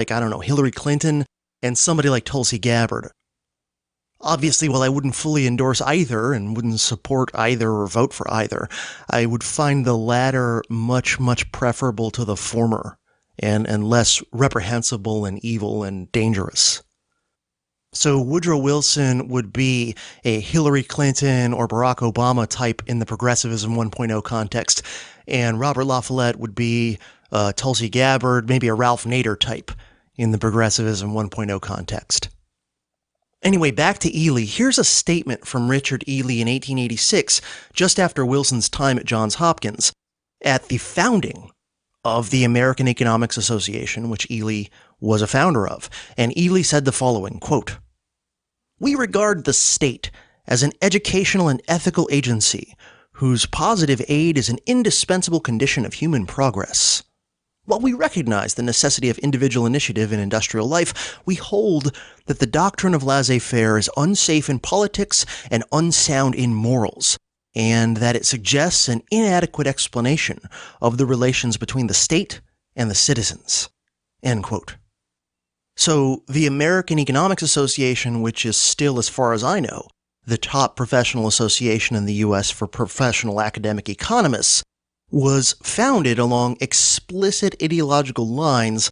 like, I don't know, Hillary Clinton and somebody like Tulsi Gabbard. Obviously, while I wouldn't fully endorse either and wouldn't support either or vote for either, I would find the latter much, much preferable to the former and less reprehensible and evil and dangerous. So Woodrow Wilson would be a Hillary Clinton or Barack Obama type in the Progressivism 1.0 context, and Robert La Follette would be Tulsi Gabbard, maybe a Ralph Nader type in the Progressivism 1.0 context. Anyway, back to Ely. Here's a statement from Richard Ely in 1886, just after Wilson's time at Johns Hopkins, at the founding of the American Economics Association, which Ely was a founder of. And Ely said the following, quote, "We regard the state as an educational and ethical agency whose positive aid is an indispensable condition of human progress. While we recognize the necessity of individual initiative in industrial life, we hold that the doctrine of laissez-faire is unsafe in politics and unsound in morals, and that it suggests an inadequate explanation of the relations between the state and the citizens." End quote. So the American Economics Association, which is still, as far as I know, the top professional association in the U.S. for professional academic economists, was founded along explicit ideological lines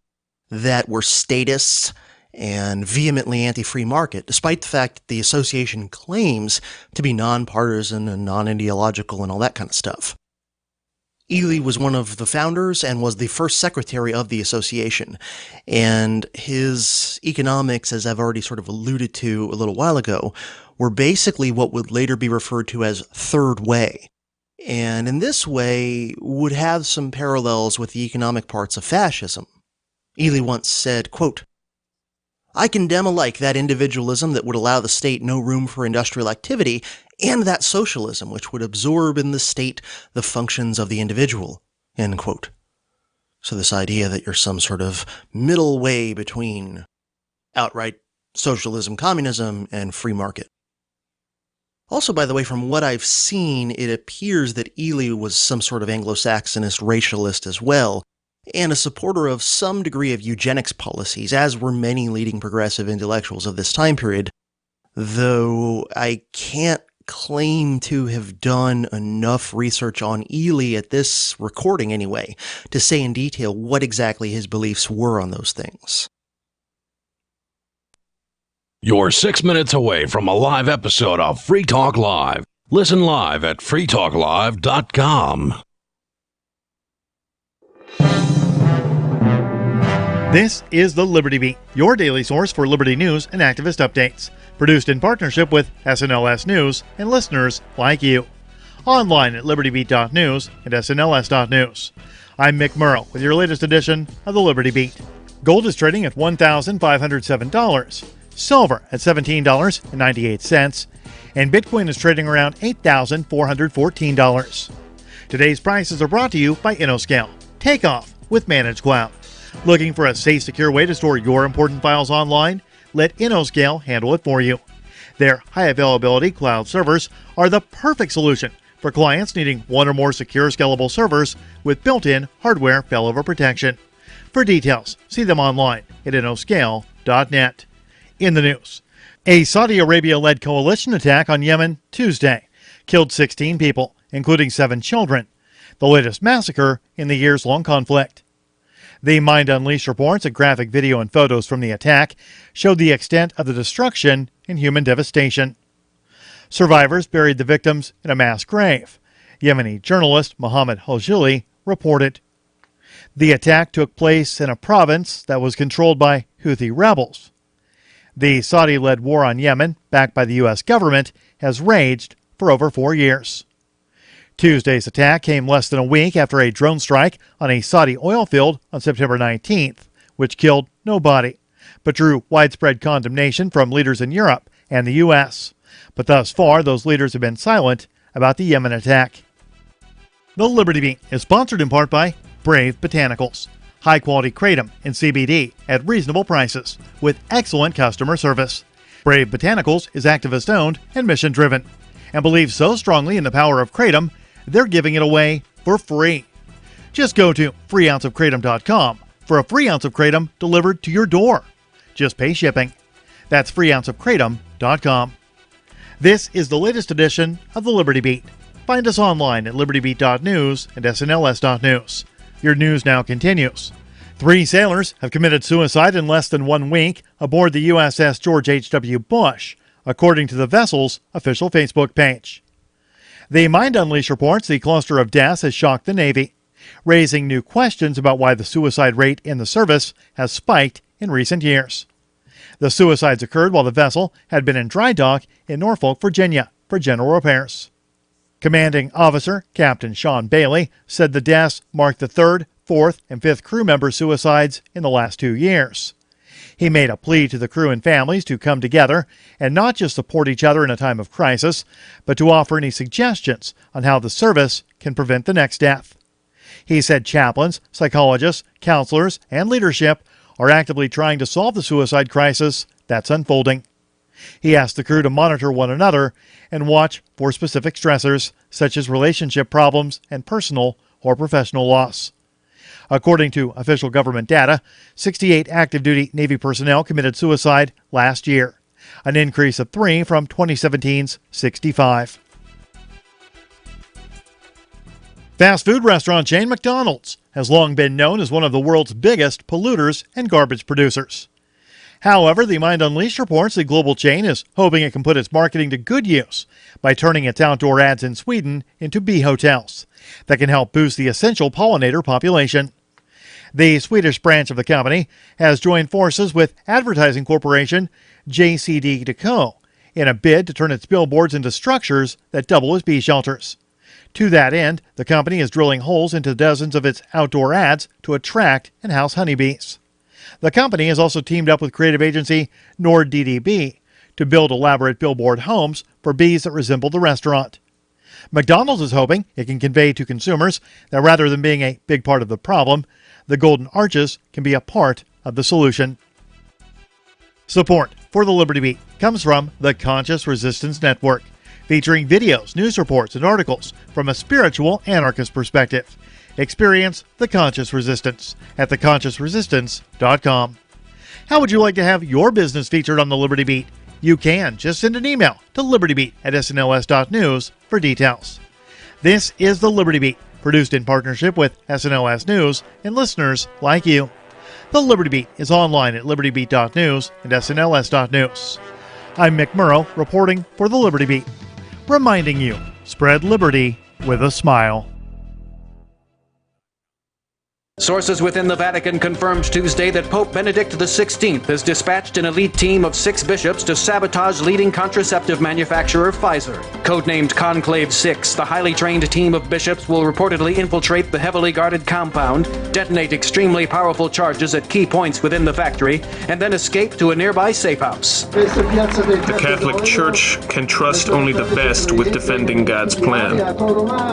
that were statists and vehemently anti-free market, despite the fact that the association claims to be nonpartisan and non-ideological and all that kind of stuff. Ely was one of the founders and was the first secretary of the association, and his economics, as I've already sort of alluded to a little while ago, were basically what would later be referred to as third way. And in this way would have some parallels with the economic parts of fascism. Ely once said, quote, "I condemn alike that individualism that would allow the state no room for industrial activity, and that socialism which would absorb in the state the functions of the individual." End quote. So this idea that you're some sort of middle way between outright socialism, communism, and free market. Also, by the way, from what I've seen, it appears that Ely was some sort of Anglo-Saxonist racialist as well, and a supporter of some degree of eugenics policies, as were many leading progressive intellectuals of this time period, though I can't claim to have done enough research on Ely at this recording anyway, to say in detail what exactly his beliefs were on those things. You're 6 minutes away from a live episode of Free Talk Live. Listen live at freetalklive.com. This is the Liberty Beat, your daily source for liberty news and activist updates. Produced in partnership with SNLS News and listeners like you. Online at libertybeat.news and snls.news. I'm Mick Murrow with your latest edition of the Liberty Beat. Gold is trading at $1,507. Silver at $17.98, and Bitcoin is trading around $8,414. Today's prices are brought to you by InnoScale. Take off with Managed Cloud. Looking for a safe, secure way to store your important files online? Let InnoScale handle it for you. Their high-availability cloud servers are the perfect solution for clients needing one or more secure, scalable servers with built-in hardware failover protection. For details, see them online at innoscale.net. In the news, a Saudi Arabia-led coalition attack on Yemen Tuesday killed 16 people, including 7 children, the latest massacre in the years-long conflict. The Mind Unleashed reports and graphic video and photos from the attack showed the extent of the destruction and human devastation. Survivors buried the victims in a mass grave, Yemeni journalist Mohammed Hojili reported. The attack took place in a province that was controlled by Houthi rebels. The Saudi-led war on Yemen, backed by the U.S. government, has raged for over 4 years. Tuesday's attack came less than a week after a drone strike on a Saudi oil field on September 19th, which killed nobody, but drew widespread condemnation from leaders in Europe and the U.S. But thus far, those leaders have been silent about the Yemen attack. The Liberty Beat is sponsored in part by Brave Botanicals. High-quality kratom and CBD at reasonable prices with excellent customer service. Brave Botanicals is activist-owned and mission-driven and believes so strongly in the power of kratom, they're giving it away for free. Just go to freeounceofkratom.com for a free ounce of Kratom delivered to your door. Just pay shipping. That's freeounceofkratom.com. This is the latest edition of the Liberty Beat. Find us online at libertybeat.news and snls.news. Your news now continues. 3 sailors have committed suicide in less than 1 week aboard the USS George H.W. Bush, according to the vessel's official Facebook page. The Mind Unleashed reports the cluster of deaths has shocked the Navy, raising new questions about why the suicide rate in the service has spiked in recent years. The suicides occurred while the vessel had been in dry dock in Norfolk, Virginia, for general repairs. Commanding Officer Captain Sean Bailey said the deaths marked the 3rd, 4th, and 5th crew member suicides in the last 2 years. He made a plea to the crew and families to come together and not just support each other in a time of crisis, but to offer any suggestions on how the service can prevent the next death. He said chaplains, psychologists, counselors, and leadership are actively trying to solve the suicide crisis that's unfolding. He asked the crew to monitor one another and watch for specific stressors, such as relationship problems and personal or professional loss. According to official government data, 68 active-duty Navy personnel committed suicide last year, an increase of 3 from 2017's 65. Fast food restaurant chain McDonald's has long been known as one of the world's biggest polluters and garbage producers. However, the Mind Unleashed reports the global chain is hoping it can put its marketing to good use by turning its outdoor ads in Sweden into bee hotels that can help boost the essential pollinator population. The Swedish branch of the company has joined forces with advertising corporation JCD&Co in a bid to turn its billboards into structures that double as bee shelters. To that end, the company is drilling holes into dozens of its outdoor ads to attract and house honeybees. The company has also teamed up with creative agency NordDDB to build elaborate billboard homes for bees that resemble the restaurant. McDonald's is hoping it can convey to consumers that rather than being a big part of the problem, the Golden Arches can be a part of the solution. Support for the Liberty Beat comes from the Conscious Resistance Network, featuring videos, news reports, and articles from a spiritual anarchist perspective. Experience the Conscious Resistance at theconsciousresistance.com. How would you like to have your business featured on the Liberty Beat? You can. Just send an email to libertybeat@snls.news for details. This is the Liberty Beat, produced in partnership with SNLS News and listeners like you. The Liberty Beat is online at libertybeat.news and snls.news. I'm Mick Murrow, reporting for the Liberty Beat, reminding you, spread liberty with a smile. Sources within the Vatican confirmed Tuesday that Pope Benedict XVI has dispatched an elite team of 6 bishops to sabotage leading contraceptive manufacturer Pfizer. Codenamed Conclave 6, the highly trained team of bishops will reportedly infiltrate the heavily guarded compound, detonate extremely powerful charges at key points within the factory, and then escape to a nearby safe house. The Catholic Church can trust only the best with defending God's plan.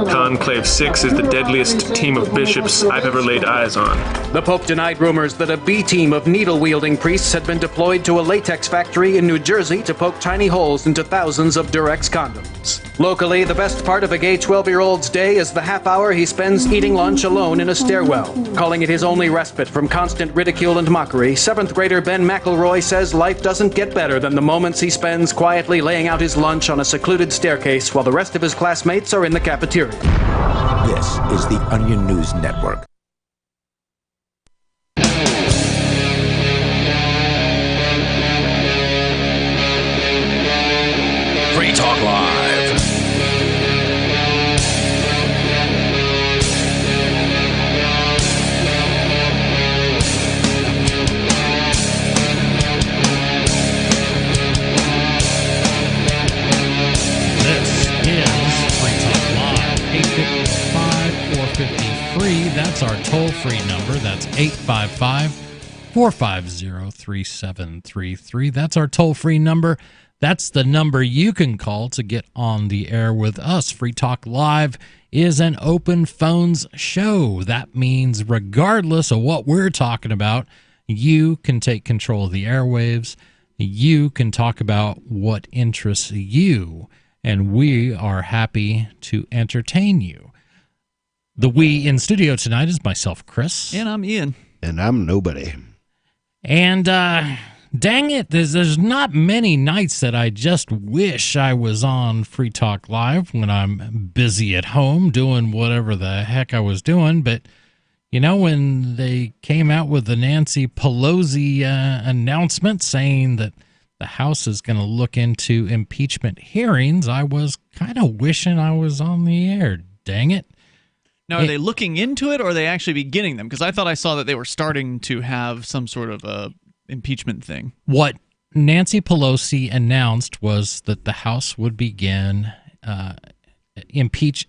Conclave 6 is the deadliest team of bishops I've ever laid eyes on. The Pope denied rumors that a B team of needle-wielding priests had been deployed to a latex factory in New Jersey to poke tiny holes into thousands of Durex condoms. Locally, the best part of a gay 12-year-old's day is the half hour he spends eating lunch alone in a stairwell. Calling it his only respite from constant ridicule and mockery, 7th grader Ben McElroy says life doesn't get better than the moments he spends quietly laying out his lunch on a secluded staircase while the rest of his classmates are in the cafeteria. This is the Onion News Network. Free Talk Live. This is Free Talk Live. 855-450-FREE. That's our toll-free number. That's 855-450-3733. That's our toll-free number. That's the number you can call to get on the air with us. Free Talk Live is an open phones show. That means regardless of what we're talking about, you can take control of the airwaves. You can talk about what interests you, and we are happy to entertain you. The we in studio tonight is myself, Chris. And I'm Ian. And I'm nobody. And dang it, there's not many nights that I just wish I was on Free Talk Live when I'm busy at home doing whatever the heck I was doing. But, you know, when they came out with the Nancy Pelosi announcement saying that the House is going to look into impeachment hearings, I was kind of wishing I was on the air. Dang it. Now, are they looking into it, or are they actually beginning them? Because I thought I saw that they were starting to have some sort of impeachment thing. What Nancy Pelosi announced was that the House would begin an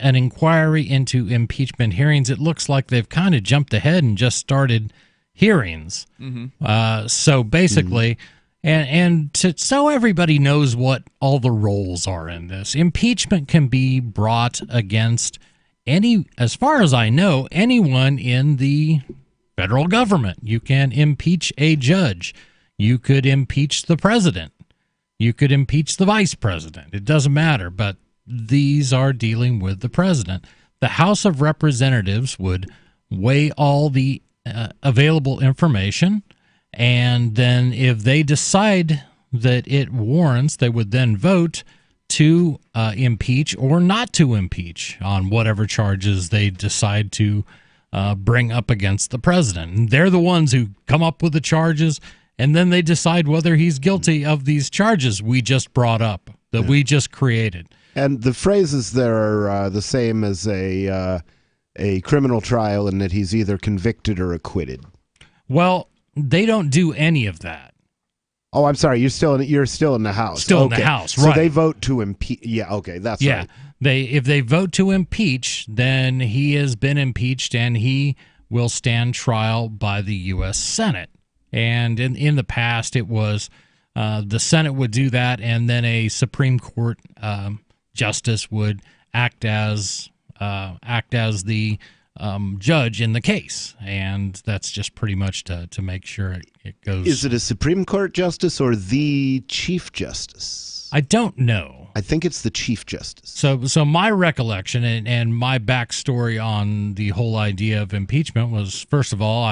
inquiry into impeachment hearings. It looks like they've kind of jumped ahead and just started hearings. So basically, so everybody knows what all the roles are in this, impeachment can be brought against as far as I know, anyone in the federal government. You can impeach a judge. You could impeach the president. You could impeach the vice president. It doesn't matter, but these are dealing with the president. The House of Representatives would weigh all the available information, and then if they decide that it warrants, they would then vote to impeach or not to impeach on whatever charges they decide to bring up against the president. And they're the ones who come up with the charges, and then they decide whether he's guilty of these charges we just brought up, that we just created. And the phrases there are the same as a criminal trial, in that he's either convicted or acquitted. Well, they don't do any of that. Oh, I'm sorry. You're still in the House. Still in the House, right? So they vote to impeach. Yeah. Okay, that's right. If they vote to impeach, then he has been impeached, and he will stand trial by the U.S. Senate. And in the past, it was the Senate would do that, and then a Supreme Court justice would act as the judge in the case, and that's just pretty much to make sure it goes. Is it a Supreme Court justice or the Chief Justice? I don't know. I think it's the Chief Justice. So my recollection and my backstory on the whole idea of impeachment was, first of all,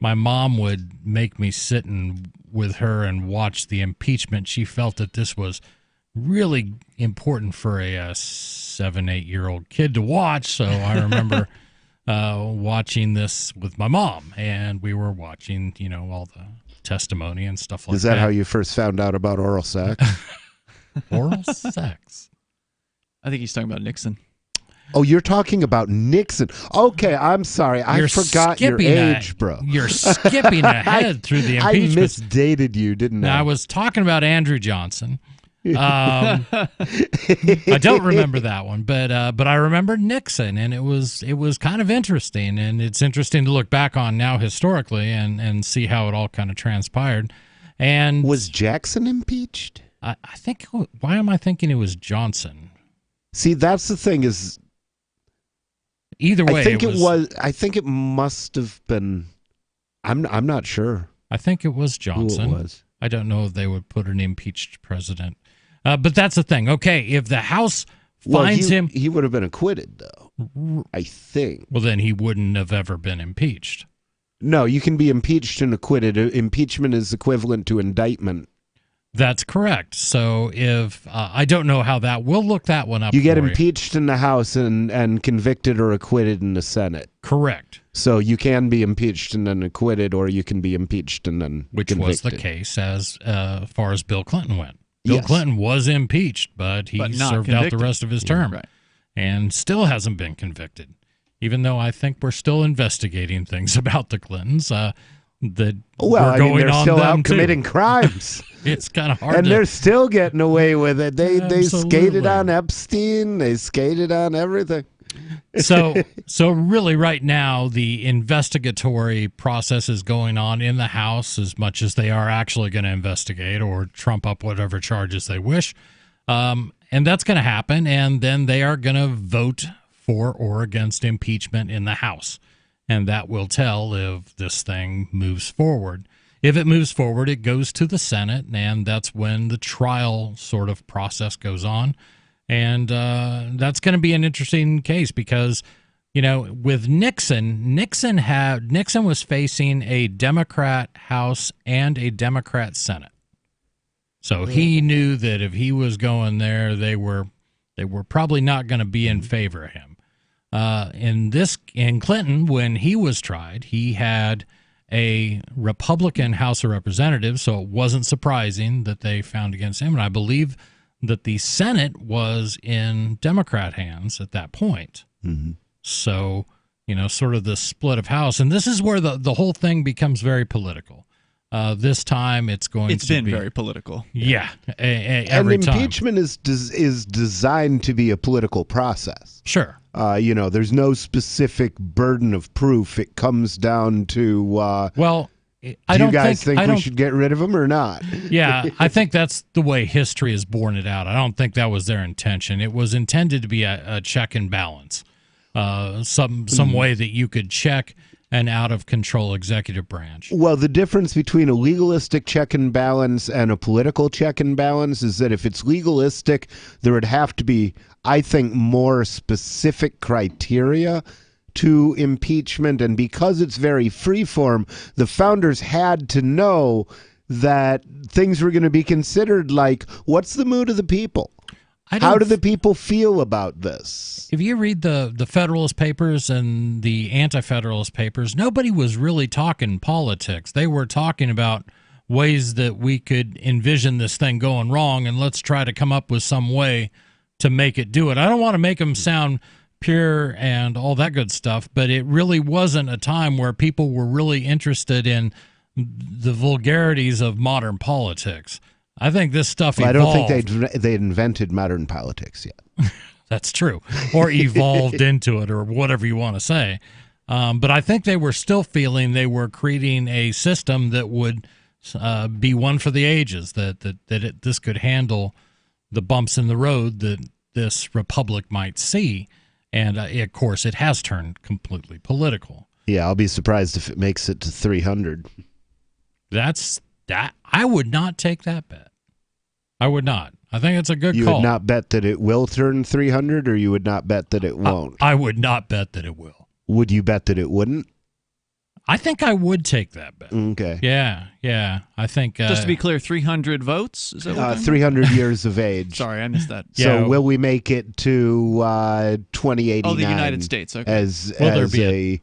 my mom would make me sit with her and watch the impeachment. She felt that this was really important for a 7-8-year-old kid to watch. So I remember watching this with my mom, and we were watching, all the testimony and stuff like that. Is that how you first found out about oral sex? Oral sex? I think he's talking about Nixon. Oh, you're talking about Nixon. Okay, I'm sorry. I forgot your age, bro. You're skipping ahead through the impeachment. I misdated you, didn't I? Now, I was talking about Andrew Johnson. I don't remember that one, but I remember Nixon, and it was kind of interesting, and it's interesting to look back on now historically and see how it all kind of transpired. And was Jackson impeached? I think. Why am I thinking it was Johnson? See, that's the thing is. Either way, I think it must have been. I'm not sure. I think it was Johnson. Who it was. I don't know if they would put an impeached president. But that's the thing. Okay, if the House finds him... He would have been acquitted, though, I think. Well, then he wouldn't have ever been impeached. No, you can be impeached and acquitted. Impeachment is equivalent to indictment. That's correct. So if... I don't know how that... We'll look that one up. You get impeached in the House and convicted or acquitted in the Senate. Correct. So you can be impeached and then acquitted, or you can be impeached and then convicted. Was the case as far as Bill Clinton went. Bill Clinton was impeached, but he served out the rest of his term, and still hasn't been convicted, even though I think we're still investigating things about the Clintons that were going they're on still them out committing crimes. It's kind of hard, and they're still getting away with it. They skated on Epstein. They skated on everything. So really right now the investigatory process is going on in the House as much as they are actually going to investigate or trump up whatever charges they wish. And that's going to happen. And then they are going to vote for or against impeachment in the House. And that will tell if this thing moves forward. If it moves forward, it goes to the Senate, and that's when the trial sort of process goes on. And that's going to be an interesting case because with Nixon was facing a Democrat House and a Democrat Senate. So he knew that if he was going there, they were probably not going to be in favor of him. In Clinton, when he was tried, he had a Republican House of Representatives, so it wasn't surprising that they found against him. And I believe that the Senate was in Democrat hands at that point. Mm-hmm. So, sort of the split of House. And this is where the whole thing becomes very political. This time it's been very political. Yeah. Every and impeachment is designed to be a political process. Sure. There's no specific burden of proof. It comes down to, do you guys think we should get rid of him or not? Yeah, I think that's the way history has borne it out. I don't think that was their intention. It was intended to be a check and balance, some way that you could check an out-of-control executive branch. Well, the difference between a legalistic check and balance and a political check and balance is that if it's legalistic, there would have to be, I think, more specific criteria to impeachment. And because it's very freeform, the founders had to know that things were going to be considered like, what's the mood of the people? How do the people feel about this? If you read the Federalist Papers and the Anti-Federalist Papers, nobody was really talking politics. They were talking about ways that we could envision this thing going wrong, and let's try to come up with some way to make it do it. I don't want to make them sound pure and all that good stuff, but it really wasn't a time where people were really interested in the vulgarities of modern politics. I think this stuff evolved. I don't think they invented modern politics yet. That's true. Or evolved into it, or whatever you want to say. But I think they were still feeling they were creating a system that would be one for the ages, this could handle the bumps in the road that this republic might see. And, of course, it has turned completely political. Yeah, I'll be surprised if it makes it to 300. I would not take that bet. I would not. I think it's a good call. You would not bet that it will turn 300, or you would not bet that it won't? I would not bet that it will. Would you bet that it wouldn't? I think I would take that bet. Okay. Yeah. I think... Just to be clear, 300 votes? Is that 300 years of age. Sorry, I missed that. So will we make it to 2089? Oh, the United States. Okay.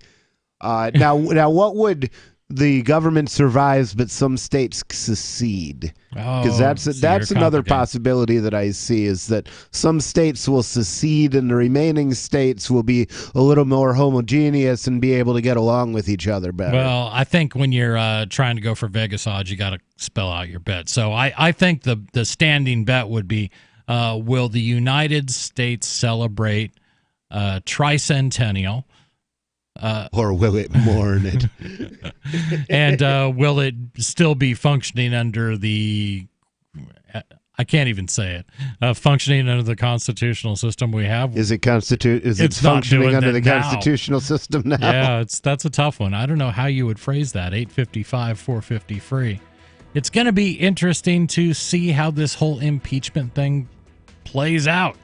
Now, what would... The government survives, but some states secede. Because that's another possibility that I see, is that some states will secede and the remaining states will be a little more homogeneous and be able to get along with each other better. Well, I think when you're trying to go for Vegas odds, you got to spell out your bet. So I think the standing bet would be, will the United States celebrate tricentennial? Or will it mourn it? And will it still be functioning under the, I can't even say it, functioning under the constitutional system we have? Is it functioning under the constitutional system now? Yeah, that's a tough one. I don't know how you would phrase that. 855-450 free. It's going to be interesting to see how this whole impeachment thing plays out.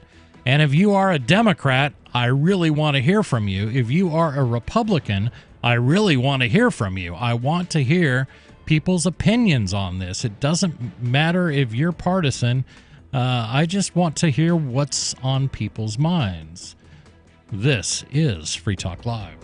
And if you are a Democrat, I really want to hear from you. If you are a Republican, I really want to hear from you. I want to hear people's opinions on this. It doesn't matter if you're partisan. I just want to hear what's on people's minds. This is Free Talk Live.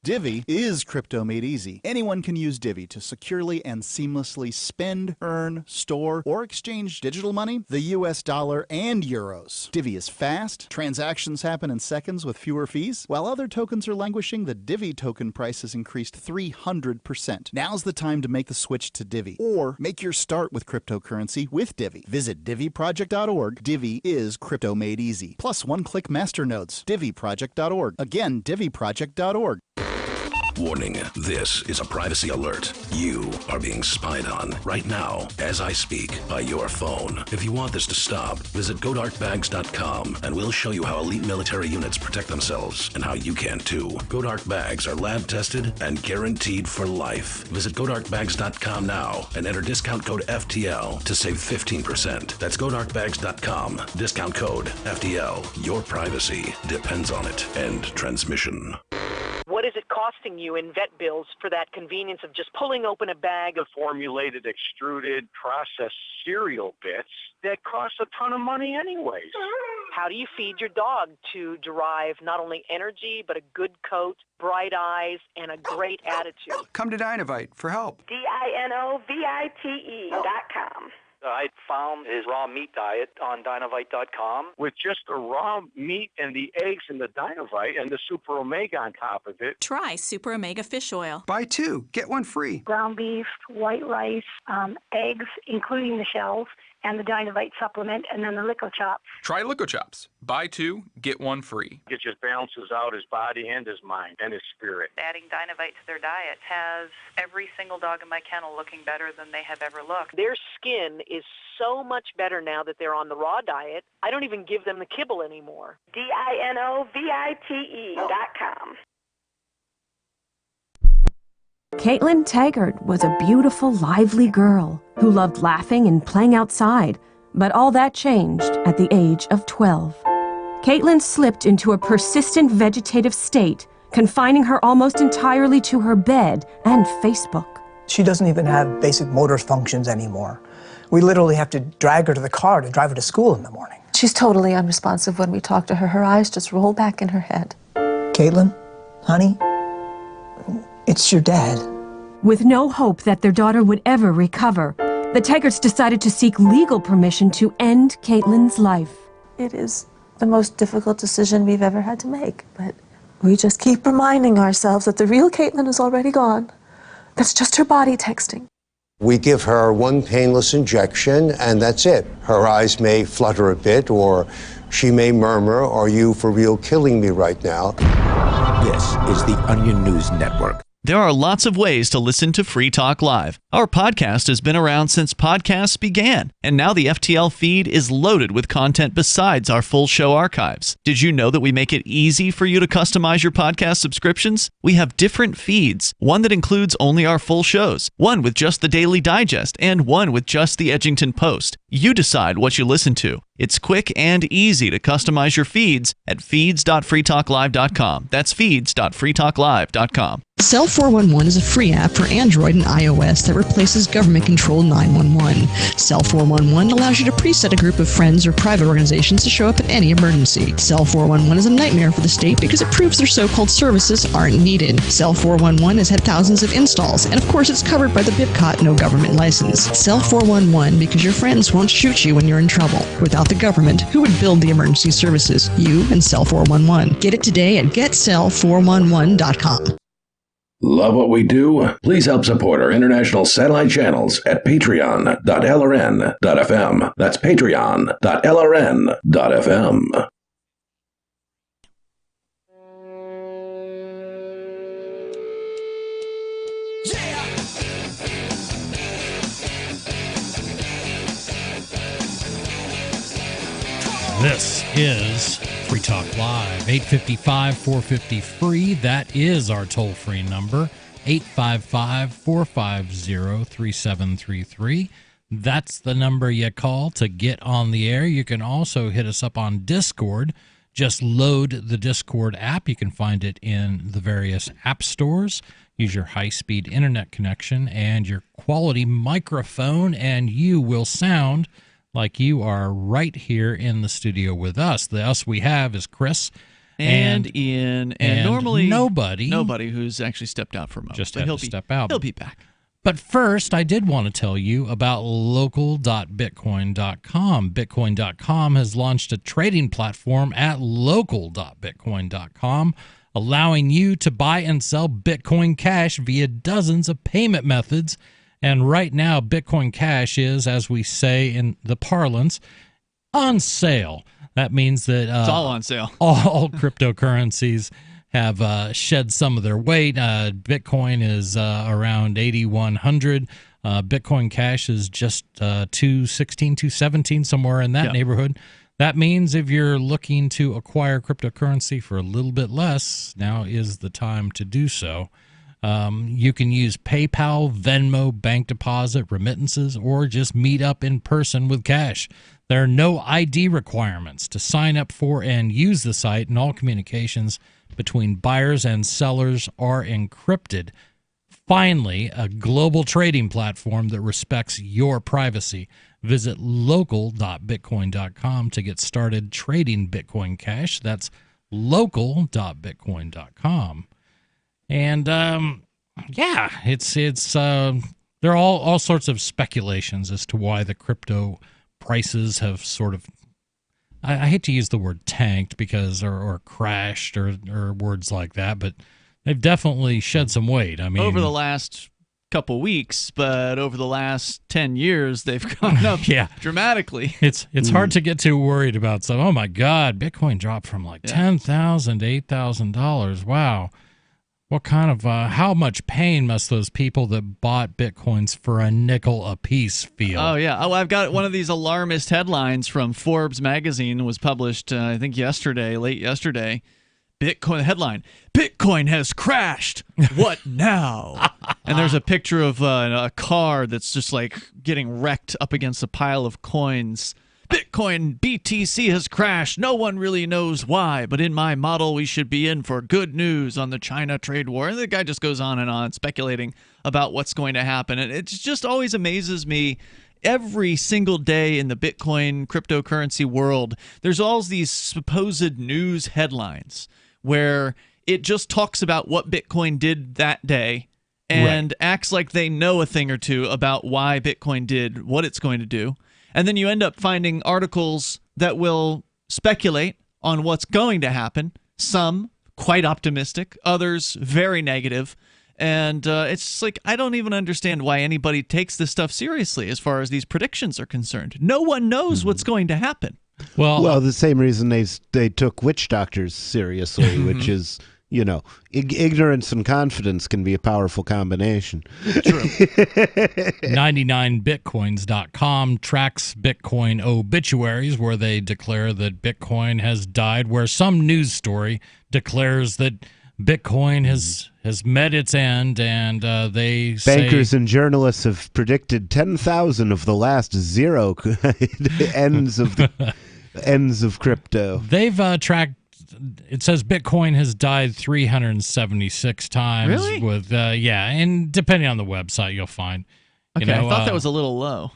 Divvy is crypto made easy. Anyone can use Divvy to securely and seamlessly spend, earn, store, or exchange digital money, the US dollar, and euros. Divvy is fast, transactions happen in seconds with fewer fees. While other tokens are languishing, the Divvy token price has increased 300%. Now's the time to make the switch to Divvy, or make your start with cryptocurrency with Divvy. Visit DivvyProject.org. Divvy is crypto made easy. Plus one-click masternodes. DivvyProject.org. Again, DivvyProject.org. Warning, this is a privacy alert. You are being spied on right now as I speak by your phone. If you want this to stop, visit GoDarkBags.com and we'll show you how elite military units protect themselves and how you can too. GoDark Bags are lab tested and guaranteed for life. Visit GoDarkBags.com now and enter discount code FTL to save 15%. That's GoDarkBags.com. Discount code FTL. Your privacy depends on it. End transmission. What is it costing you in vet bills for that convenience of just pulling open a bag of formulated, extruded, processed cereal bits that cost a ton of money anyways? How do you feed your dog to derive not only energy, but a good coat, bright eyes, and a great attitude? Come to Dinovite for help. DINOVITE.com. I found his raw meat diet on Dinovite.com with just the raw meat and the eggs and the Dinovite and the Super Omega on top of it. Try Super Omega Fish Oil. Buy 2, get 1 free. Ground beef, white rice, eggs, including the shells, and the Dinovite supplement, and then the Lico Chops. Try Lico Chops. Buy 2, get 1 free. It just balances out his body and his mind and his spirit. Adding Dinovite to their diet has every single dog in my kennel looking better than they have ever looked. Their skin is so much better now that they're on the raw diet. I don't even give them the kibble anymore. DINOVITE.com. Caitlin Taggart was a beautiful, lively girl who loved laughing and playing outside, but all that changed at the age of 12. Caitlin slipped into a persistent vegetative state, confining her almost entirely to her bed and Facebook. She doesn't even have basic motor functions anymore. We literally have to drag her to the car to drive her to school in the morning. She's totally unresponsive when we talk to her. Her eyes just roll back in her head. Caitlin, honey, it's your dad. With no hope that their daughter would ever recover, the Taggarts decided to seek legal permission to end Caitlin's life. It is the most difficult decision we've ever had to make, but we just keep reminding ourselves that the real Caitlin is already gone. That's just her body texting. We give her one painless injection, and that's it. Her eyes may flutter a bit, or she may murmur, "Are you for real killing me right now?" This is the Onion News Network. There are lots of ways to listen to Free Talk Live. Our podcast has been around since podcasts began, and now the FTL feed is loaded with content besides our full show archives. Did you know that we make it easy for you to customize your podcast subscriptions? We have different feeds, one that includes only our full shows, one with just the Daily Digest, and one with just the Edgington Post. You decide what you listen to. It's quick and easy to customize your feeds at feeds.freetalklive.com. That's feeds.freetalklive.com. Cell 411 is a free app for Android and iOS that replaces government-controlled 911. Cell 411 allows you to preset a group of friends or private organizations to show up at any emergency. Cell 411 is a nightmare for the state because it proves their so-called services aren't needed. Cell 411 has had thousands of installs, and of course it's covered by the BIPCOT no government license. Cell 411 because your friends won't shoot you when you're in trouble. Without the government, who would build the emergency services? You and Cell 411. Get it today at getcell411.com. Love what we do? Please help support our international satellite channels at patreon.lrn.fm. That's patreon.lrn.fm. This is Free Talk Live, 855-450-FREE. That is our toll-free number, 855-450-3733. That's the number you call to get on the air. You can also hit us up on Discord. Just load the Discord app. You can find it in the various app stores. Use your high-speed internet connection and your quality microphone, and you will sound like you are right here in the studio with us. The us we have is Chris and Ian and normally nobody who's actually stepped out for a moment. Just had to step out. He'll be back. But first, I did want to tell you about local.bitcoin.com. Bitcoin.com has launched a trading platform at local.bitcoin.com, allowing you to buy and sell Bitcoin Cash via dozens of payment methods. And right now, Bitcoin Cash is, as we say in the parlance, on sale. That means that it's all on sale. All cryptocurrencies have shed some of their weight. Bitcoin is around 8,100. Bitcoin Cash is just 216, 217, somewhere in that neighborhood. That means if you're looking to acquire cryptocurrency for a little bit less, now is the time to do so. You can use PayPal, Venmo, bank deposit, remittances, or just meet up in person with cash. There are no ID requirements to sign up for and use the site, and all communications between buyers and sellers are encrypted. Finally, a global trading platform that respects your privacy. Visit local.bitcoin.com to get started trading Bitcoin Cash. That's local.bitcoin.com. And there are all sorts of speculations as to why the crypto prices have sort of, I hate to use the word tanked because or crashed or words like that, but they've definitely shed some weight. I mean, over the last couple weeks, but over the last 10 years, they've gone up dramatically. It's hard to get too worried about some. Oh my God, Bitcoin dropped from like $10,000 to $8,000. Wow. What kind of, how much pain must those people that bought Bitcoins for a nickel a piece feel? Oh, yeah. Oh, I've got one of these alarmist headlines from Forbes magazine, was published, I think late yesterday. Bitcoin headline, Bitcoin has crashed. What now? And there's a picture of a car that's just like getting wrecked up against a pile of coins. Bitcoin BTC has crashed. No one really knows why, but in my model, we should be in for good news on the China trade war. And the guy just goes on and on speculating about what's going to happen. And it just always amazes me. Every single day in the Bitcoin cryptocurrency world, there's all these supposed news headlines where it just talks about what Bitcoin did that day and acts like they know a thing or two about why Bitcoin did what it's going to do. And then you end up finding articles that will speculate on what's going to happen. Some quite optimistic, others very negative. And it's just like, I don't even understand why anybody takes this stuff seriously as far as these predictions are concerned. No one knows what's going to happen. Well, the same reason they took witch doctors seriously, which is, ignorance and confidence can be a powerful combination. True. 99bitcoins.com tracks Bitcoin obituaries where they declare that Bitcoin has died, where some news story declares that Bitcoin has met its end, and they say bankers and journalists have predicted 10,000 of the last zero ends of crypto. They've tracked. It says Bitcoin has died 376 times. Really? With and depending on the website, you'll find. Okay, I thought that was a little low.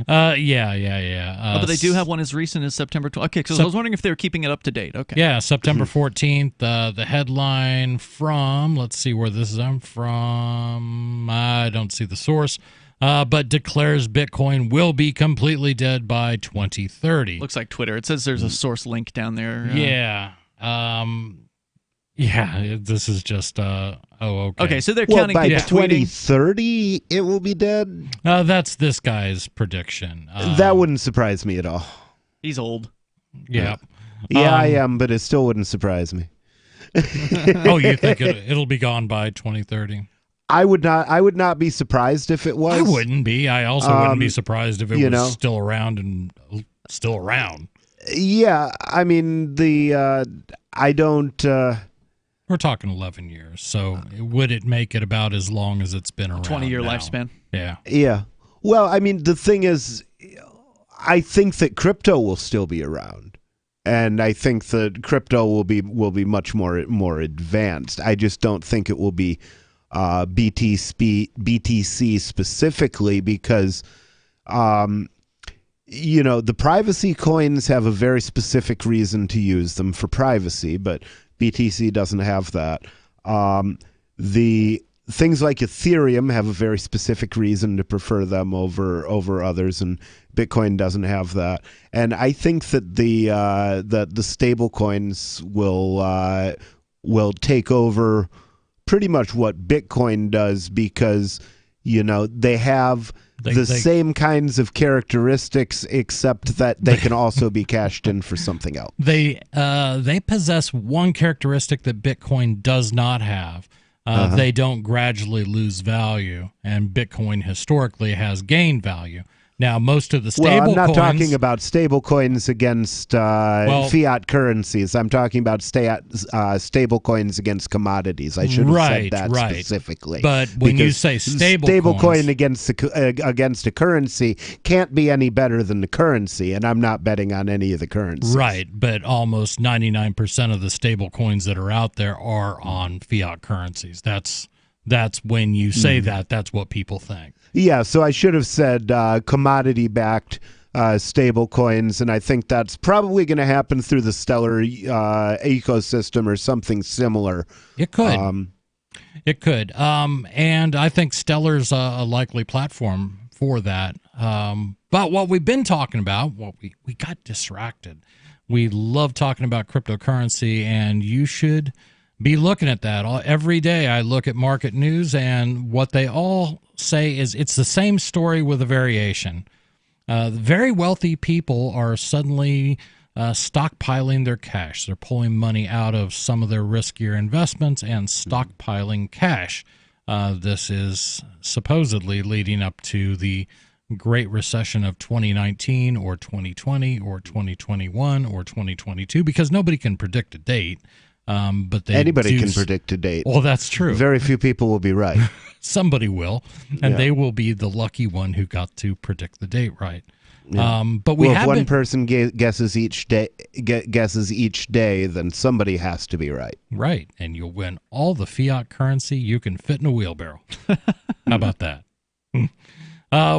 Yeah. But they do have one as recent as September 12th. Okay, so I was wondering if they were keeping it up to date. Okay. Yeah, September 14th. The headline from, let's see where this is. I'm from. I don't see the source. But declares Bitcoin will be completely dead by 2030. Looks like Twitter. It says there's a source link down there. Yeah. This is just okay. Okay, so they're counting by people 2030 it will be dead. That's this guy's prediction. That wouldn't surprise me at all. He's old. Yeah. I am, but it still wouldn't surprise me. You think it'll be gone by 2030? I would not be surprised if it was. I wouldn't be. I also wouldn't be surprised if it was still around and still around. Yeah, I mean I don't. We're talking 11 years, so would it make it about as long as it's been around? 20-year now? lifespan. Yeah. Yeah. Well, I mean, the thing is, I think that crypto will still be around, and I think that crypto will be much more advanced. I just don't think it will be BTC specifically because. The privacy coins have a very specific reason to use them for privacy, but BTC doesn't have that. The things like Ethereum have a very specific reason to prefer them over others, and Bitcoin doesn't have that. And I think that the stable coins will take over pretty much what Bitcoin does because They have the same kinds of characteristics, except that they can also be cashed in for something else. They possess one characteristic that Bitcoin does not have. They don't gradually lose value, and Bitcoin historically has gained value. Now, most of the stable I'm not coins, talking about stable coins against fiat currencies. I'm talking about stable coins against commodities. I should have said that specifically. But when you say stable coin against a currency can't be any better than the currency, and I'm not betting on any of the currencies. Right, but almost 99% of the stable coins that are out there are on fiat currencies. That's when you say that's what people think. Yeah, so I should have said commodity-backed stable coins, and I think that's probably going to happen through the Stellar ecosystem or something similar. It could. It could. And I think Stellar's a likely platform for that. But what we've been talking about, we got distracted. We love talking about cryptocurrency, and you should be looking at that. Every day I look at market news, and what they all say is it's the same story with a variation. Very wealthy people are suddenly stockpiling their cash. They're pulling money out of some of their riskier investments and stockpiling cash. This is supposedly leading up to the Great Recession of 2019 or 2020 or 2021 or 2022, because nobody can predict a date. But anybody can predict a date. Well, that's true. Very few people will be right. Somebody will, and they will be the lucky one who got to predict the date right. Yeah. But if one person guesses each day, then somebody has to be right. Right, and you'll win all the fiat currency you can fit in a wheelbarrow. How about that?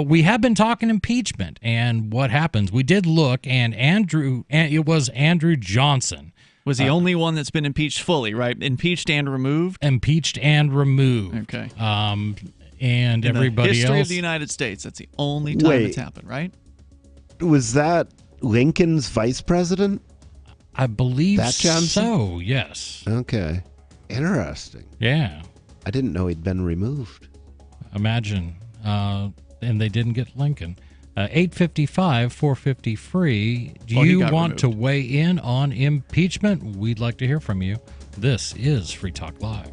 We have been talking impeachment and what happens. We did look, and it was Andrew Johnson. Was the only one that's been impeached fully, right? Impeached and removed? Impeached and removed. Okay. And everybody else. In the history of the United States, that's the only time it's happened, right? Was that Lincoln's vice president? I believe that Johnson? So, yes. Okay. Interesting. Yeah. I didn't know he'd been removed. Imagine. And they didn't get Lincoln. 855-450 free. Do you want to weigh in on impeachment? We'd like to hear from you. This is Free Talk Live.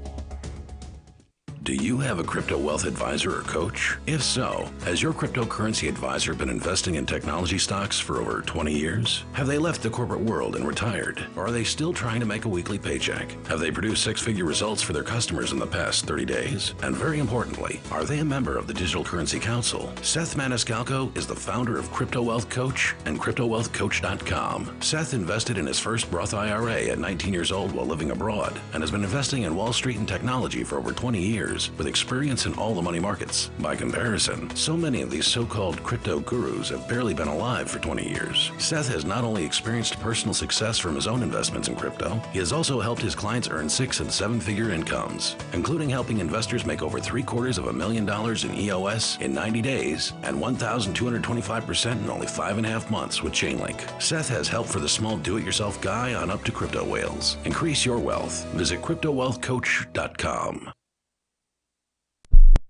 Do you have a crypto wealth advisor or coach? If so, has your cryptocurrency advisor been investing in technology stocks for over 20 years? Have they left the corporate world and retired? Or are they still trying to make a weekly paycheck? Have they produced six-figure results for their customers in the past 30 days? And very importantly, are they a member of the Digital Currency Council? Seth Maniscalco is the founder of Crypto Wealth Coach and CryptoWealthCoach.com. Seth invested in his first Roth IRA at 19 years old while living abroad and has been investing in Wall Street and technology for over 20 years. With experience in all the money markets. By comparison, so many of these so-called crypto gurus have barely been alive for 20 years. Seth has not only experienced personal success from his own investments in crypto, he has also helped his clients earn 6- and 7-figure incomes, including helping investors make over $750,000 in EOS in 90 days and 1,225% in only 5.5 months with Chainlink. Seth has help for the small do-it-yourself guy on up to crypto whales. Increase your wealth. Visit CryptoWealthCoach.com.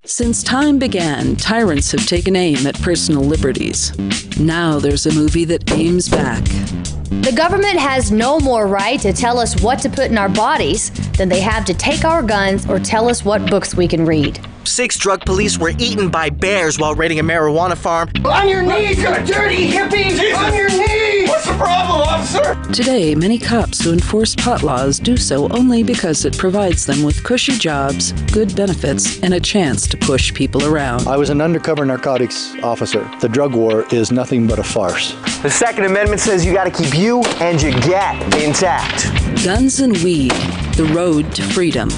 Since time began, tyrants have taken aim at personal liberties. Now there's a movie that aims back. The government has no more right to tell us what to put in our bodies than they have to take our guns or tell us what books we can read. 6 drug police were eaten by bears while raiding a marijuana farm. On your knees, you dirty hippie! Jesus. On your knees! What's the problem, officer? Today, many cops who enforce pot laws do so only because it provides them with cushy jobs, good benefits, and a chance to push people around. I was an undercover narcotics officer. The drug war is nothing but a farce. The Second Amendment says you gotta keep you and your gat intact. Guns and Weed, The Road to Freedom.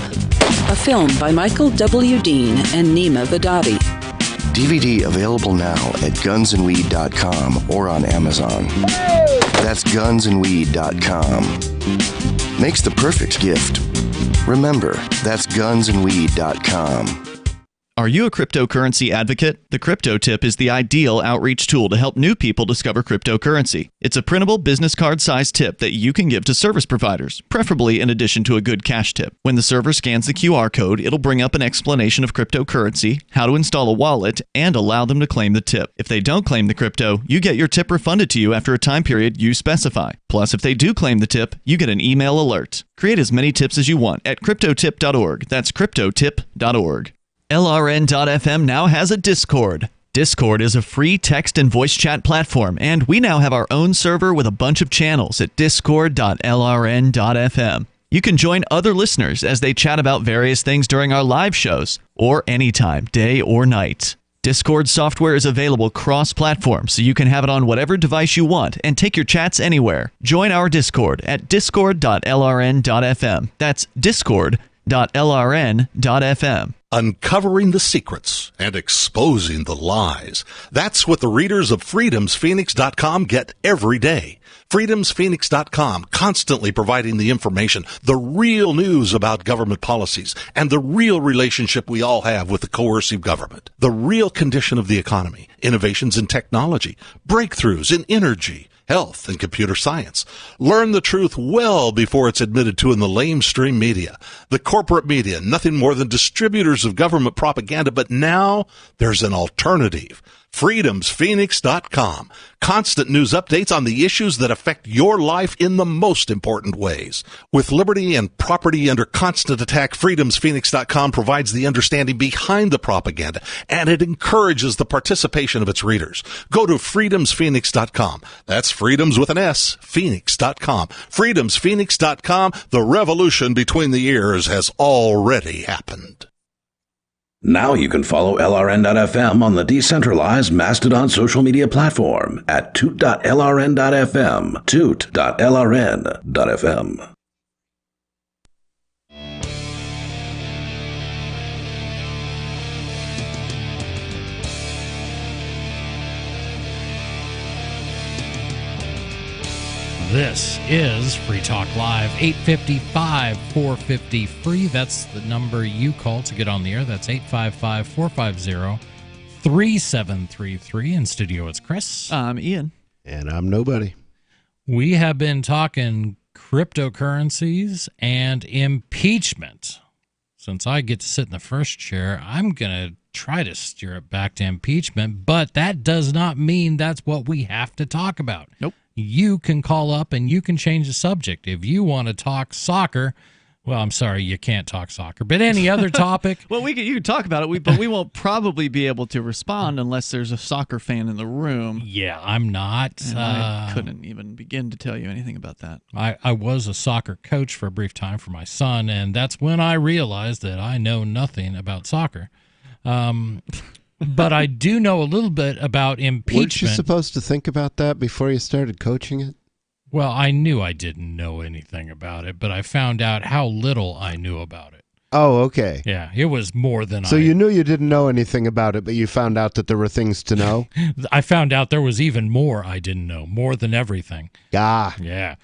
A film by Michael W. Dean and Nima Badadi. DVD available now at gunsandweed.com or on Amazon. That's gunsandweed.com. Makes the perfect gift. Remember, that's gunsandweed.com. Are you a cryptocurrency advocate? The Crypto Tip is the ideal outreach tool to help new people discover cryptocurrency. It's a printable business card-sized tip that you can give to service providers, preferably in addition to a good cash tip. When the server scans the QR code, it'll bring up an explanation of cryptocurrency, how to install a wallet, and allow them to claim the tip. If they don't claim the crypto, you get your tip refunded to you after a time period you specify. Plus, if they do claim the tip, you get an email alert. Create as many tips as you want at cryptotip.org. That's cryptotip.org. LRN.FM now has a Discord. Discord is a free text and voice chat platform, and we now have our own server with a bunch of channels at discord.lrn.fm. You can join other listeners as they chat about various things during our live shows, or anytime, day or night. Discord software is available cross-platform, so you can have it on whatever device you want and take your chats anywhere. Join our Discord at discord.lrn.fm. That's discord.lrn.fm. Uncovering the secrets and exposing the lies. That's what the readers of freedomsphoenix.com get every day. freedomsphoenix.com, constantly providing the information, the real news about government policies, and the real relationship we all have with the coercive government, the real condition of the economy, innovations in technology, breakthroughs in energy, health, and computer science. Learn the truth well before it's admitted to in the lamestream media. The corporate media, nothing more than distributors of government propaganda, but now there's an alternative. freedomsphoenix.com. Constant news updates on the issues that affect your life in the most important ways. With liberty and property under constant attack, freedomsphoenix.com provides the understanding behind the propaganda, and it encourages the participation of its readers. Go to freedomsphoenix.com. That's freedoms with an S, phoenix.com. freedomsphoenix.com. The revolution between the ears has already happened. Now you can follow LRN.FM on the decentralized Mastodon social media platform at toot.lrn.fm, toot.lrn.fm. This is Free Talk Live, 855-450-FREE. That's the number you call to get on the air. That's 855-450-3733. In studio, it's Chris. I'm Ian. And I'm nobody. We have been talking cryptocurrencies and impeachment. Since I get to sit in the first chair, I'm going to try to steer it back to impeachment, but that does not mean that's what we have to talk about. Nope. You can call up and you can change the subject. If you want to talk soccer, well, I'm sorry, you can't talk soccer, but any other topic. Well, you can talk about it, but we won't probably be able to respond unless there's a soccer fan in the room. Yeah, I'm not. I couldn't even begin to tell you anything about that. I was a soccer coach for a brief time for my son, and that's when I realized that I know nothing about soccer. But I do know a little bit about impeachment. Weren't you supposed to think about that before you started coaching it? Well, I knew I didn't know anything about it, but I found out how little I knew about it. Oh, okay. Yeah, it was more than So you knew you didn't know anything about it, but you found out that there were things to know? I found out there was even more I didn't know, more than everything. Ah. Yeah.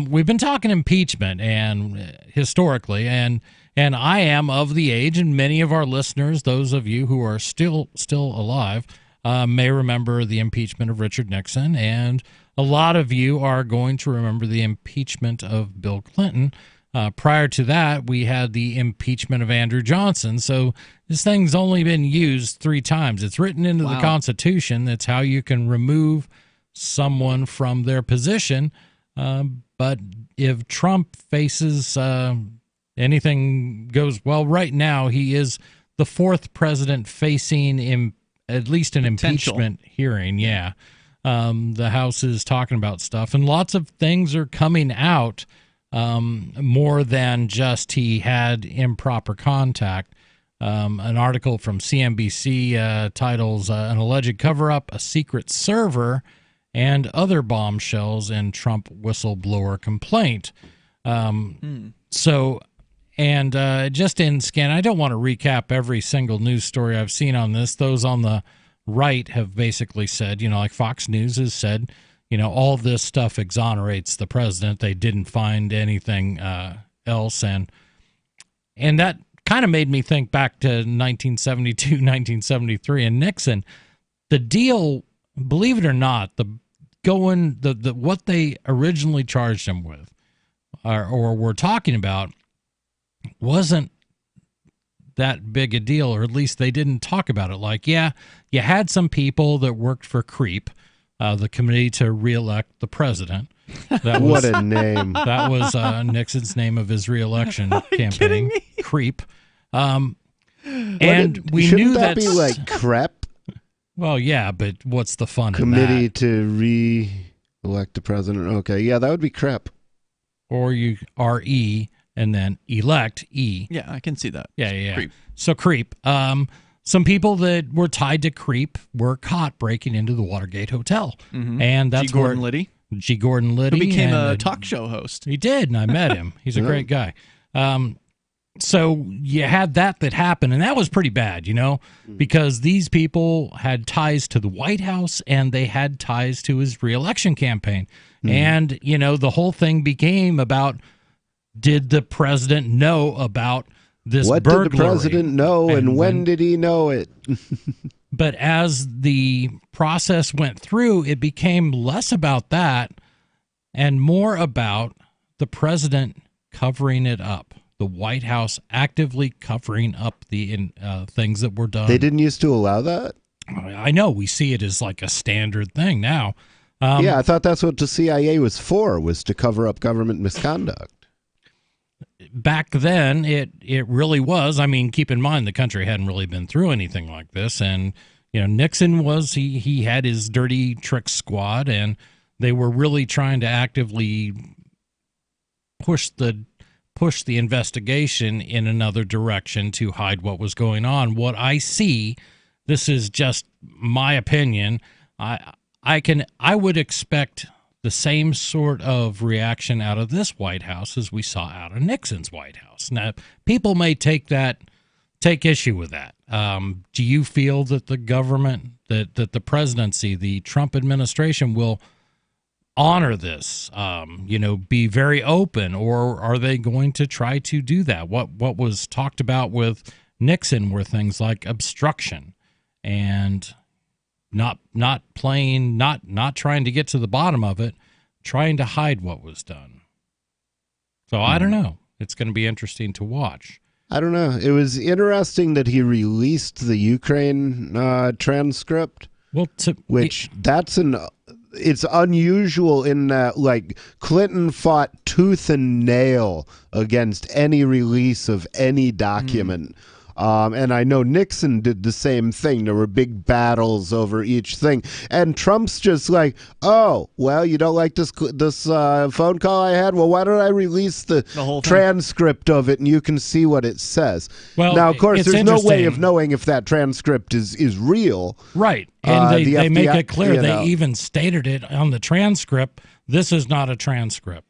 We've been talking impeachment and historically, and I am of the age, and many of our listeners, those of you who are still alive, may remember the impeachment of Richard Nixon, and a lot of you are going to remember the impeachment of Bill Clinton. Prior to that, we had the impeachment of Andrew Johnson. So this thing's only been used 3 times. It's written into the Constitution. That's how you can remove someone from their position. But if Trump faces anything goes well, right now he is the 4th president facing at least an impeachment hearing. Yeah. The House is talking about stuff, and lots of things are coming out, more than just he had improper contact. An article from CNBC titles An Alleged Cover-Up, a Secret Server, and Other Bombshells in Trump Whistleblower Complaint. So, and just in scan, I don't want to recap every single news story I've seen on this. Those on the right have basically said, like Fox News has said, all this stuff exonerates the president. They didn't find anything else. And that kind of made me think back to 1972, 1973, and Nixon. The deal, believe it or not, what they originally charged him with, or were talking about, wasn't that big a deal, or at least they didn't talk about it. Like, yeah, you had some people that worked for CREEP, the Committee to Reelect the President. That was, what a name! That was Nixon's name of his reelection campaign. CREEP. And we knew that be like CREP. Well, yeah, but what's the fun Committee in that? to re-elect the president. Okay, yeah, that would be CREP. Or you RE and then elect E. Yeah, I can see that. Yeah. CREEP. So CREEP. Some people that were tied to CREEP were caught breaking into the Watergate Hotel, and that's G. Gordon Liddy. G. Gordon Liddy, who became a talk show host. He did, and I met him. He's a great guy. So you had that happened, and that was pretty bad, because these people had ties to the White House and they had ties to his reelection campaign. And, the whole thing became about, did the president know about this burglary? What did the president know, and when did he know it? But as the process went through, it became less about that and more about the president covering it up. The White House actively covering up the things that were done. They didn't used to allow that? I know. We see it as like a standard thing now. Yeah, I thought that's what the CIA was for, was to cover up government misconduct. Back then, it really was. I mean, keep in mind, the country hadn't really been through anything like this. And, Nixon he had his dirty trick squad, and they were really trying to actively push the investigation in another direction to hide what was going on. What I see, this is just my opinion, I would expect the same sort of reaction out of this White House as we saw out of Nixon's White House. Now, people may take issue with that. Do you feel that the government, that the presidency, the Trump administration will honor this, be very open, or are they going to try to do that? What was talked about with Nixon were things like obstruction and not trying to get to the bottom of it, trying to hide what was done. So I don't know. It's going to be interesting to watch. I don't know. It was interesting that he released the Ukraine transcript. Well, it's unusual in that, like, Clinton fought tooth and nail against any release of any document. And I know Nixon did the same thing. There were big battles over each thing. And Trump's just like, oh, well, you don't like this phone call I had? Well, why don't I release the whole transcript of it and you can see what it says? Well, now, of course, it's there's no way interesting. of knowing if that transcript is real. Right. And they make it clear. They know. even stated it on the transcript. This is not a transcript.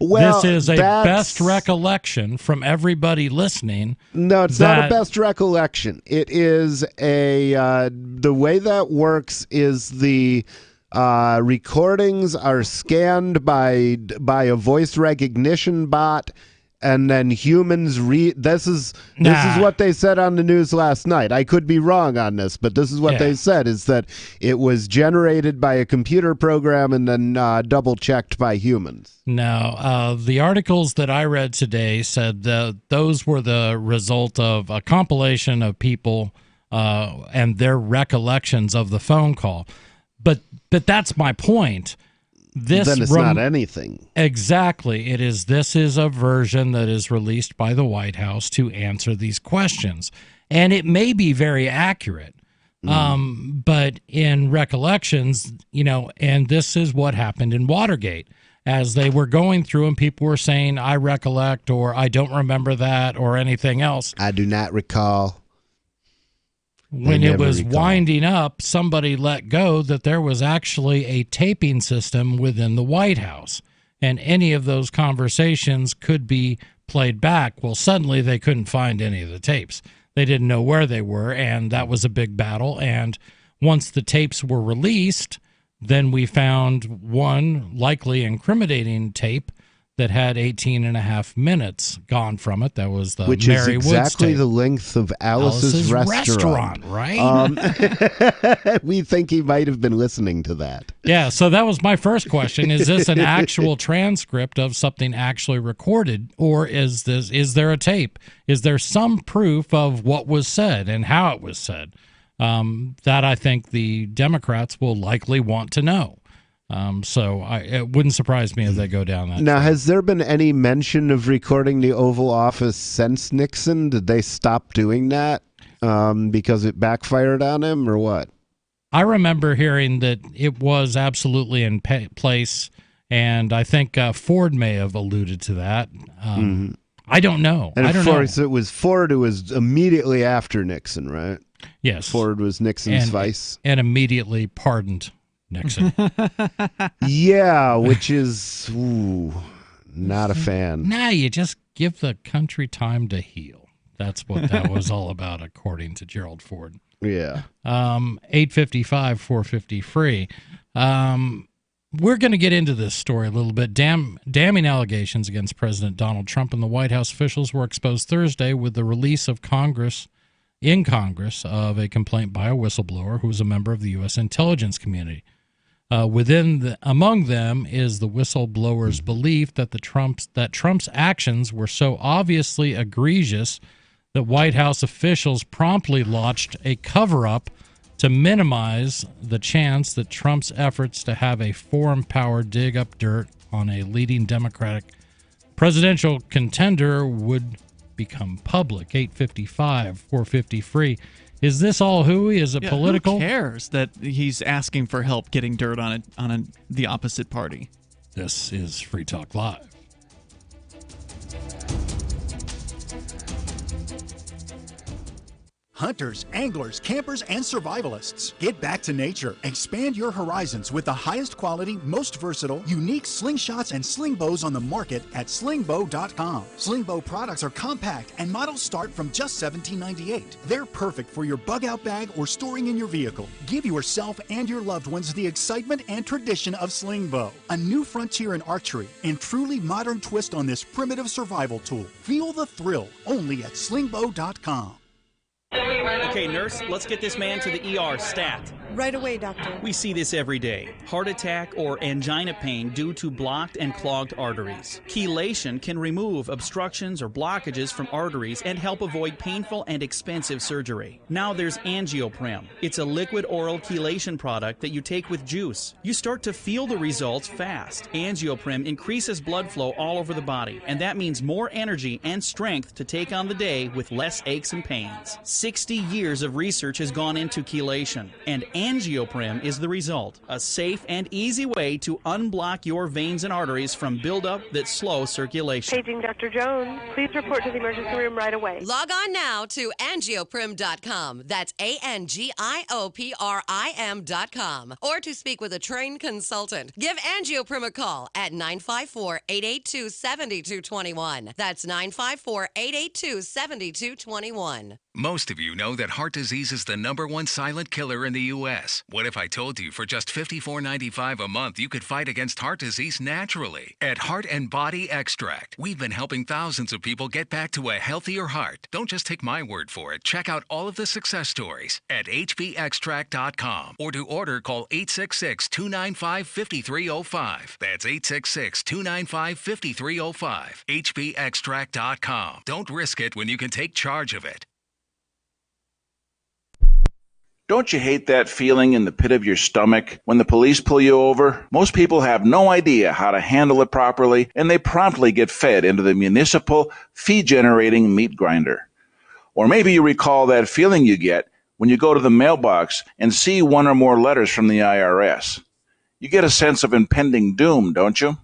Well, this is a best recollection from everybody listening. No, it's not a best recollection. It is the way that works is the recordings are scanned by a voice recognition bot, and then humans read. This is what they said on the news last night. I could be wrong on this, but this is what they said, is that it was generated by a computer program and then double checked by humans. No, the articles that I read today said that those were the result of a compilation of people and their recollections of the phone call. But that's my point. Then it's not anything. Exactly. This is a version that is released by the White House to answer these questions. And it may be very accurate. But in recollections, and this is what happened in Watergate. As they were going through and people were saying, I recollect, or I don't remember that, or anything else. I do not recall. When it was winding up, somebody let go that there was actually a taping system within the White House, and any of those conversations could be played back. Well, suddenly they couldn't find any of the tapes. They didn't know where they were, and that was a big battle. And once the tapes were released, then we found one likely incriminating tape that had 18 and a half minutes gone from it. That was the Which Mary is Woods exactly tape. the length of Alice's restaurant. Right? We think he might have been listening to that. Yeah, so that was my first question. Is this an actual transcript of something actually recorded, or is there a tape? Is there some proof of what was said and how it was said? That I think the Democrats will likely want to know. So it wouldn't surprise me if they go down that. Now, has there been any mention of recording the Oval Office since Nixon? Did they stop doing that because it backfired on him, or what? I remember hearing that it was absolutely in place, and I think Ford may have alluded to that. I don't know. And I don't of know. course, it was Ford who was immediately after Nixon, right? Yes. Ford was Nixon's vice. And immediately pardoned Nixon. Yeah, which is not a fan. Nah, you just give the country time to heal. That's what that was all about, according to Gerald Ford. Yeah. 855 450 free. We're going to get into this story a little bit. Damning allegations against President Donald Trump and the White House officials were exposed Thursday with the release of Congress of a complaint by a whistleblower who is a member of the U.S. intelligence community. Among them is the whistleblower's belief that Trump's actions were so obviously egregious that White House officials promptly launched a cover-up to minimize the chance that Trump's efforts to have a foreign power dig up dirt on a leading Democratic presidential contender would become public. 855 450 free. Is this all hooey? Is it political? Who cares that he's asking for help getting dirt on the opposite party? This is Free Talk Live. Hunters, anglers, campers, and survivalists. Get back to nature. Expand your horizons with the highest quality, most versatile, unique slingshots and sling bows on the market at slingbow.com. Slingbow products are compact and models start from just $17.98. They're perfect for your bug out bag or storing in your vehicle. Give yourself and your loved ones the excitement and tradition of Slingbow, a new frontier in archery and truly modern twist on this primitive survival tool. Feel the thrill only at slingbow.com. Okay, nurse, let's get this man to the ER stat. Right away, doctor. We see this every day. Heart attack or angina pain due to blocked and clogged arteries. Chelation can remove obstructions or blockages from arteries and help avoid painful and expensive surgery. Now there's Angioprim. It's a liquid oral chelation product that you take with juice. You start to feel the results fast. Angioprim increases blood flow all over the body, and that means more energy and strength to take on the day with less aches and pains. 60 years of research has gone into chelation, and Angioprim is the result. A safe and easy way to unblock your veins and arteries from buildup that slow circulation. Paging Dr. Jones. Please report to the emergency room right away. Log on now to angioprim.com. That's ANGIOPRIM.com. Or to speak with a trained consultant. Give Angioprim a call at 954-882-7221. That's 954-882-7221. Most of you know that heart disease is the #1 silent killer in the U.S. What if I told you for just $54.95 a month you could fight against heart disease naturally? At Heart and Body Extract, we've been helping thousands of people get back to a healthier heart. Don't just take my word for it. Check out all of the success stories at hbextract.com, or to order, call 866-295-5305. That's 866-295-5305. hbextract.com. Don't risk it when you can take charge of it. Don't you hate that feeling in the pit of your stomach when the police pull you over? Most people have no idea how to handle it properly, and they promptly get fed into the municipal fee-generating meat grinder. Or maybe you recall that feeling you get when you go to the mailbox and see one or more letters from the IRS. You get a sense of impending doom, don't you?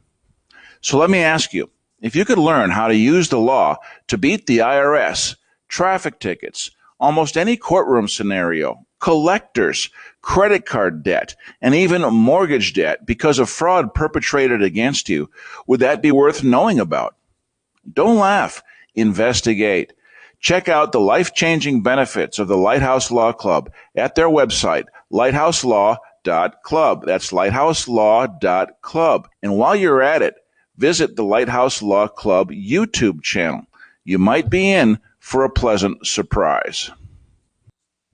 So let me ask you, if you could learn how to use the law to beat the IRS, traffic tickets, almost any courtroom scenario, collectors, credit card debt, and even mortgage debt because of fraud perpetrated against you, would that be worth knowing about? Don't laugh. Investigate. Check out the life-changing benefits of the Lighthouse Law Club at their website, lighthouselaw.club. That's lighthouselaw.club. And while you're at it, visit the Lighthouse Law Club YouTube channel. You might be in for a pleasant surprise.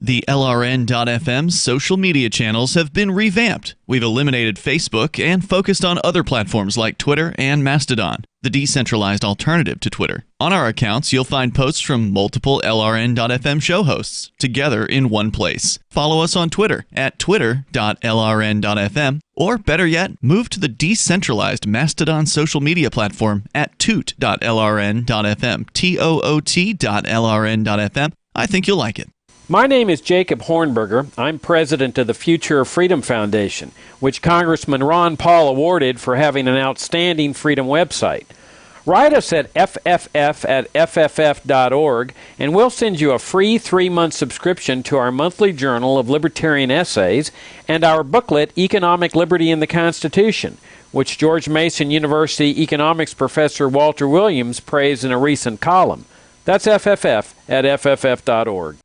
The LRN.FM social media channels have been revamped. We've eliminated Facebook and focused on other platforms like Twitter and Mastodon, the decentralized alternative to Twitter. On our accounts, you'll find posts from multiple LRN.FM show hosts together in one place. Follow us on Twitter at twitter.lrn.fm, or better yet, move to the decentralized Mastodon social media platform at toot.lrn.fm, toot.lrn.fm. I think you'll like it. My name is Jacob Hornberger. I'm president of the Future of Freedom Foundation, which Congressman Ron Paul awarded for having an outstanding freedom website. Write us at fff@fff.org, and we'll send you a free 3-month subscription to our monthly journal of libertarian essays and our booklet, Economic Liberty in the Constitution, which George Mason University economics professor Walter Williams praised in a recent column. That's fff@fff.org.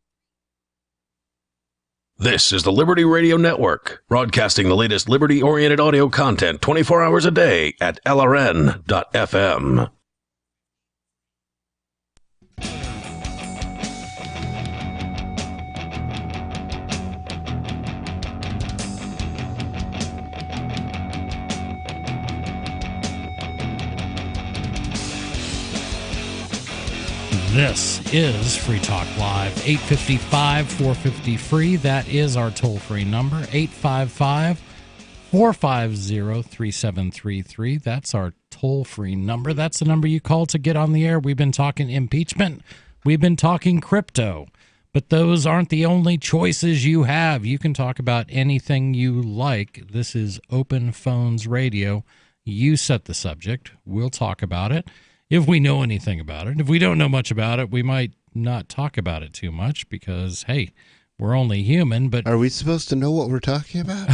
This is the Liberty Radio Network, broadcasting the latest liberty-oriented audio content 24 hours a day at LRN.FM. This is Free Talk Live, 855-450-FREE. That is our toll-free number, 855-450-3733. That's our toll-free number. That's the number you call to get on the air. We've been talking impeachment. We've been talking crypto. But those aren't the only choices you have. You can talk about anything you like. This is Open Phones Radio. You set the subject. We'll talk about it. If we know anything about it. If we don't know much about it, we might not talk about it too much because, hey, we're only human. But are we supposed to know what we're talking about?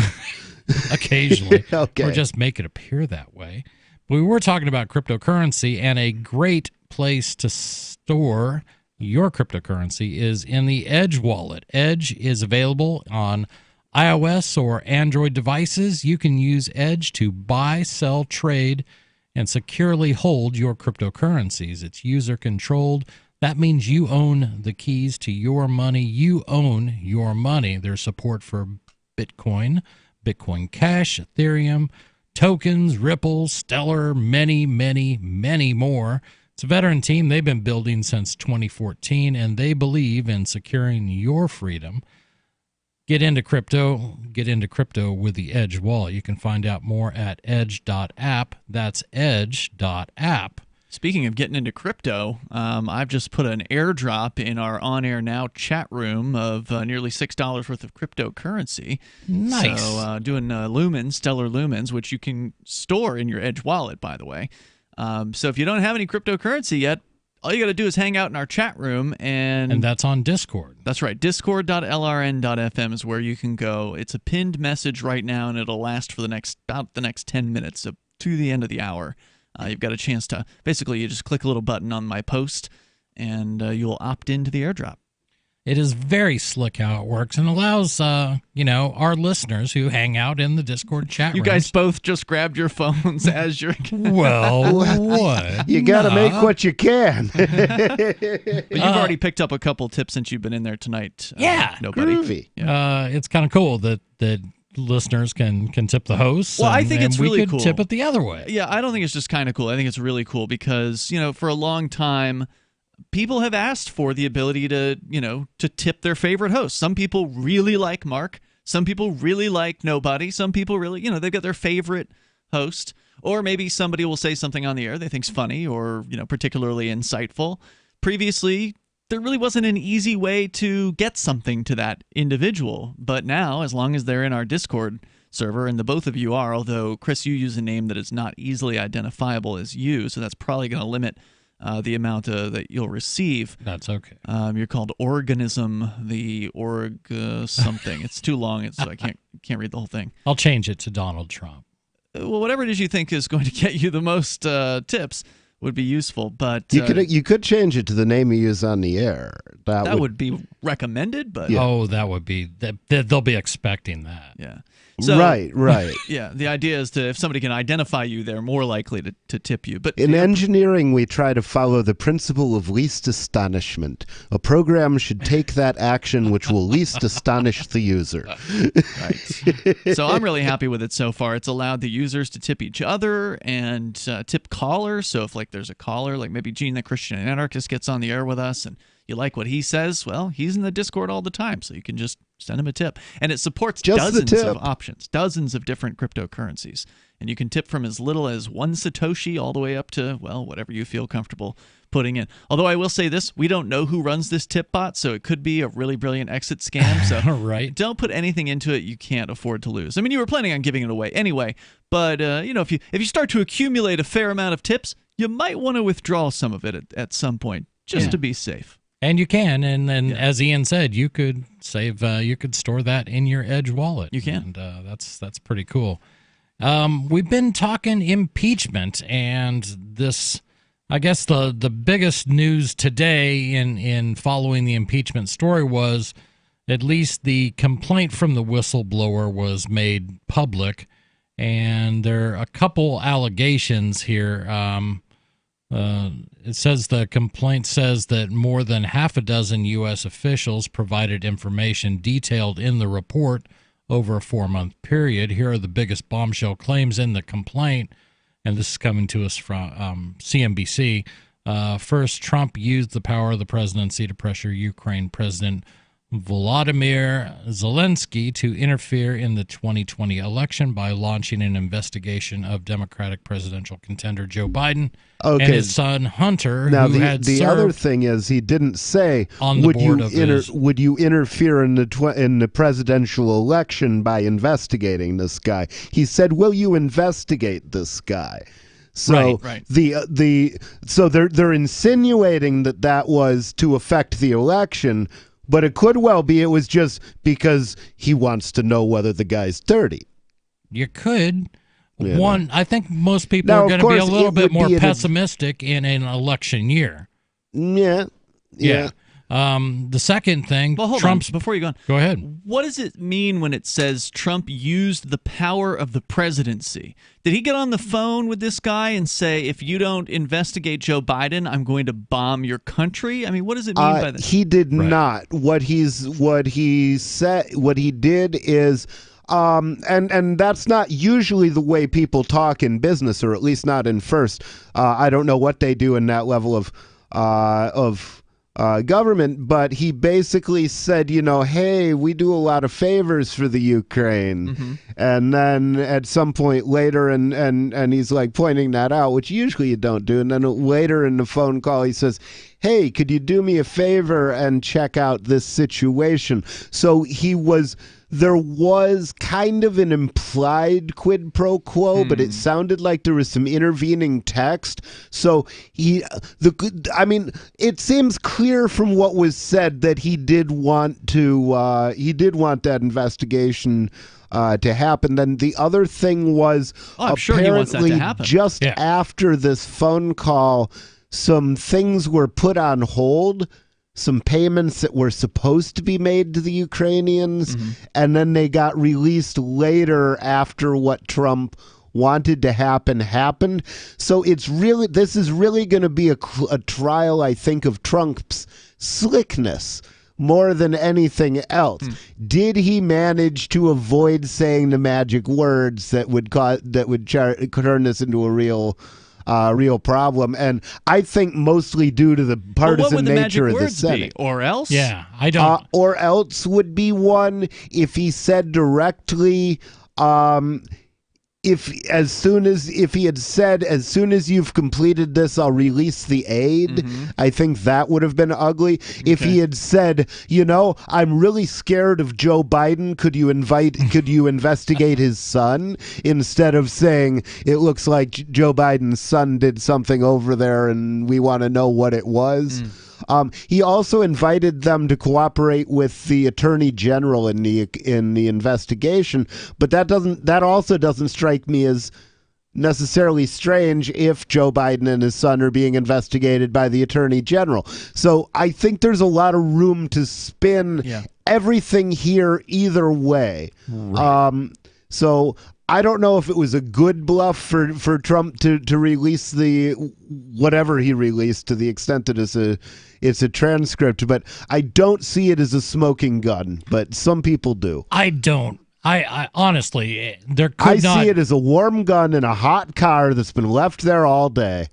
Occasionally. Okay. Or just make it appear that way. But we were talking about cryptocurrency, and a great place to store your cryptocurrency is in the Edge wallet. Edge is available on iOS or Android devices. You can use Edge to buy, sell, trade, and securely hold your cryptocurrencies. It's user-controlled. That means you own the keys to your money. You own your money. There's support for Bitcoin, Bitcoin Cash, Ethereum, tokens, Ripple, Stellar, many, many, many more. It's a veteran team they've been building since 2014, and they believe in securing your freedom. Get into crypto with the Edge wallet. You can find out more at edge.app. That's edge.app. Speaking of getting into crypto, I've just put an airdrop in our On Air Now chat room of nearly $6 worth of cryptocurrency. Nice. So doing lumens, Stellar Lumens, which you can store in your Edge wallet, by the way. So if you don't have any cryptocurrency yet, all you got to do is hang out in our chat room, and that's on Discord. That's right. Discord.lrn.fm is where you can go. It's a pinned message right now, and it'll last for about the next 10 minutes, so to the end of the hour. You've got a chance to basically you just click a little button on my post, and you'll opt into the airdrop. It is very slick how it works and allows, our listeners who hang out in the Discord chat You rooms. guys both just grabbed your phones as you're... Well, what? You got to make what you can. But you've already picked up a couple tips since you've been in there tonight. Yeah. Nobody. Groovy. Yeah. It's kind of cool that listeners can tip the hosts. Well, I think it's really we could cool. Tip it the other way. Yeah, I don't think it's just kind of cool. I think it's really cool because, for a long time, people have asked for the ability to tip their favorite host. Some people really like Mark. Some people really like Nobody. Some people really, they've got their favorite host. Or maybe somebody will say something on the air they think's funny or, particularly insightful. Previously, there really wasn't an easy way to get something to that individual. But now, as long as they're in our Discord server, and the both of you are, although, Chris, you use a name that is not easily identifiable as you, so that's probably going to limit the amount that you'll receive. That's okay. You're called Organism, the something. It's too long, so I can't read the whole thing. I'll change it to Donald Trump. Well, whatever it is you think is going to get you the most tips would be useful. But you could change it to the name you use on the air. That would be recommended. But that would be they'll be expecting that. Yeah. So, right. Yeah, the idea is if somebody can identify you, they're more likely to tip you. But in engineering, we try to follow the principle of least astonishment. A program should take that action which will least astonish the user. Right. So I'm really happy with it so far. It's allowed the users to tip each other and tip callers. So if there's a caller, like maybe Gene the Christian Anarchist gets on the air with us and you like what he says, well, he's in the Discord all the time, so you can just send him a tip. And it supports dozens of options, dozens of different cryptocurrencies. And you can tip from as little as 1 Satoshi all the way up to, well, whatever you feel comfortable putting in. Although I will say this, we don't know who runs this tip bot, so it could be a really brilliant exit scam. So right. Don't put anything into it you can't afford to lose. I mean, you were planning on giving it away anyway, but if you start to accumulate a fair amount of tips, you might want to withdraw some of it at some point just to be safe. And you can, and then as Ian said, you could save. You could store that in your Edge wallet. You can, and that's pretty cool. We've been talking impeachment, and this, I guess, the biggest news today in following the impeachment story was at least the complaint from the whistleblower was made public, and there are a couple allegations here. It says the complaint says that more than half a dozen U.S. officials provided information detailed in the report over a 4-month period. Here are the biggest bombshell claims in the complaint, and this is coming to us from CNBC. First, Trump used the power of the presidency to pressure Ukraine President Volodymyr Zelensky to interfere in the 2020 election by launching an investigation of Democratic presidential contender Joe Biden and his son Hunter. Now, who had the other thing is he didn't say on the board of would you interfere in the presidential election by investigating this guy. He said, will you investigate this guy? So right. So they're insinuating that was to affect the election. But it could well be it was just because he wants to know whether the guy's dirty. You could. I think most people are going to be a little bit more pessimistic in an election year. Yeah. The second thing, well, hold Trump's. on. Before you go on, go ahead. What does it mean when it says Trump used the power of the presidency? Did he get on the phone with this guy and say, if you don't investigate Joe Biden, I'm going to bomb your country? I mean, what does it mean by that? He did not. What he did is, and that's not usually the way people talk in business, or at least not in First. I don't know what they do in that level of government, but he basically said, hey, we do a lot of favors for the Ukraine. Mm-hmm. And then at some point later, and he's like pointing that out, which usually you don't do. And then later in the phone call, he says, hey, could you do me a favor and check out this situation? So there was kind of an implied quid pro quo, but it sounded like there was some intervening text. So it seems clear from what was said that he did want that investigation to happen. Then the other thing was, I'm sure he wants that to happen. Just after this phone call, some things were put on hold. Some payments that were supposed to be made to the Ukrainians, and then they got released later after what Trump wanted to happen happened. So this is really going to be a trial, I think, of Trump's slickness more than anything else. Did he manage to avoid saying the magic words that would turn this into a real problem? And I think mostly due to the partisan nature of the Senate. Or else? Yeah, I don't. Or else would be one if he said directly, if he had said, as soon as you've completed this, I'll release the aid, I think that would have been ugly. Okay. If he had said, I'm really scared of Joe Biden, could you investigate his son? Instead of saying, it looks like Joe Biden's son did something over there and we want to know what it was. He also invited them to cooperate with the Attorney General in the investigation, but that also doesn't strike me as necessarily strange if Joe Biden and his son are being investigated by the Attorney General. So I think there's a lot of room to spin everything here either way. Right. So I don't know if it was a good bluff for Trump to release the whatever he released, to the extent that it's a transcript, but I don't see it as a smoking gun, but some people do. I don't. I honestly, there could I not. see it as a warm gun in a hot car that's been left there all day.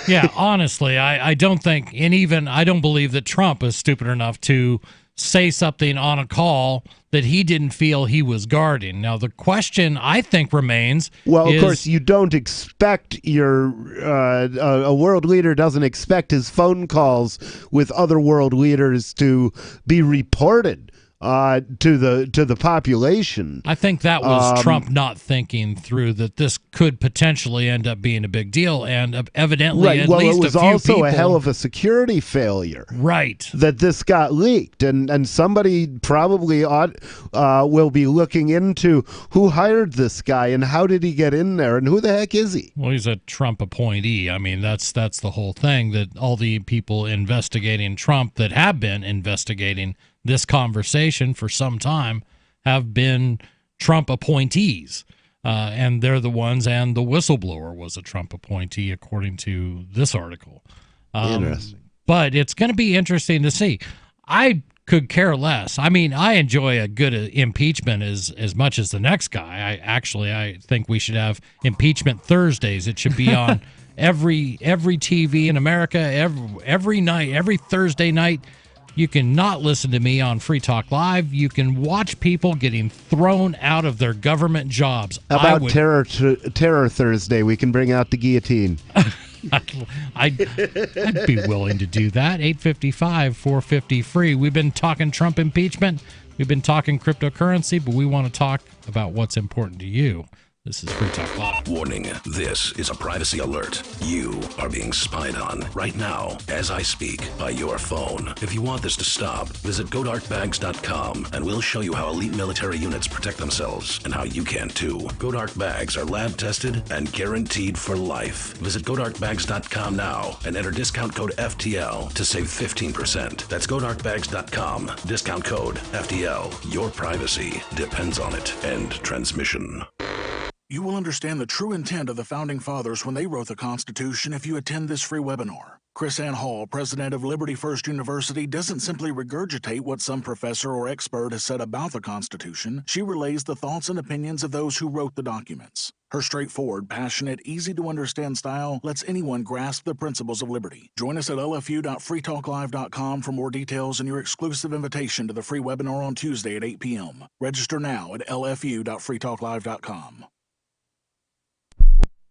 Yeah, honestly, I don't think, and even I don't believe that Trump is stupid enough to say something on a call that he didn't feel he was guarding. Now, the question I think remains. Well, of course, you don't expect a world leader doesn't expect his phone calls with other world leaders to be reported to the population. I think that was Trump not thinking through that this could potentially end up being a big deal, and evidently, right. At Well, least it was a few also people, a hell of a security failure, right? That this got leaked, and somebody probably will be looking into who hired this guy and how did he get in there and who the heck is he? Well, he's a Trump appointee. I mean, that's the whole thing, that all the people investigating Trump that have been investigating this conversation for some time have been Trump appointees, and they're the ones, and the whistleblower was a Trump appointee, according to this article. Interesting. But it's going to be interesting to see. I could care less. I mean, I enjoy a good impeachment as much as the next guy. I think we should have impeachment Thursdays. It should be on every TV in America every night, every Thursday night. You can not listen to me on Free Talk Live. You can watch people getting thrown out of their government jobs. How about Terror Thursday? We can bring out the guillotine. I'd be willing to do that. 855-450 free. We've been talking Trump impeachment. We've been talking cryptocurrency, but we want to talk about what's important to you. This is Free Talk Live. Warning, this is a privacy alert. You are being spied on right now as I speak by your phone. If you want this to stop, visit GoDarkBags.com and we'll show you how elite military units protect themselves and how you can too. GoDark Bags are lab tested and guaranteed for life. Visit GoDarkBags.com now and enter discount code FTL to save 15%. That's GoDarkBags.com. Discount code FTL. Your privacy depends on it. End transmission. You will understand the true intent of the Founding Fathers when they wrote the Constitution if you attend this free webinar. Chris Ann Hall, president of Liberty First University, doesn't simply regurgitate what some professor or expert has said about the Constitution. She relays the thoughts and opinions of those who wrote the documents. Her straightforward, passionate, easy-to-understand style lets anyone grasp the principles of liberty. Join us at lfu.freetalklive.com for more details and your exclusive invitation to the free webinar on Tuesday at 8 p.m. Register now at lfu.freetalklive.com.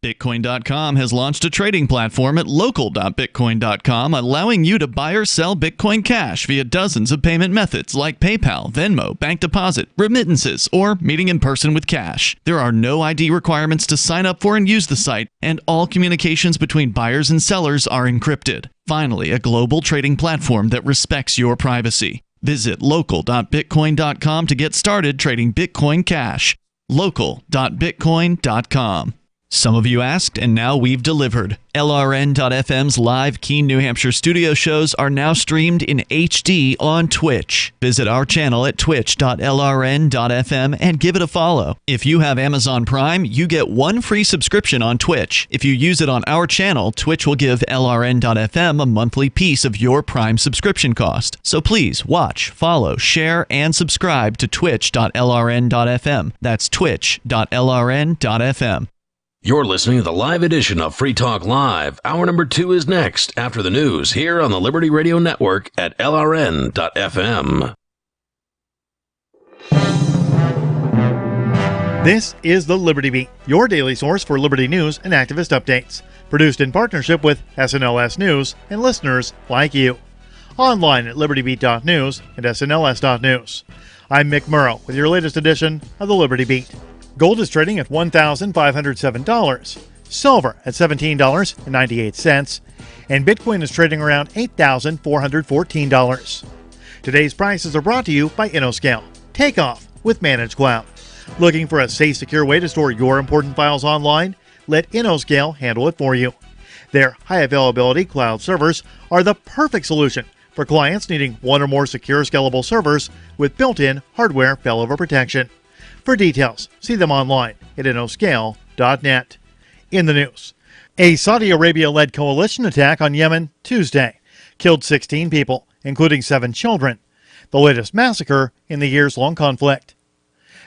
Bitcoin.com has launched a trading platform at local.bitcoin.com, allowing you to buy or sell Bitcoin Cash via dozens of payment methods like PayPal, Venmo, bank deposit, remittances, or meeting in person with cash. There are no ID requirements to sign up for and use the site, and all communications between buyers and sellers are encrypted. Finally, a global trading platform that respects your privacy. Visit local.bitcoin.com to get started trading Bitcoin Cash. local.bitcoin.com. Some of you asked, and now we've delivered. LRN.FM's live Keene, New Hampshire studio shows are now streamed in HD on Twitch. Visit our channel at twitch.lrn.fm and give it a follow. If you have Amazon Prime, you get one free subscription on Twitch. If you use it on our channel, Twitch will give LRN.FM a monthly piece of your Prime subscription cost. So please watch, follow, share, and subscribe to twitch.lrn.fm. That's twitch.lrn.fm. You're listening to the live edition of Free Talk Live. Hour number 2 is next after the news here on the Liberty Radio Network at LRN.FM. This is the Liberty Beat, your daily source for Liberty news and activist updates. Produced in partnership with SNLS News and listeners like you. Online at libertybeat.news and snls.news. I'm Mick Murrow with your latest edition of the Liberty Beat. Gold is trading at $1,507, silver at $17.98, and Bitcoin is trading around $8,414. Today's prices are brought to you by InnoScale. Take off with Managed Cloud. Looking for a safe, secure way to store your important files online? Let InnoScale handle it for you. Their high-availability cloud servers are the perfect solution for clients needing one or more secure, scalable servers with built-in hardware failover protection. For details, see them online at InnoScale.net. In the news, a Saudi Arabia-led coalition attack on Yemen Tuesday killed 16 people, including 7 children, the latest massacre in the years-long conflict.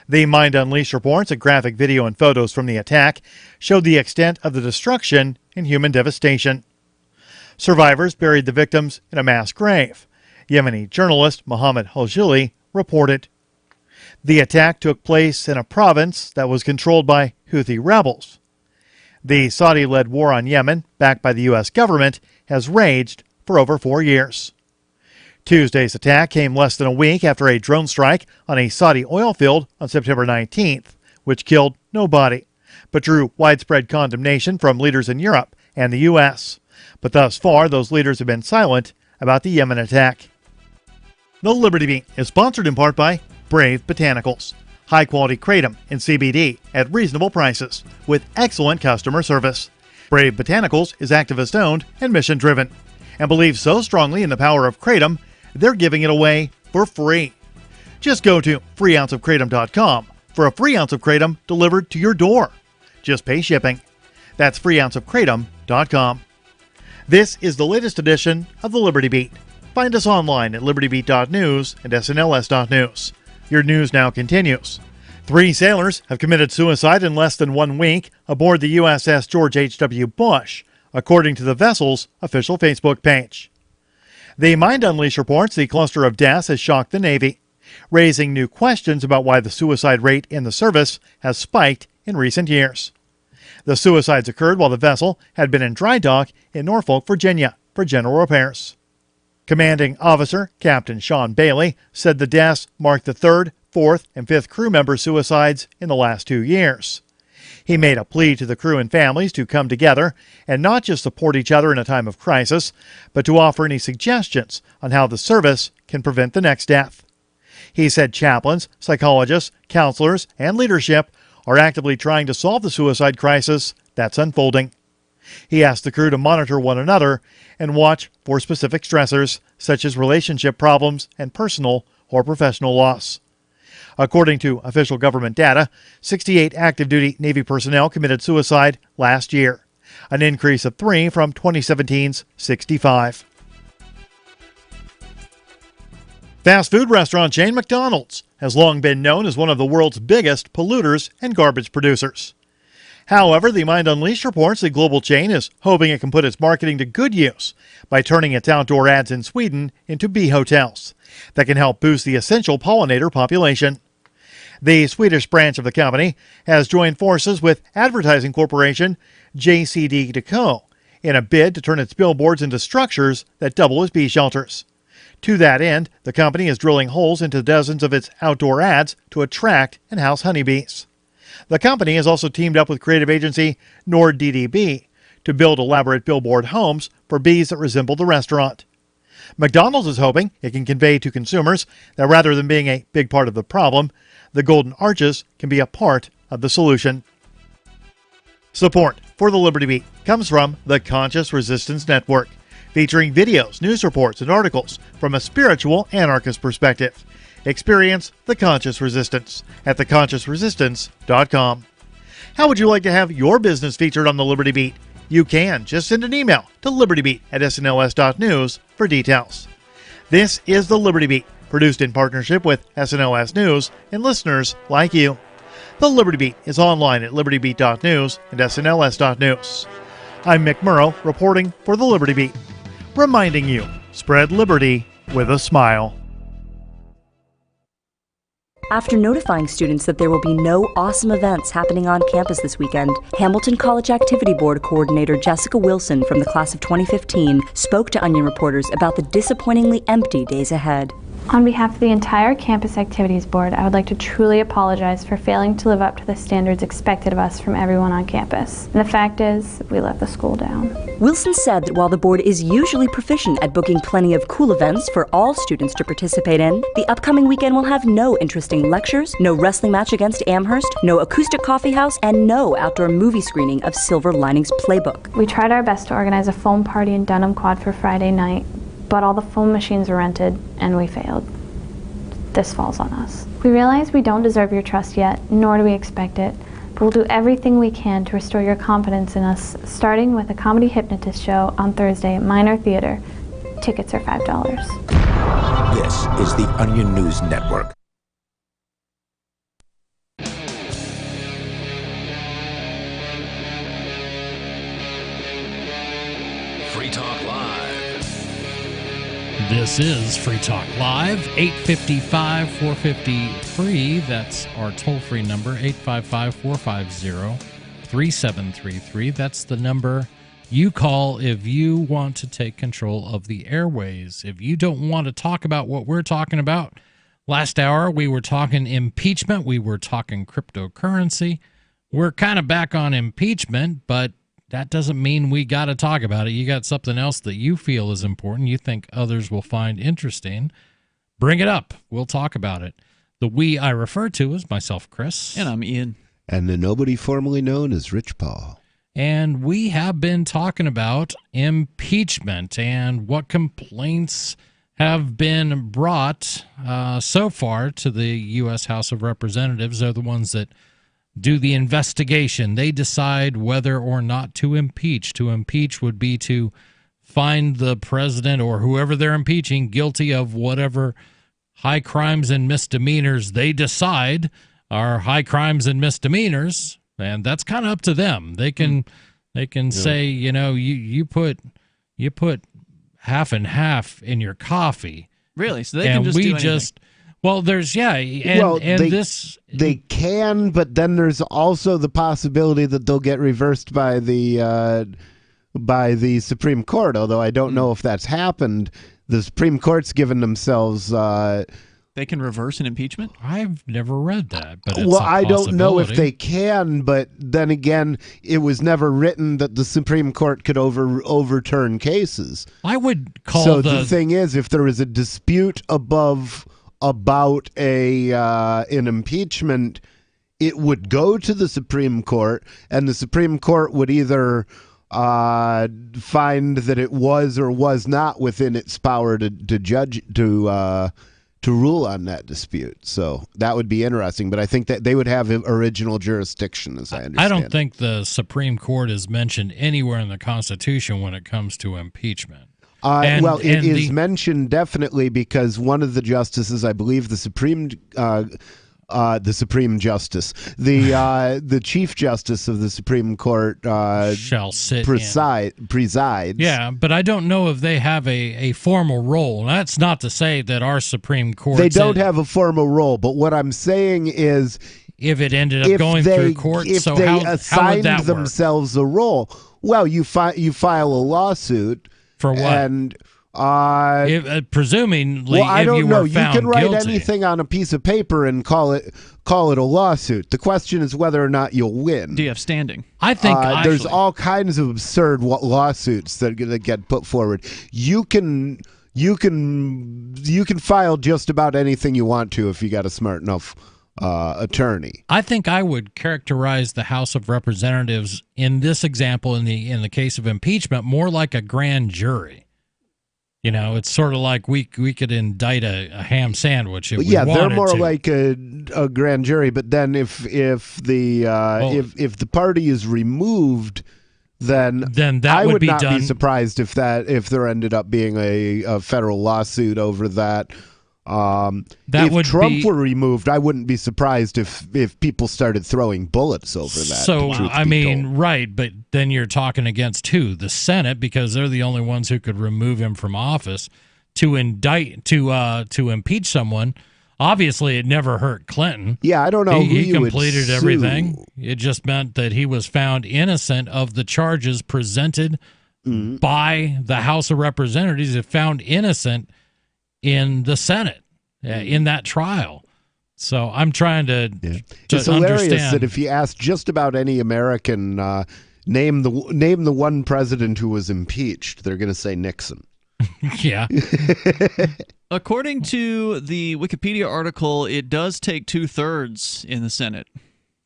The Mind Unleashed reports a graphic video and photos from the attack showed the extent of the destruction and human devastation. Survivors buried the victims in a mass grave, Yemeni journalist Mohammed Al-Jili reported. The attack took place in a province that was controlled by Houthi rebels. The Saudi-led war on Yemen, backed by the U.S. government, has raged for over 4 years. Tuesday's attack came less than a week after a drone strike on a Saudi oil field on September 19th, which killed nobody, but drew widespread condemnation from leaders in Europe and the U.S. But thus far, those leaders have been silent about the Yemen attack. The Liberty Beat is sponsored in part by Brave Botanicals, high-quality kratom and CBD at reasonable prices with excellent customer service. Brave Botanicals is activist-owned and mission-driven, and believes so strongly in the power of kratom, they're giving it away for free. Just go to freeounceofkratom.com for a free ounce of kratom delivered to your door. Just pay shipping. That's freeounceofkratom.com. This is the latest edition of the Liberty Beat. Find us online at libertybeat.news and snls.news. Your news now continues. 3 sailors have committed suicide in less than 1 week aboard the USS George H.W. Bush, according to the vessel's official Facebook page. The Mind Unleashed reports the cluster of deaths has shocked the Navy, raising new questions about why the suicide rate in the service has spiked in recent years. The suicides occurred while the vessel had been in dry dock in Norfolk, Virginia, for general repairs. Commanding Officer Captain Sean Bailey said the deaths marked the 3rd, 4th, and 5th crew member suicides in the last 2 years. He made a plea to the crew and families to come together and not just support each other in a time of crisis, but to offer any suggestions on how the service can prevent the next death. He said chaplains, psychologists, counselors, and leadership are actively trying to solve the suicide crisis that's unfolding. He asked the crew to monitor one another and watch for specific stressors, such as relationship problems and personal or professional loss. According to official government data, 68 active-duty Navy personnel committed suicide last year, an increase of 3 from 2017's 65. Fast food restaurant chain McDonald's has long been known as one of the world's biggest polluters and garbage producers. However, the Mind Unleashed reports the global chain is hoping it can put its marketing to good use by turning its outdoor ads in Sweden into bee hotels that can help boost the essential pollinator population. The Swedish branch of the company has joined forces with advertising corporation JCDecaux in a bid to turn its billboards into structures that double as bee shelters. To that end, the company is drilling holes into dozens of its outdoor ads to attract and house honeybees. The company has also teamed up with creative agency NordDDB to build elaborate billboard homes for bees that resemble the restaurant. McDonald's is hoping it can convey to consumers that rather than being a big part of the problem, the Golden Arches can be a part of the solution. Support for the Liberty Beat comes from the Conscious Resistance Network, featuring videos, news reports, and articles from a spiritual anarchist perspective. Experience the Conscious Resistance at theconsciousresistance.com. How would you like to have your business featured on the Liberty Beat? You can. Just send an email to libertybeat@snls.news for details. This is the Liberty Beat, produced in partnership with SNLS News and listeners like you. The Liberty Beat is online at libertybeat.news and snls.news. I'm Mick Murrow, reporting for the Liberty Beat, reminding you, spread liberty with a smile. After notifying students that there will be no awesome events happening on campus this weekend, Hamilton College Activity Board Coordinator Jessica Wilson from the class of 2015 spoke to Onion reporters about the disappointingly empty days ahead. On behalf of the entire Campus Activities Board, I would like to truly apologize for failing to live up to the standards expected of us from everyone on campus. And the fact is, we let the school down. Wilson said that while the board is usually proficient at booking plenty of cool events for all students to participate in, the upcoming weekend will have no interesting lectures, no wrestling match against Amherst, no acoustic coffee house, and no outdoor movie screening of Silver Linings Playbook. We tried our best to organize a foam party in Dunham Quad for Friday night, but all the foam machines were rented, and we failed. this falls on us. We realize we don't deserve your trust yet, nor do we expect it, but we'll do everything we can to restore your confidence in us, starting with a comedy hypnotist show on Thursday at Minor Theater. Tickets are $5. This is the Onion News Network. Free Talk Live. This is Free Talk Live, 855-450-FREE. That's our toll-free number, 855-450-3733. That's the number you call if you want to take control of the airways. If you don't want to talk about what we're talking about, last hour we were talking impeachment, we were talking cryptocurrency. We're kind of back on impeachment, but that doesn't mean we got to talk about it. You got something else that you feel is important, you think others will find interesting, bring it up. We'll talk about it. The we I refer to is myself, Chris. And I'm Ian. And the nobody formerly known as Rich Paul. And we have been talking about impeachment and what complaints have been brought so far to the U.S. House of Representatives. They're the ones that do the investigation. They decide whether or not to impeach. To impeach would be to find the president or whoever they're impeaching guilty of whatever high crimes and misdemeanors they decide are high crimes and misdemeanors. And that's kind of up to them. They can say, you know, you put half and half in your coffee. Really? So they can just do anything. Well, there's they can, but then there's also the possibility that they'll get reversed by the Supreme Court. Although I don't know if that's happened. The Supreme Court's given themselves. They can reverse an impeachment? I've never read that, but it's well, a I don't know if possibility. they can, but then again, it was never written that the Supreme Court could overturn cases. I would call so the thing is, if there is a dispute about an impeachment, it would go to the Supreme Court, and the Supreme Court would either find that it was or was not within its power to judge to rule on that dispute. So that would be interesting, but I think that they would have original jurisdiction, as I understand. I don't think the Supreme Court is mentioned anywhere in the Constitution when it comes to impeachment. Well, it is mentioned definitely because one of the justices, I believe the Supreme Justice, the Chief Justice of the Supreme Court shall presides. Yeah, but I don't know if they have a formal role. That's not to say that our Supreme Court. They don't have a formal role, but what I'm saying is, if it ended up going through court, if so they how assigned would that work? themselves a role, well, you file a lawsuit for what? And presumably, well, I don't if you know. were found you can write guilty. anything on a piece of paper and call it a lawsuit. The question is whether or not you'll win. Do you have standing? I think there's all kinds of absurd lawsuits that get put forward. You can file just about anything you want to if you got a smart enough attorney. I think I would characterize the House of Representatives in this example, in the case of impeachment, more like a grand jury. You know, it's sort of like we could indict a ham sandwich if we wanted they're more to. like a grand jury. But then if the party is removed, then that I would be not done. be surprised if there ended up being a federal lawsuit over that. If Trump were removed, I wouldn't be surprised if people started throwing bullets over that. So, I mean, right, but then you're talking against who? The Senate, because they're the only ones who could remove him from office. To impeach someone, obviously it never hurt Clinton. Yeah, I don't know who he you would completed sue. everything. It just meant that he was found innocent of the charges presented by the House of Representatives. It found innocent in the Senate in that trial. So I'm trying to It's hilarious understand that if you ask just about any American, name the one president who was impeached, they're going to say Nixon. Yeah. According to the Wikipedia article, it does take 2/3 in the Senate.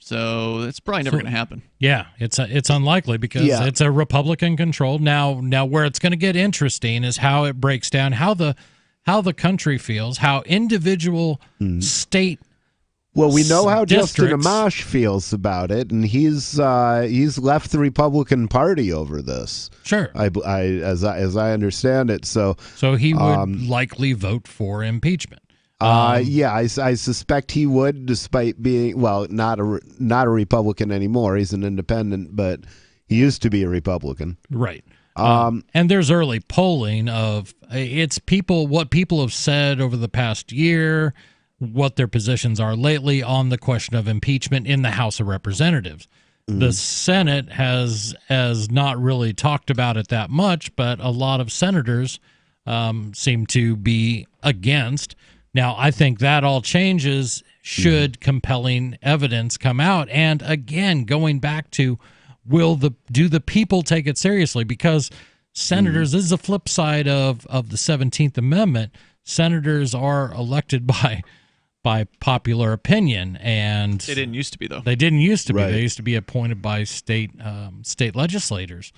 So it's probably never going to happen. Yeah, it's unlikely because it's a Republican controlled. Now where it's going to get interesting is how it breaks down, how the how the country feels, how individual state. Well, we know how Justin districts- Amash feels about it, and he's left the Republican Party over this. Sure, as I understand it. So he would likely vote for impeachment. Yeah, I suspect he would, despite being not a Republican anymore. He's an independent, but he used to be a Republican. Right. And there's early polling of what people have said over the past year, what their positions are lately on the question of impeachment in the House of Representatives. The Senate has not really talked about it that much, but a lot of senators seem to be against. Now, I think that all changes should compelling evidence come out. And again, going back to do the people take it seriously? Because senators, this is the flip side of the 17th Amendment. Senators are elected by popular opinion, and They didn't used to be, though. They didn't used to be. Right. They used to be appointed by state legislatures.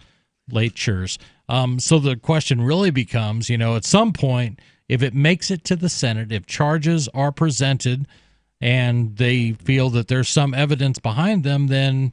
So the question really becomes, at some point, if it makes it to the Senate, if charges are presented and they feel that there's some evidence behind them, then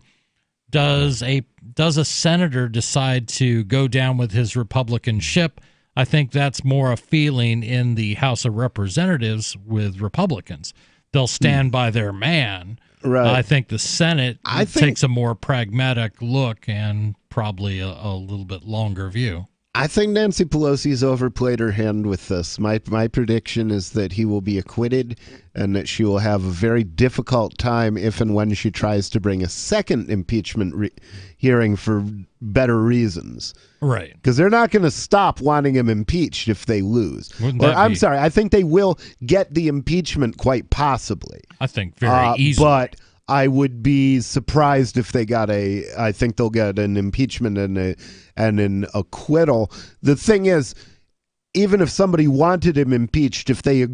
does a senator decide to go down with his Republican ship? I think that's more a feeling in the House of Representatives with Republicans. They'll stand by their man. Right. I think the Senate takes a more pragmatic look and probably a little bit longer view. I think Nancy Pelosi's overplayed her hand with this. My prediction is that he will be acquitted and that she will have a very difficult time if and when she tries to bring a second impeachment hearing for better reasons. Right. Because they're not going to stop wanting him impeached if they lose. Sorry, I think they will get the impeachment quite possibly. I think very easily. But I would be surprised if they got I think they'll get an impeachment and an acquittal. The thing is, even if somebody wanted him impeached, if they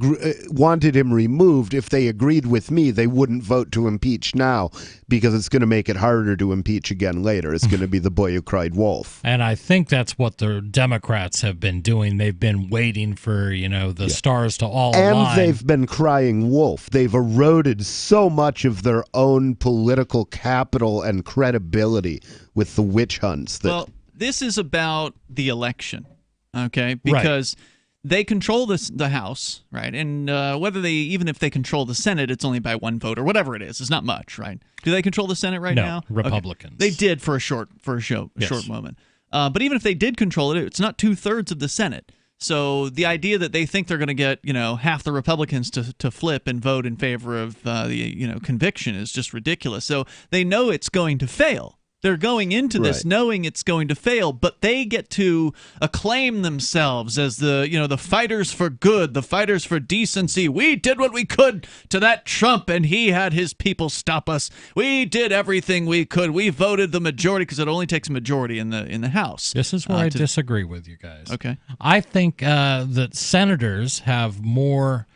wanted him removed, if they agreed with me, they wouldn't vote to impeach now because it's going to make it harder to impeach again later. It's going to be the boy who cried wolf. And I think that's what the Democrats have been doing. They've been waiting for, the stars to all align. And they've been crying wolf. They've eroded so much of their own political capital and credibility with the witch hunts. Well, this is about the election. Okay, because they control the House, right? And even if they control the Senate, it's only by one vote or whatever it is. It's not much, right? Do they control the Senate right now? No, Republicans. Okay. They did for a short moment. But even if they did control it, it's not 2/3 of the Senate. So the idea that they think they're going to get half the Republicans to flip and vote in favor of the conviction is just ridiculous. So they know it's going to fail. They're going into this knowing it's going to fail, but they get to acclaim themselves as the fighters for good, the fighters for decency. We did what we could to that Trump, and he had his people stop us. We did everything we could. We voted the majority because it only takes a majority in the House. This is where I disagree with you guys. Okay, I think that senators have more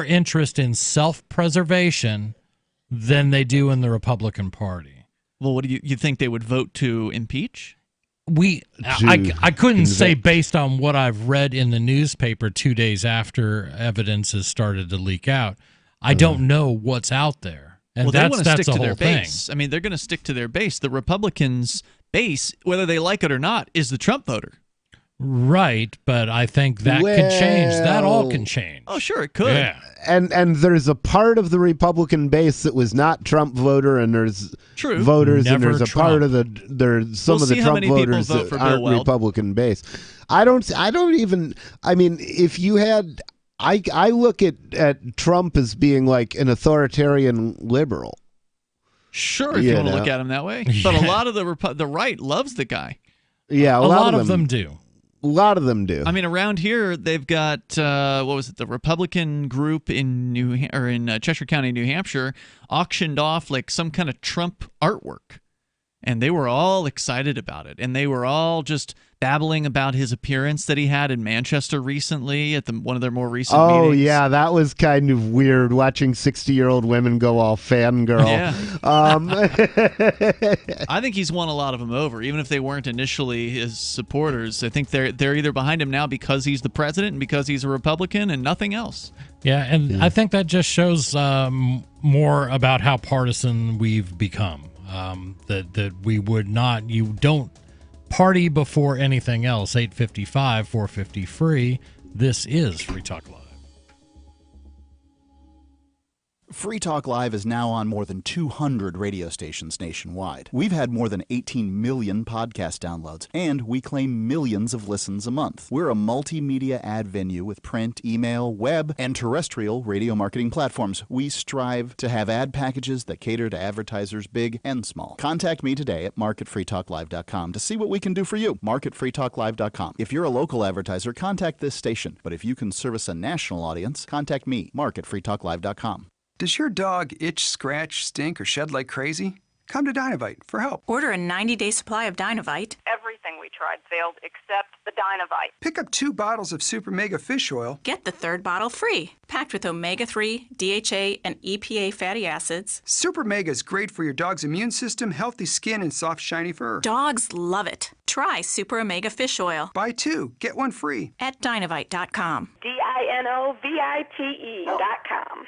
interest in self-preservation than they do in the Republican Party. Well, what do you think they would vote to impeach? I couldn't say based on what I've read in the newspaper 2 days after evidence has started to leak out. I don't know what's out there, and they want to stick to the their whole thing. base. I mean, they're going to stick to their base. The Republicans' base, whether they like it or not, is the Trump voter. Right, but I think that can change. That all can change. Oh, sure, it could. Yeah. And there's a part of the Republican base that was not Trump voter, and there's voters, and there's a part of some of the Trump voters that aren't Republican base. I mean, if you had, I look at Trump as being like an authoritarian liberal. Sure, if you want to look at him that way. But a lot of the right loves the guy. Yeah, a lot of them do. A lot of them do. I mean, around here they've got the Republican group in Cheshire County, New Hampshire, auctioned off like some kind of Trump artwork, and they were all excited about it, and they were all just babbling about his appearance that he had in Manchester recently at one of their more recent meetings. Oh, yeah, that was kind of weird, watching 60-year-old women go all fangirl. Yeah. I think he's won a lot of them over, even if they weren't initially his supporters. I think they're either behind him now because he's the president and because he's a Republican and nothing else. Yeah, and I think that just shows more about how partisan we've become. That we would not, you don't party before anything else. 855, 450 free. This is Free Talk Live. Free Talk Live is now on more than 200 radio stations nationwide. We've had more than 18 million podcast downloads, and we claim millions of listens a month. We're a multimedia ad venue with print, email, web, and terrestrial radio marketing platforms. We strive to have ad packages that cater to advertisers big and small. Contact me today at marketfreetalklive.com to see what we can do for you. Marketfreetalklive.com. If you're a local advertiser, contact this station. But if you can service a national audience, contact me, marketfreetalklive.com. Does your dog itch, scratch, stink, or shed like crazy? Come to Dynovite for help. Order a 90-day supply of Dynovite. Everything we tried failed except the Dynovite. Pick up 2 bottles of Super Mega Fish Oil. Get the 3rd bottle free. Packed with omega-3, DHA, and EPA fatty acids. Super Mega is great for your dog's immune system, healthy skin, and soft, shiny fur. Dogs love it. Try Super Omega Fish Oil. Buy 2, get 1 free. At Dynovite.com. DINOVITE.com.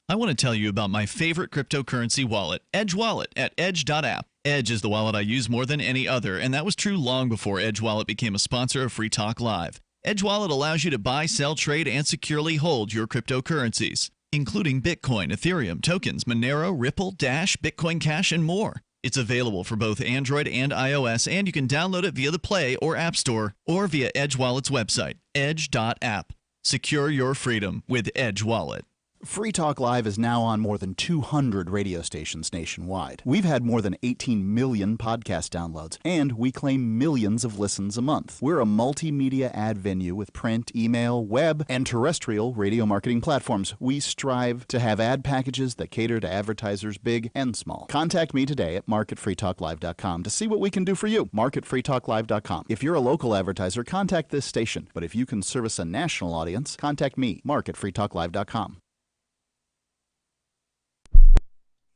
I want to tell you about my favorite cryptocurrency wallet, Edge Wallet, at edge.app. Edge is the wallet I use more than any other, and that was true long before Edge Wallet became a sponsor of Free Talk Live. Edge Wallet allows you to buy, sell, trade, and securely hold your cryptocurrencies, including Bitcoin, Ethereum, tokens, Monero, Ripple, Dash, Bitcoin Cash, and more. It's available for both Android and iOS, and you can download it via the Play or App Store or via Edge Wallet's website, edge.app. Secure your freedom with Edge Wallet. Free Talk Live is now on more than 200 radio stations nationwide. We've had more than 18 million podcast downloads, and we claim millions of listens a month. We're a multimedia ad venue with print, email, web, and terrestrial radio marketing platforms. We strive to have ad packages that cater to advertisers big and small. Contact me today at marketfreetalklive.com to see what we can do for you. Marketfreetalklive.com. If you're a local advertiser, contact this station. But if you can service a national audience, contact me, marketfreetalklive.com.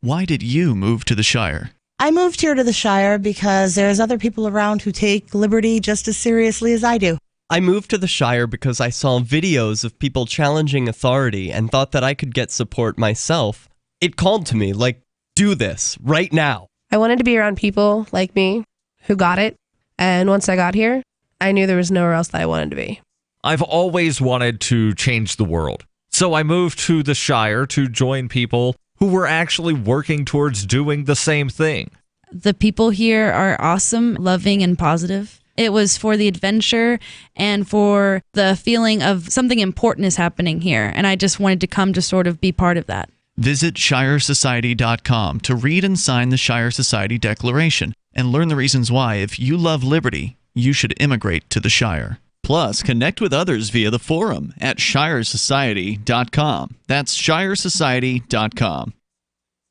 Why did you move to the Shire? I moved here to the Shire because there's other people around who take liberty just as seriously as I do. I moved to the Shire because I saw videos of people challenging authority and thought that I could get support myself. It called to me, like, do this, right now. I wanted to be around people like me who got it, and once I got here, I knew there was nowhere else that I wanted to be. I've always wanted to change the world, so I moved to the Shire to join people who were actually working towards doing the same thing. The people here are awesome, loving, and positive. It was for the adventure and for the feeling of something important is happening here, and I just wanted to come to sort of be part of that. Visit ShireSociety.com to read and sign the Shire Society Declaration and learn the reasons why, if you love liberty, you should immigrate to the Shire. Plus, connect with others via the forum at ShireSociety.com. That's ShireSociety.com.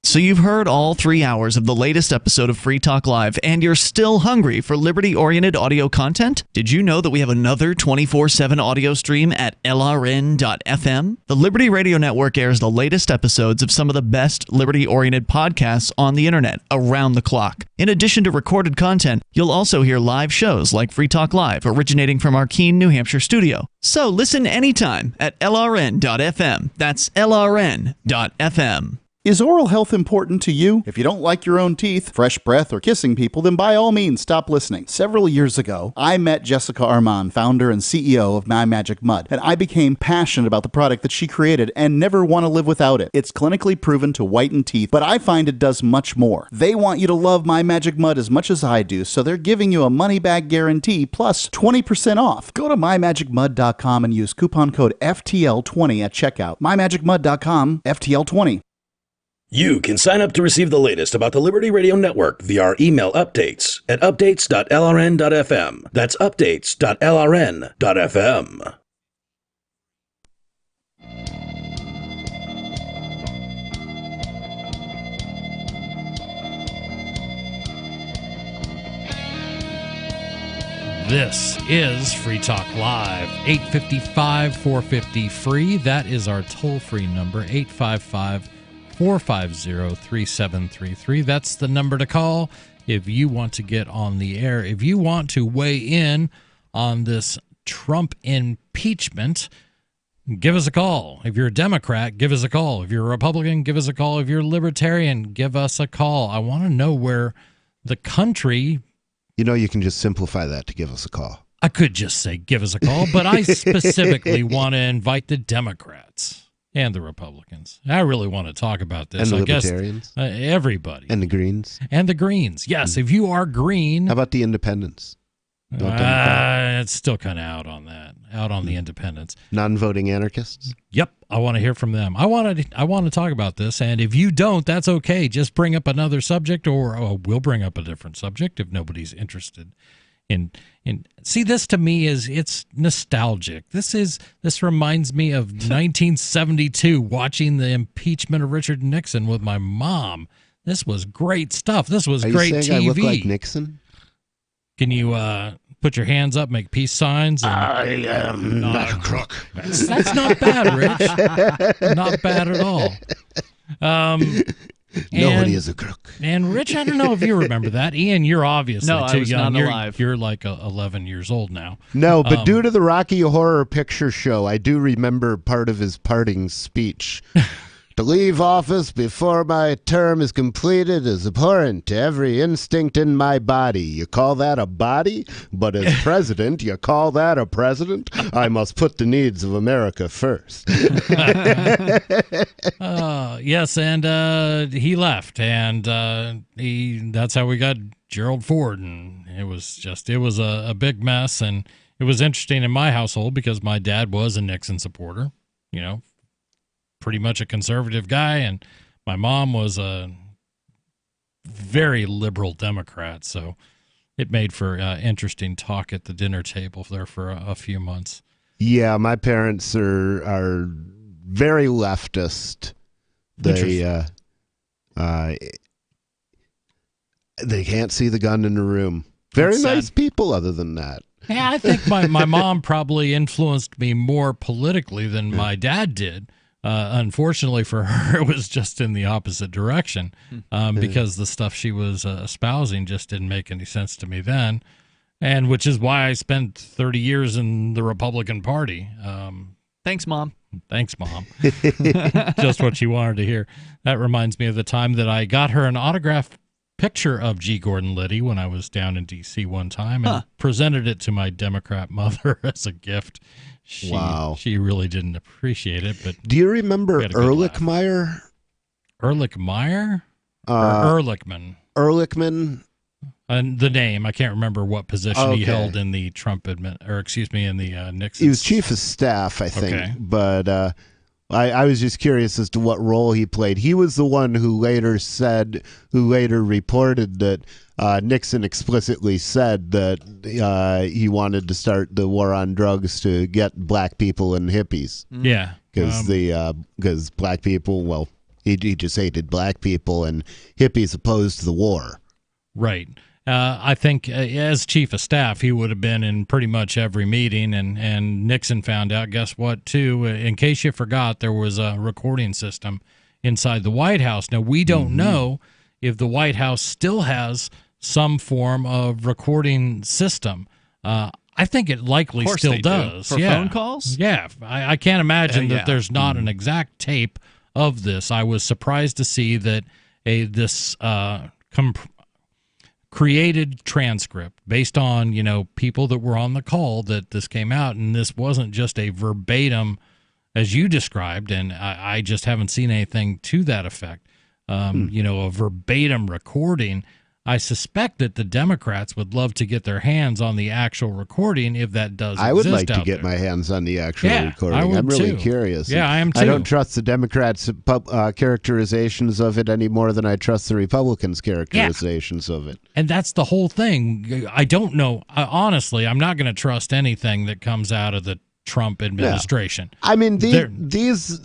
So you've heard all 3 hours of the latest episode of Free Talk Live, and you're still hungry for liberty-oriented audio content? Did you know that we have another 24/7 audio stream at LRN.FM? The Liberty Radio Network airs the latest episodes of some of the best liberty-oriented podcasts on the internet around the clock. In addition to recorded content, you'll also hear live shows like Free Talk Live, originating from our Keene, New Hampshire studio. So listen anytime at LRN.FM. That's LRN.FM. Is oral health important to you? If you don't like your own teeth, fresh breath, or kissing people, then by all means stop listening. Several years ago, I met Jessica Armand, founder and CEO of My Magic Mud, and I became passionate about the product that she created and never want to live without it. It's clinically proven to whiten teeth, but I find it does much more. They want you to love My Magic Mud as much as I do, so they're giving you a money-back guarantee plus 20% off. Go to MyMagicMud.com and use coupon code FTL20 at checkout. MyMagicMud.com, FTL20. You can sign up to receive the latest about the Liberty Radio Network via our email updates at updates.lrn.fm. That's updates.lrn.fm. This is Free Talk Live, 855-450-FREE. That is our toll-free number, 855-450-3733. That's the number to call if you want to get on the air. If you want to weigh in on this Trump impeachment, give us a call. If you're a Democrat, give us a call. If you're a Republican, give us a call. If you're a Libertarian, give us a call. I want to know where the country... You know, you can just simplify that to give us a call. I could just say give us a call, but I specifically want to invite the Democrats and the Republicans. I really want to talk about this. And the I guess Libertarians. Everybody. And the Greens. And the Greens. Yes, if you are green. How about the Independents? It's still kind of out on that. Out on the independents. Non-voting anarchists? Yep. I want to hear from them. I want to talk about this, and if you don't, that's okay. Just bring up another subject, or we'll bring up a different subject if nobody's interested in see, this to me it's nostalgic. This reminds me of 1972, watching the impeachment of Richard Nixon with my mom. This was great stuff. This was great TV. I look like Nixon? Can you put your hands up, make peace signs? I am not a crook. That's not bad, Rich. Not bad at all. Nobody is a crook. And Rich, I don't know if you remember that. Ian, you're obviously No, too I was young. not alive. You're like 11 years old now. No, but due to the Rocky Horror Picture Show, I do remember part of his parting speech. To leave office before my term is completed is abhorrent to every instinct in my body. You call that a body? But as president, you call that a president? I must put the needs of America first. Yes, and he left, and that's how we got Gerald Ford, and it was a big mess, and it was interesting in my household because my dad was a Nixon supporter, you know, pretty much a conservative guy, and my mom was a very liberal Democrat, so it made for interesting talk at the dinner table there for a few months. Yeah, my parents are very leftist. They can't see the gun in the room. Very That's nice sad. people other than that. Yeah, I think my mom probably influenced me more politically than my dad did. Unfortunately for her, it was just in the opposite direction because the stuff she was espousing just didn't make any sense to me then, and which is why I spent 30 years in the Republican Party. Thanks, Mom. Thanks, Mom. Just what she wanted to hear. That reminds me of the time that I got her an autographed picture of G. Gordon Liddy when I was down in D.C. one time and presented it to my Democrat mother as a gift. She really didn't appreciate it. But do you remember Ehrlichmeyer? Ehrlichmeyer? Ehrlichman. Ehrlichman. And the name, I can't remember what position he held in the Trump in the Nixon. He was chief of staff, I think. Okay. But I was just curious as to what role he played. He was the one who later reported that Nixon explicitly said that he wanted to start the war on drugs to get black people and hippies. Yeah. Because black people, well, he just hated black people, and hippies opposed the war. Right. I think as chief of staff, he would have been in pretty much every meeting, and Nixon found out, guess what, too? In case you forgot, there was a recording system inside the White House. Now, we don't know if the White House still has some form of recording system. I think it likely still does. For phone calls? Yeah. I can't imagine that there's not an exact tape of this. I was surprised to see that this created transcript based on, people that were on the call that this came out, and this wasn't just a verbatim as you described, and I just haven't seen anything to that effect. A verbatim recording. I suspect that the Democrats would love to get their hands on the actual recording if that does exist. I would like to out get there. my hands on the actual Yeah, recording. I would I'm really too. curious. Yeah, I am too. I don't trust the Democrats' characterizations of it any more than I trust the Republicans' characterizations of it. And that's the whole thing. I don't know. Honestly, I'm not going to trust anything that comes out of the Trump administration. I mean, these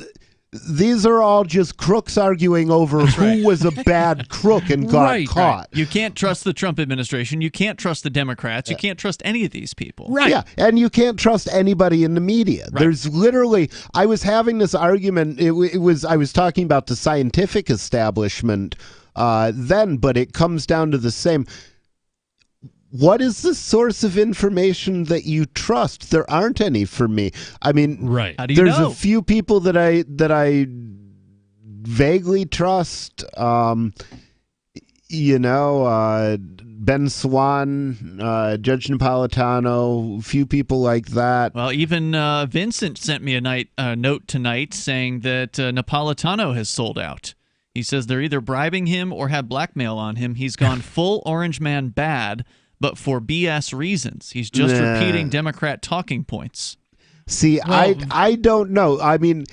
these are all just crooks arguing over who was a bad crook and got caught. You can't trust the Trump administration. You can't trust the Democrats. You can't trust any of these people. Right. Yeah, and you can't trust anybody in the media. Right. There's literally, I was having this argument, I was talking about the scientific establishment then, but it comes down to the same. What is the source of information that you trust? There aren't any for me. I mean, How do you there's know? a few people that I vaguely trust. Ben Swan, Judge Napolitano, a few people like that. Well, even Vincent sent me a note tonight saying that Napolitano has sold out. He says they're either bribing him or have blackmail on him. He's gone full Orange Man bad, but for BS reasons. He's just repeating Democrat talking points. See, I don't know. I mean,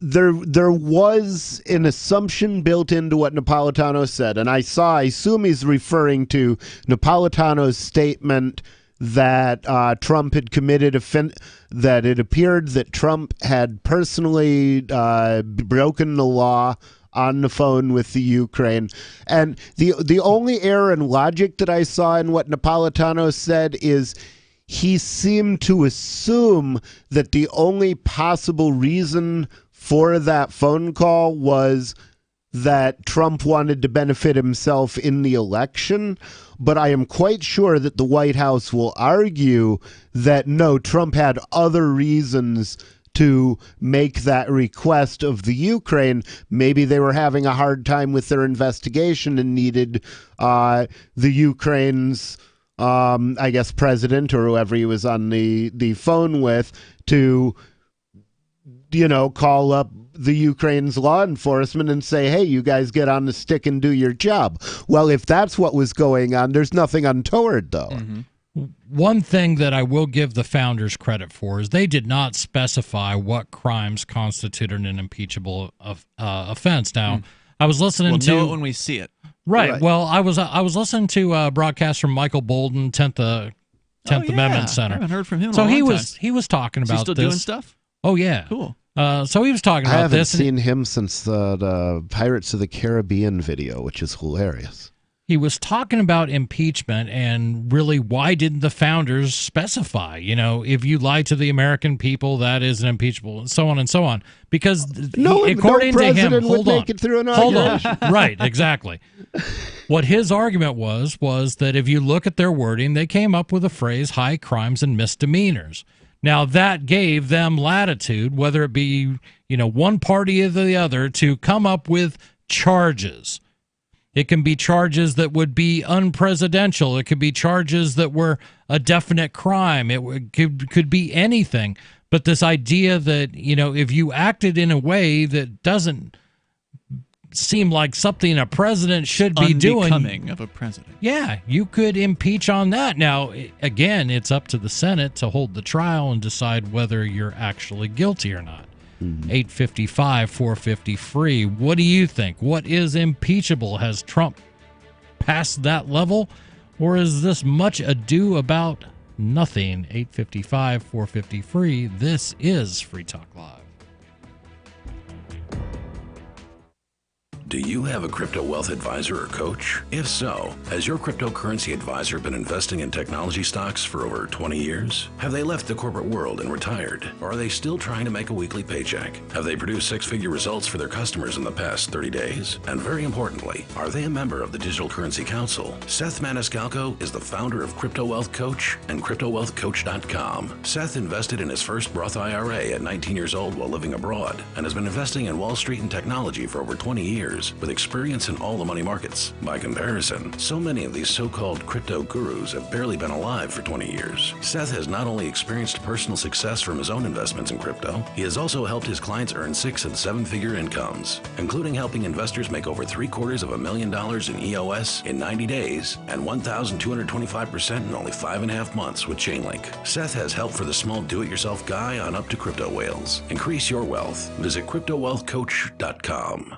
there was an assumption built into what Napolitano said, and I assume he's referring to Napolitano's statement that Trump had committed that it appeared that Trump had personally broken the law on the phone with the Ukraine. And the only error in logic that I saw in what Napolitano said is he seemed to assume that the only possible reason for that phone call was that Trump wanted to benefit himself in the election. But I am quite sure that the White House will argue that no, Trump had other reasons to make that request of the Ukraine. Maybe they were having a hard time with their investigation and needed the Ukraine's, I guess, president or whoever he was on the phone with to, call up the Ukraine's law enforcement and say, hey, you guys get on the stick and do your job. Well, if that's what was going on, there's nothing untoward, though. Mm-hmm. One thing that I will give the founders credit for is they did not specify what crimes constituted an impeachable offense. Now, I was listening to... We'll know it when we see it. Right. Well, I was listening to a broadcast from Michael Bolden, 10th Amendment Center. I haven't heard from him in so a long he was talking about Is he still this. doing stuff? Oh, yeah. Cool. So he was talking about this. I haven't seen him since the Pirates of the Caribbean video, which is hilarious. He was talking about impeachment and really why didn't the founders specify, if you lie to the American people, that is an impeachable, and so on and so on. Because according to him, make it through an argument. Right, exactly. What his argument was that if you look at their wording, they came up with a phrase, high crimes and misdemeanors. Now, that gave them latitude, whether it be, one party or the other, to come up with charges. It can be charges that would be unpresidential. It could be charges that were a definite crime. It could be anything. But this idea that, if you acted in a way that doesn't seem like something a president should be doing. Unbecoming of a president. Yeah, you could impeach on that. Now, again, it's up to the Senate to hold the trial and decide whether you're actually guilty or not. 855-450-FREE. What do you think? What is impeachable? Has Trump passed that level? Or is this much ado about nothing? 855-450-FREE. This is Free Talk Live. Do you have a crypto wealth advisor or coach? If so, has your cryptocurrency advisor been investing in technology stocks for over 20 years? Have they left the corporate world and retired? Or are they still trying to make a weekly paycheck? Have they produced six-figure results for their customers in the past 30 days? And very importantly, are they a member of the Digital Currency Council? Seth Maniscalco is the founder of Crypto Wealth Coach and CryptoWealthCoach.com. Seth invested in his first Roth IRA at 19 years old while living abroad and has been investing in Wall Street and technology for over 20 years. With experience in all the money markets. By comparison, so many of these so-called crypto gurus have barely been alive for 20 years. Seth has not only experienced personal success from his own investments in crypto, he has also helped his clients earn 6- and 7-figure incomes, including helping investors make over $750,000 in EOS in 90 days and 1,225% in only 5.5 months with Chainlink. Seth has help for the small do-it-yourself guy on up to crypto whales. Increase your wealth. Visit CryptoWealthCoach.com.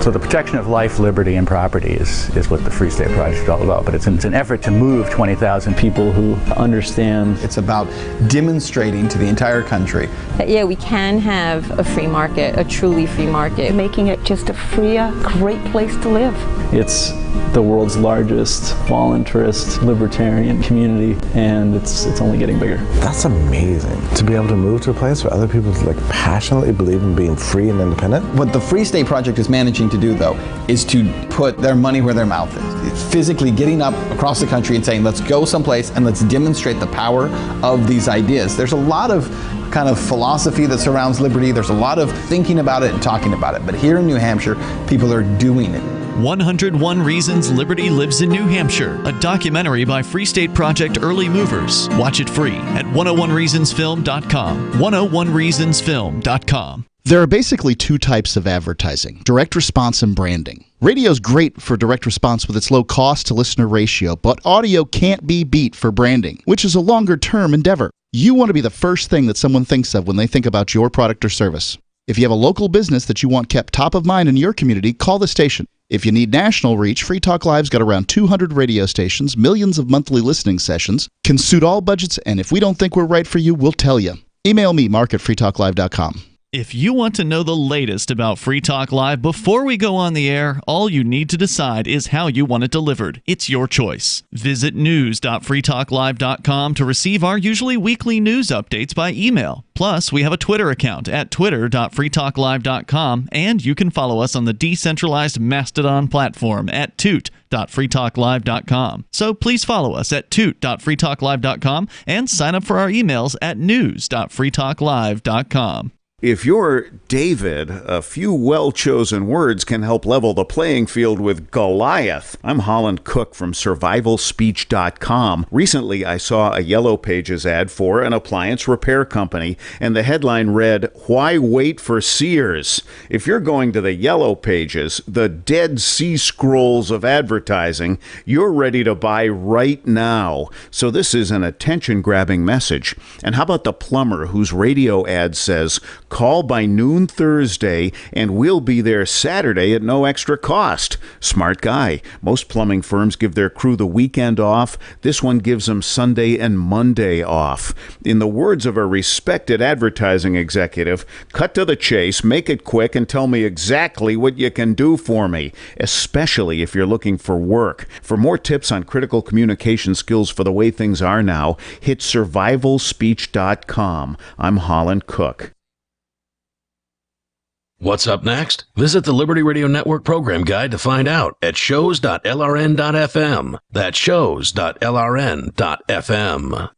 So the protection of life, liberty, and property is what the Free State Project is all about. But it's an effort to move 20,000 people who understand. It's about demonstrating to the entire country that, yeah, we can have a free market, a truly free market. Making it just a freer, great place to live. It's the world's largest voluntarist libertarian community, and it's only getting bigger. That's amazing, to be able to move to a place where other people passionately believe in being free and independent. What the Free State Project is managing to do, though, is to put their money where their mouth is. It's physically getting up across the country and saying, let's go someplace and let's demonstrate the power of these ideas. There's a lot of kind of philosophy that surrounds liberty. There's a lot of thinking about it and talking about it. But here in New Hampshire, people are doing it. 101 Reasons Liberty Lives in New Hampshire, a documentary by Free State Project Early Movers. Watch it free at 101reasonsfilm.com. 101reasonsfilm.com. There are basically two types of advertising: direct response and branding. Radio's great for direct response with its low cost to listener ratio, but audio can't be beat for branding, which is a longer term endeavor. You want to be the first thing that someone thinks of when they think about your product or service. If you have a local business that you want kept top of mind in your community, call the station. If you need national reach, Free Talk Live's got around 200 radio stations, millions of monthly listening sessions, can suit all budgets, and if we don't think we're right for you, we'll tell you. Email me, mark@freetalklive.com. If you want to know the latest about Free Talk Live before we go on the air, all you need to decide is how you want it delivered. It's your choice. Visit news.freetalklive.com to receive our usually weekly news updates by email. Plus, we have a Twitter account at twitter.freetalklive.com, and you can follow us on the decentralized Mastodon platform at toot.freetalklive.com. So please follow us at toot.freetalklive.com and sign up for our emails at news.freetalklive.com. If you're David, a few well-chosen words can help level the playing field with Goliath. I'm Holland Cook from survivalspeech.com. Recently, I saw a Yellow Pages ad for an appliance repair company, and the headline read, "Why wait for Sears?" If you're going to the Yellow Pages, the Dead Sea Scrolls of advertising, you're ready to buy right now. So this is an attention-grabbing message. And how about the plumber whose radio ad says, "Call by noon Thursday and we'll be there Saturday at no extra cost"? Smart guy. Most plumbing firms give their crew the weekend off. This one gives them Sunday and Monday off. In the words of a respected advertising executive, cut to the chase, make it quick, and tell me exactly what you can do for me, especially if you're looking for work. For more tips on critical communication skills for the way things are now, hit survivalspeech.com. I'm Holland Cook. What's up next? Visit the Liberty Radio Network program guide to find out at shows.lrn.fm. That's shows.lrn.fm.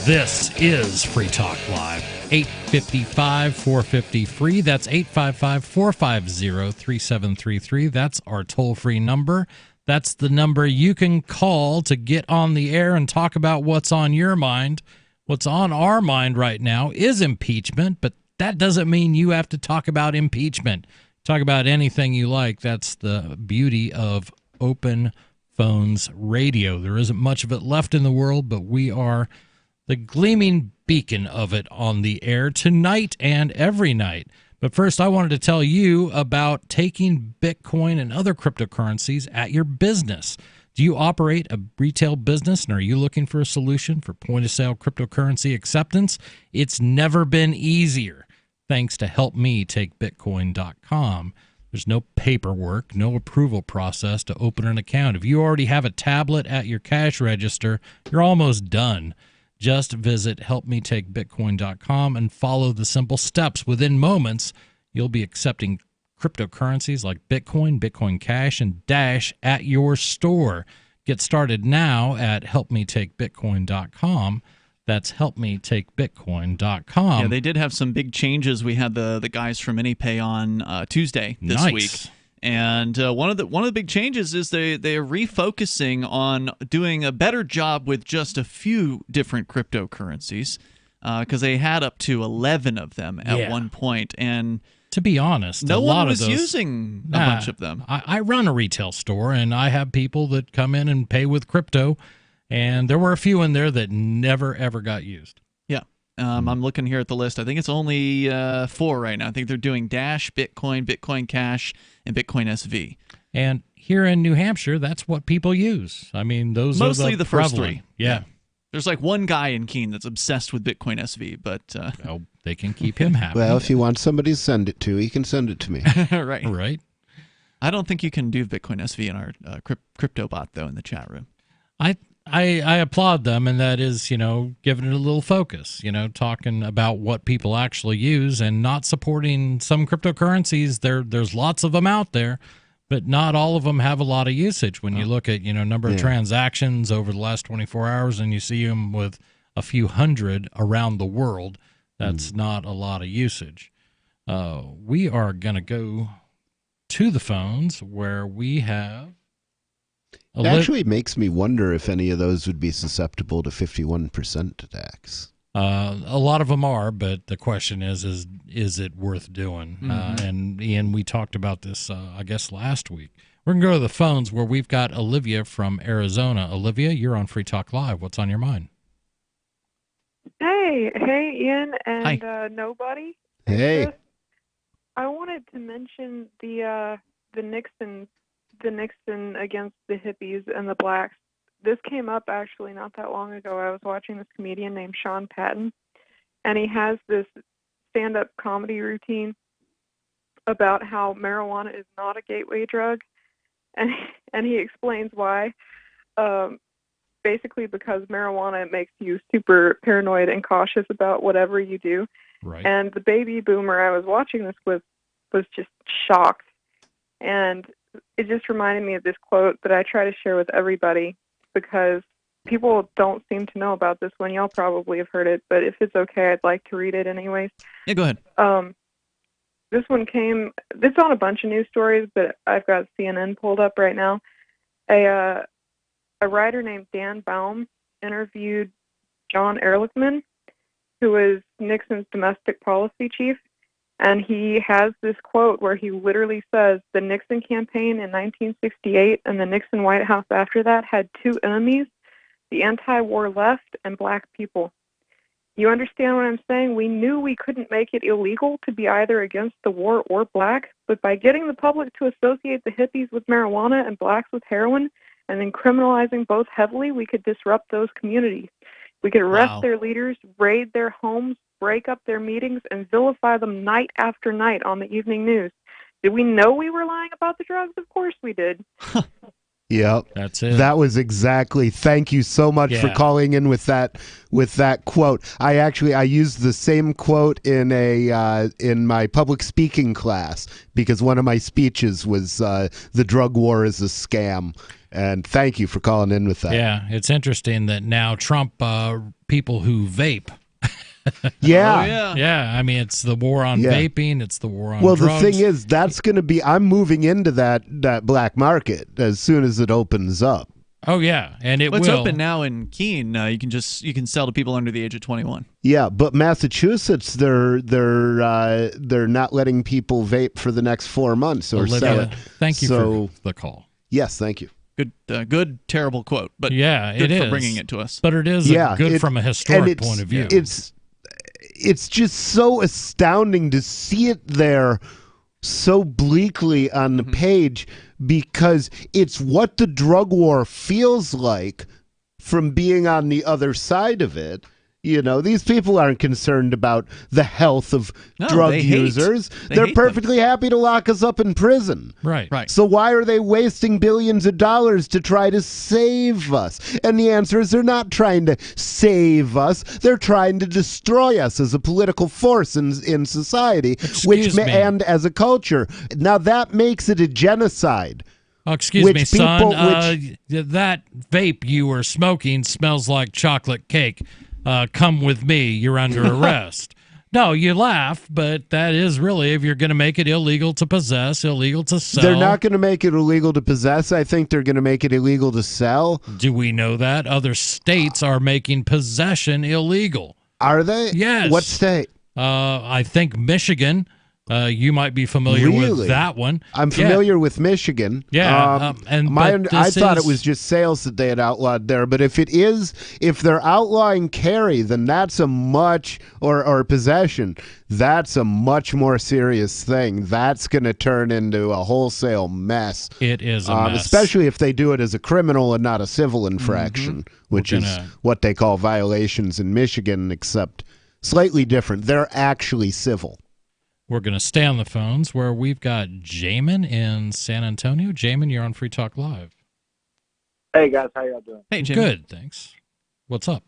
This is Free Talk Live. 855-450-FREE. That's 855-450-3733. That's our toll-free number. That's the number you can call to get on the air and talk about what's on your mind. What's on our mind right now is impeachment, but that doesn't mean you have to talk about impeachment. Talk about anything you like. That's the beauty of Open Phones Radio. There isn't much of it left in the world, but we are the gleaming beacon of it on the air tonight and every night. But first, I wanted to tell you about taking Bitcoin and other cryptocurrencies at your business. Do you operate a retail business and are you looking for a solution for point-of-sale cryptocurrency acceptance? It's never been easier, thanks to HelpMeTakeBitcoin.com. There's no paperwork, no approval process to open an account. If you already have a tablet at your cash register, you're almost done. Just visit helpmetakebitcoin.com and follow the simple steps. Within moments, you'll be accepting cryptocurrencies like Bitcoin, Bitcoin Cash, and Dash at your store. Get started now at helpmetakebitcoin.com. That's helpmetakebitcoin.com. Yeah, they did have some big changes. We had the guys from AnyPay on Tuesday this week. And one of the big changes is they're refocusing on doing a better job with just a few different cryptocurrencies because they had up to 11 of them at one point. And To be honest, No a one lot was of those, using a bunch of them. I run a retail store, and I have people that come in and pay with crypto, and there were a few in there that never, ever got used. Yeah. I'm looking here at the list. I think it's only 4 right now. I think they're doing Dash, Bitcoin, Bitcoin Cash, and Bitcoin SV. And here in New Hampshire, that's what people use. I mean, those Mostly are the first prevalent. 3. Yeah. There's like one guy in Keene that's obsessed with Bitcoin SV, but well, they can keep him happy. Well, if you want somebody to send it to, he can send it to me. right. I don't think you can do Bitcoin SV in our crypto bot though in the chat room. I applaud them, and that is, giving it a little focus, talking about what people actually use and not supporting some cryptocurrencies. There's lots of them out there, but not all of them have a lot of usage. When you look at, number of transactions over the last 24 hours and you see them with a few hundred around the world, that's not a lot of usage. We are going to go to the phones where we have... It actually makes me wonder if any of those would be susceptible to 51% tax. A lot of them are, but the question is it worth doing? And Ian, we talked about this, I guess, last week. We're going to go to the phones where we've got Olivia from Arizona. Olivia, you're on Free Talk Live. What's on your mind? Hey, Ian and nobody. Hey. I wanted to mention the Nixon against the hippies and the blacks. This came up actually not that long ago. I was watching this comedian named Sean Patton, and he has this stand-up comedy routine about how marijuana is not a gateway drug, and he explains why. Basically because marijuana makes you super paranoid and cautious about whatever you do. Right. And the baby boomer I was watching this with was just shocked. And it just reminded me of this quote that I try to share with everybody because people don't seem to know about this one. Y'all probably have heard it, but if it's okay, I'd like to read it anyways. Yeah, go ahead. This it's on a bunch of news stories, but I've got CNN pulled up right now. A writer named Dan Baum interviewed John Ehrlichman, who is Nixon's domestic policy chief, and he has this quote where he literally says, the Nixon campaign in 1968 and the Nixon White House after that had 2 enemies, the anti-war left and black people. You understand what I'm saying? We knew we couldn't make it illegal to be either against the war or black, but by getting the public to associate the hippies with marijuana and blacks with heroin, and then criminalizing both heavily, we could disrupt those communities. We could arrest their leaders, raid their homes, break up their meetings, and vilify them night after night on the evening news. Did we know we were lying about the drugs? Of course we did. Yep. That's it. That was exactly. Thank you so much for calling in with that quote. I used the same quote in my public speaking class because one of my speeches was the drug war is a scam. And thank you for calling in with that. Yeah, it's interesting that now Trump people who vape. Yeah. Yeah, I mean, it's the war on vaping. It's the war on drugs. drugs. The thing is, that's going to be, I'm moving into that black market as soon as it opens up. Oh, yeah, and it will. It's open now in Keene. You can sell to people under the age of 21. Yeah, but Massachusetts, they're not letting people vape for the next 4 months or sell it. Thank you for the call. Yes, thank you. Good, terrible quote, but yeah, good it is for bringing it to us. But it is good from a historic point of view. It's just so astounding to see it there so bleakly on the page because it's what the drug war feels like from being on the other side of it. You know, these people aren't concerned about the health of drug users. They're perfectly happy to lock us up in prison. Right. So why are they wasting billions of dollars to try to save us? And the answer is they're not trying to save us. They're trying to destroy us as a political force in society, and as a culture. Now that makes it a genocide. Oh, excuse me, son. That vape you were smoking smells like chocolate cake. Come with me, you're under arrest. No, you laugh, but that is really, if you're going to make it illegal to possess, illegal to sell. They're not going to make it illegal to possess. I think they're going to make it illegal to sell. Do we know that? Other states are making possession illegal. Are they? Yes. What state? I think Michigan. You might be familiar Really? with that one. I'm Yeah. familiar with Michigan. Yeah, I thought it was just sales that they had outlawed there. But if they're outlawing carry, then that's a much or possession. That's a much more serious thing. That's going to turn into a wholesale mess. It is a mess. Especially if they do it as a criminal and not a civil infraction, which is what they call violations in Michigan, except slightly different. They're actually civil. We're going to stay on the phones where we've got Jamin in San Antonio. Jamin, you're on Free Talk Live. Hey guys, how y'all doing? Hey, Jamin. Good, thanks. What's up?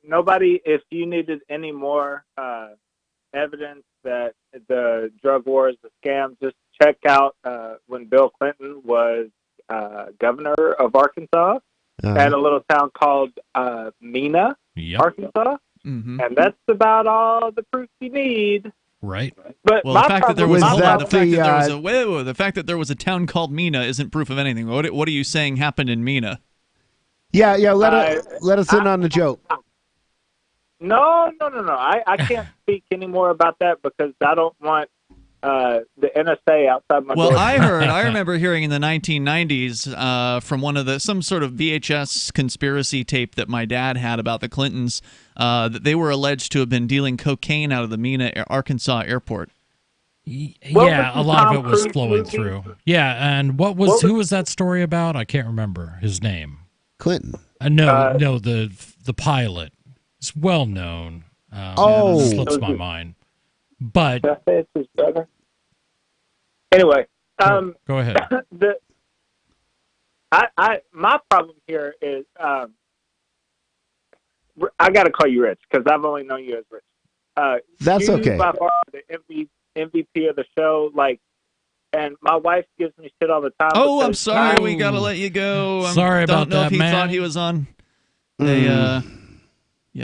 Nobody, if you needed any more evidence that the drug war is a scam, just check out when Bill Clinton was governor of Arkansas at a little town called Mena, Arkansas. Mm-hmm. And that's about all the proof you need. Right. But Well, the fact that there was the fact that there was a town called Mena isn't proof of anything. What are you saying happened in Mena? Yeah. Let us in on the joke. No. I can't speak any more about that because I don't want the NSA outside my door. Well, I remember hearing in the 1990s from some sort of VHS conspiracy tape that my dad had about the Clintons that they were alleged to have been dealing cocaine out of the Mena, Arkansas airport. Yeah, a lot of it was flowing through. Yeah, and who was that story about? I can't remember his name. Clinton. No, the pilot. It's well known. It slips my mind. But Did I say it's his brother? Anyway, go ahead. My problem here is I got to call you Rich because I've only known you as Rich. That's you okay. By far the MVP of the show, and my wife gives me shit all the time. Oh, I'm sorry. We got to let you go. Sorry about don't know that, if he man. thought he was on. I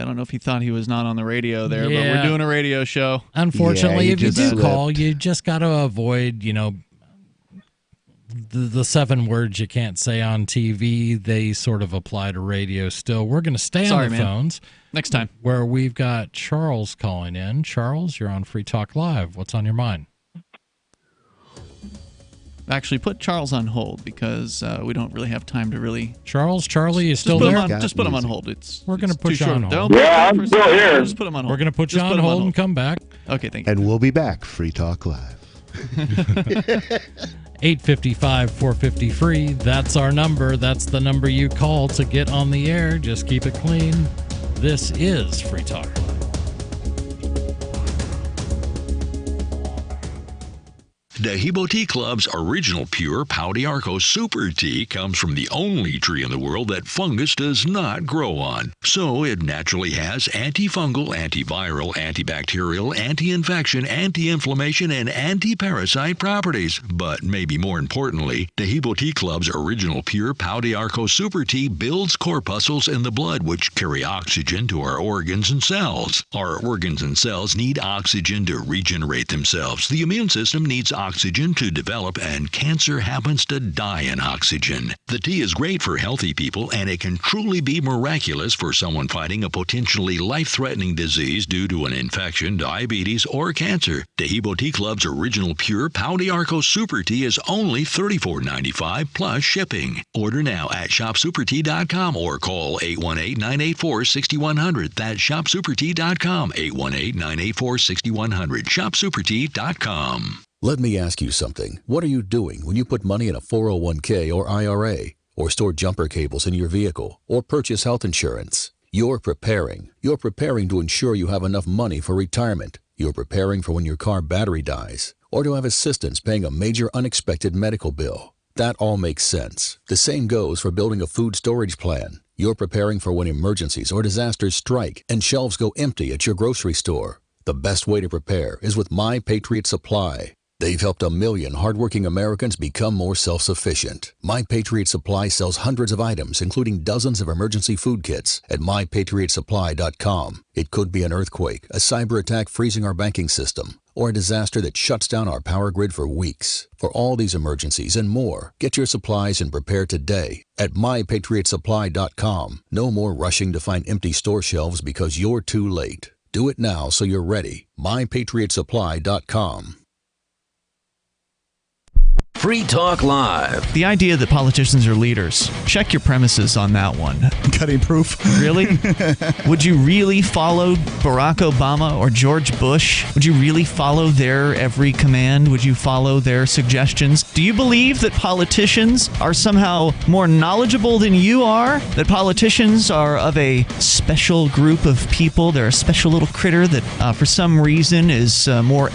don't know if he thought he was not on the radio there, but we're doing a radio show. Unfortunately, if you do call, you just got to avoid, the 7 words you can't say on TV. They sort of apply to radio still. We're going to stay on the phones. Next time. Where we've got Charles calling in. Charles, you're on Free Talk Live. What's on your mind? Actually, put Charles on hold because we don't really have time to really. Charlie, you still there? Just put him on hold. We're going to put you on hold. I'm still here. Just put him on hold. We're going to put you on hold and come back. Okay, thank you. And we'll be back. Free Talk Live. 855-450 free. That's our number. That's the number you call to get on the air. Just keep it clean. This is Free Talk Live. Dehibo Tea Club's original pure Pau d'Arco Super Tea comes from the only tree in the world that fungus does not grow on. So it naturally has antifungal, antiviral, antibacterial, anti-infection, anti-inflammation, and anti-parasite properties. But maybe more importantly, Dehibo Tea Club's original pure Pau d'Arco Super Tea builds corpuscles in the blood which carry oxygen to our organs and cells. Our organs and cells need oxygen to regenerate themselves. The immune system needs oxygen to develop, and cancer happens to die in oxygen. The tea is great for healthy people, and it can truly be miraculous for someone fighting a potentially life-threatening disease due to an infection, diabetes, or cancer. Dehibo Tea Club's original pure Pau d'Arco Super Tea is only $34.95 plus shipping. Order now at shopsupertea.com or call 818-984-6100. That's shopsupertea.com, 818-984-6100. shopsupertea.com. Let me ask you something. What are you doing when you put money in a 401k or IRA, or store jumper cables in your vehicle, or purchase health insurance? You're preparing. You're preparing to ensure you have enough money for retirement. You're preparing for when your car battery dies, or to have assistance paying a major unexpected medical bill. That all makes sense. The same goes for building a food storage plan. You're preparing for when emergencies or disasters strike and shelves go empty at your grocery store. The best way to prepare is with My Patriot Supply. They've helped 1 million hardworking Americans become more self-sufficient. My Patriot Supply sells hundreds of items, including dozens of emergency food kits at MyPatriotSupply.com. It could be an earthquake, a cyber attack freezing our banking system, or a disaster that shuts down our power grid for weeks. For all these emergencies and more, get your supplies and prepare today at MyPatriotSupply.com. No more rushing to find empty store shelves because you're too late. Do it now so you're ready. MyPatriotSupply.com. Free Talk Live. The idea that politicians are leaders, check your premises on that one. Cutting proof. Really? Would you really follow Barack Obama or George Bush? Would you really follow their every command? Would you follow their suggestions? Do you believe that politicians are somehow more knowledgeable than you are? That politicians are of a special group of people? They're a special little critter that for some reason is more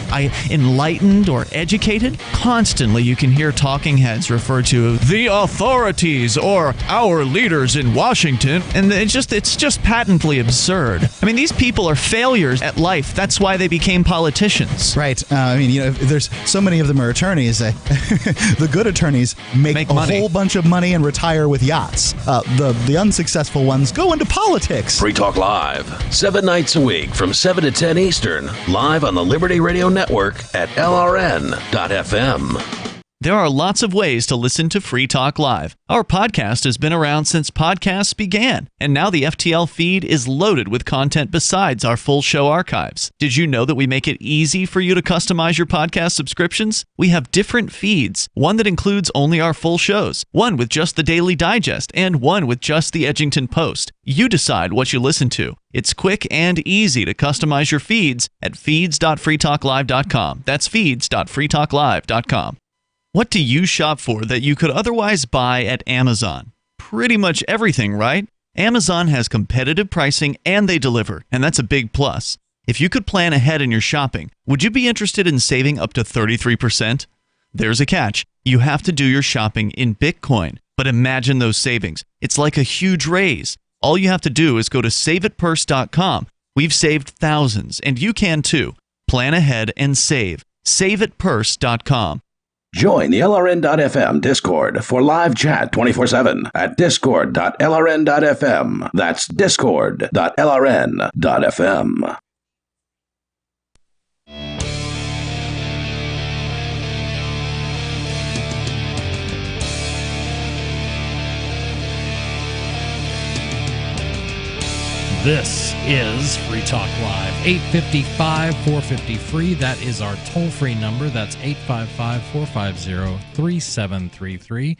enlightened or educated? Constantly you can hear talking heads refer to the authorities or our leaders in Washington, and it's just patently absurd. I mean, these people are failures at life. That's why they became politicians. Right. There's so many of them are attorneys. The good attorneys make a money. whole bunch of money and retire with yachts. The unsuccessful ones go into politics. Free Talk Live, 7 nights a week from 7 to 10 Eastern, live on the Liberty Radio Network at LRN.FM. There are lots of ways to listen to Free Talk Live. Our podcast has been around since podcasts began, and now the FTL feed is loaded with content besides our full show archives. Did you know that we make it easy for you to customize your podcast subscriptions? We have different feeds, one that includes only our full shows, one with just the Daily Digest, and one with just the Edgington Post. You decide what you listen to. It's quick and easy to customize your feeds at feeds.freetalklive.com. That's feeds.freetalklive.com. What do you shop for that you could otherwise buy at Amazon? Pretty much everything, right? Amazon has competitive pricing and they deliver, and that's a big plus. If you could plan ahead in your shopping, would you be interested in saving up to 33%? There's a catch. You have to do your shopping in Bitcoin. But imagine those savings. It's like a huge raise. All you have to do is go to saveatpurse.com. We've saved thousands, and you can too. Plan ahead and save. Saveatpurse.com. Join the LRN.FM Discord for live chat 24/7 at discord.lrn.fm. That's discord.lrn.fm. This is Free Talk Live, 855-450-FREE. That is our toll-free number. That's 855-450-3733.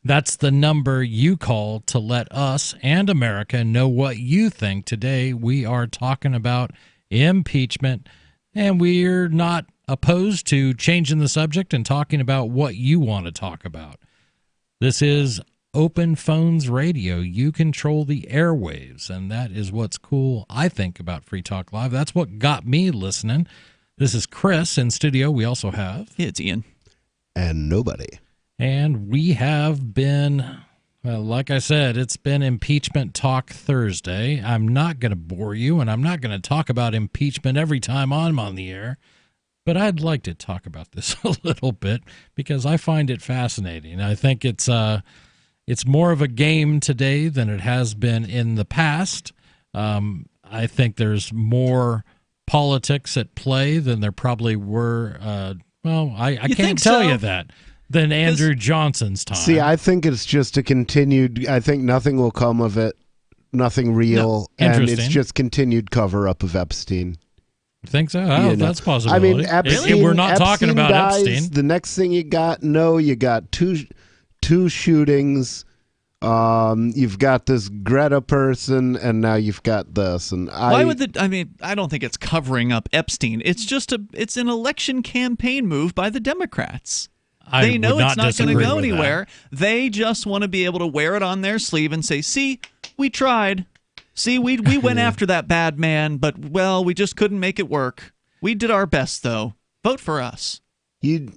That's the number you call to let us and America know what you think. Today we are talking about impeachment, and we're not opposed to changing the subject and talking about what you want to talk about. This is Open Phones Radio. You control the airwaves, and that is what's cool, I think, about Free Talk Live. That's what got me listening. This is Chris in studio. We also have... Yeah, it's Ian. And nobody. And we have been, well, like I said, it's been Impeachment Talk Thursday. I'm not going to bore you, and I'm not going to talk about impeachment every time I'm on the air, but I'd like to talk about this a little bit because I find it fascinating. I think it's more of a game today than it has been in the past. I think there's more politics at play than there probably were. I can't tell you that. Than Andrew Johnson's time. See, I think it's just a continued. I think nothing will come of it, nothing real, and it's just continued cover up of Epstein. You think so? Oh, that's possible. I mean, Epstein. We're not talking about dies, Epstein. The next thing you got, you got two shootings. You've got this Greta person, and now you've got this. And why would I don't think it's covering up Epstein. It's just it's an election campaign move by the Democrats. They know it's not going to go anywhere. They just want to be able to wear it on their sleeve and say, "See, we tried. See, we went after that bad man, but we just couldn't make it work. We did our best, though. Vote for us." You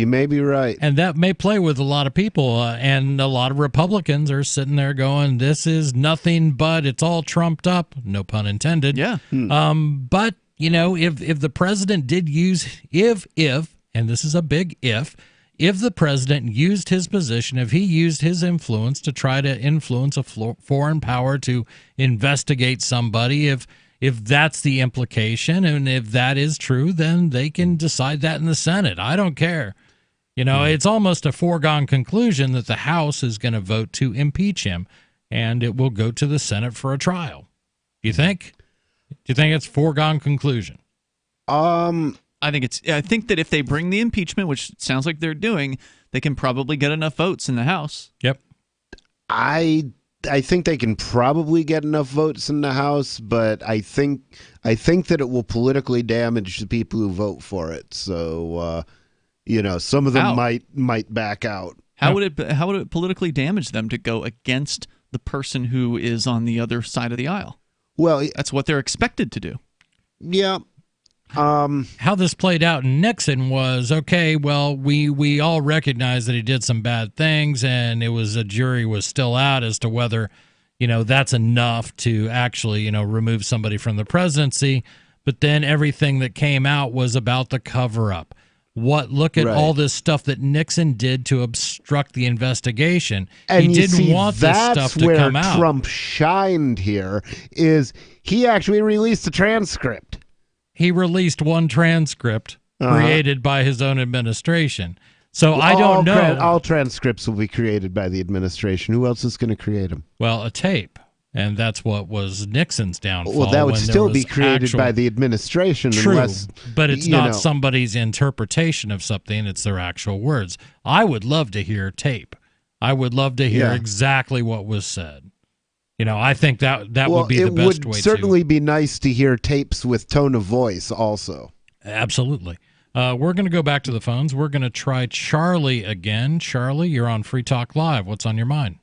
may be right. And that may play with a lot of people, and a lot of Republicans are sitting there going, this is nothing but it's all trumped up, no pun intended. Yeah. But, if the president did use, and this is a big if the president used his position, if he used his influence to try to influence a foreign power to investigate somebody, if that's the implication, and if that is true, then they can decide that in the Senate. I don't care. It's almost a foregone conclusion that the House is going to vote to impeach him, and it will go to the Senate for a trial. Do you think? Do you think it's a foregone conclusion? I think that if they bring the impeachment, which it sounds like they're doing, they can probably get enough votes in the House. Yep. I think they can probably get enough votes in the House, but I think that it will politically damage the people who vote for it. So, some of them might back out. How would it politically damage them to go against the person who is on the other side of the aisle? Well, that's what they're expected to do. Yeah. How this played out in Nixon was, okay, well, we all recognize that he did some bad things, and a jury was still out as to whether, that's enough to actually, remove somebody from the presidency. But then everything that came out was about the cover-up. Look at all this stuff that Nixon did to obstruct the investigation. And he didn't want this stuff to come out. That's where Trump shined here, is he actually released a transcript. He released one transcript created by his own administration. So I don't know. All transcripts will be created by the administration. Who else is going to create them? Well, a tape. And that's what was Nixon's downfall. Well, that would still be created by the administration. True, unless, but it's not somebody's interpretation of something. It's their actual words. I would love to hear tape. I would love to hear exactly what was said. I think that would be the best way to. It would certainly be nice to hear tapes with tone of voice also. Absolutely. We're going to go back to the phones. We're going to try Charlie again. Charlie, you're on Free Talk Live. What's on your mind?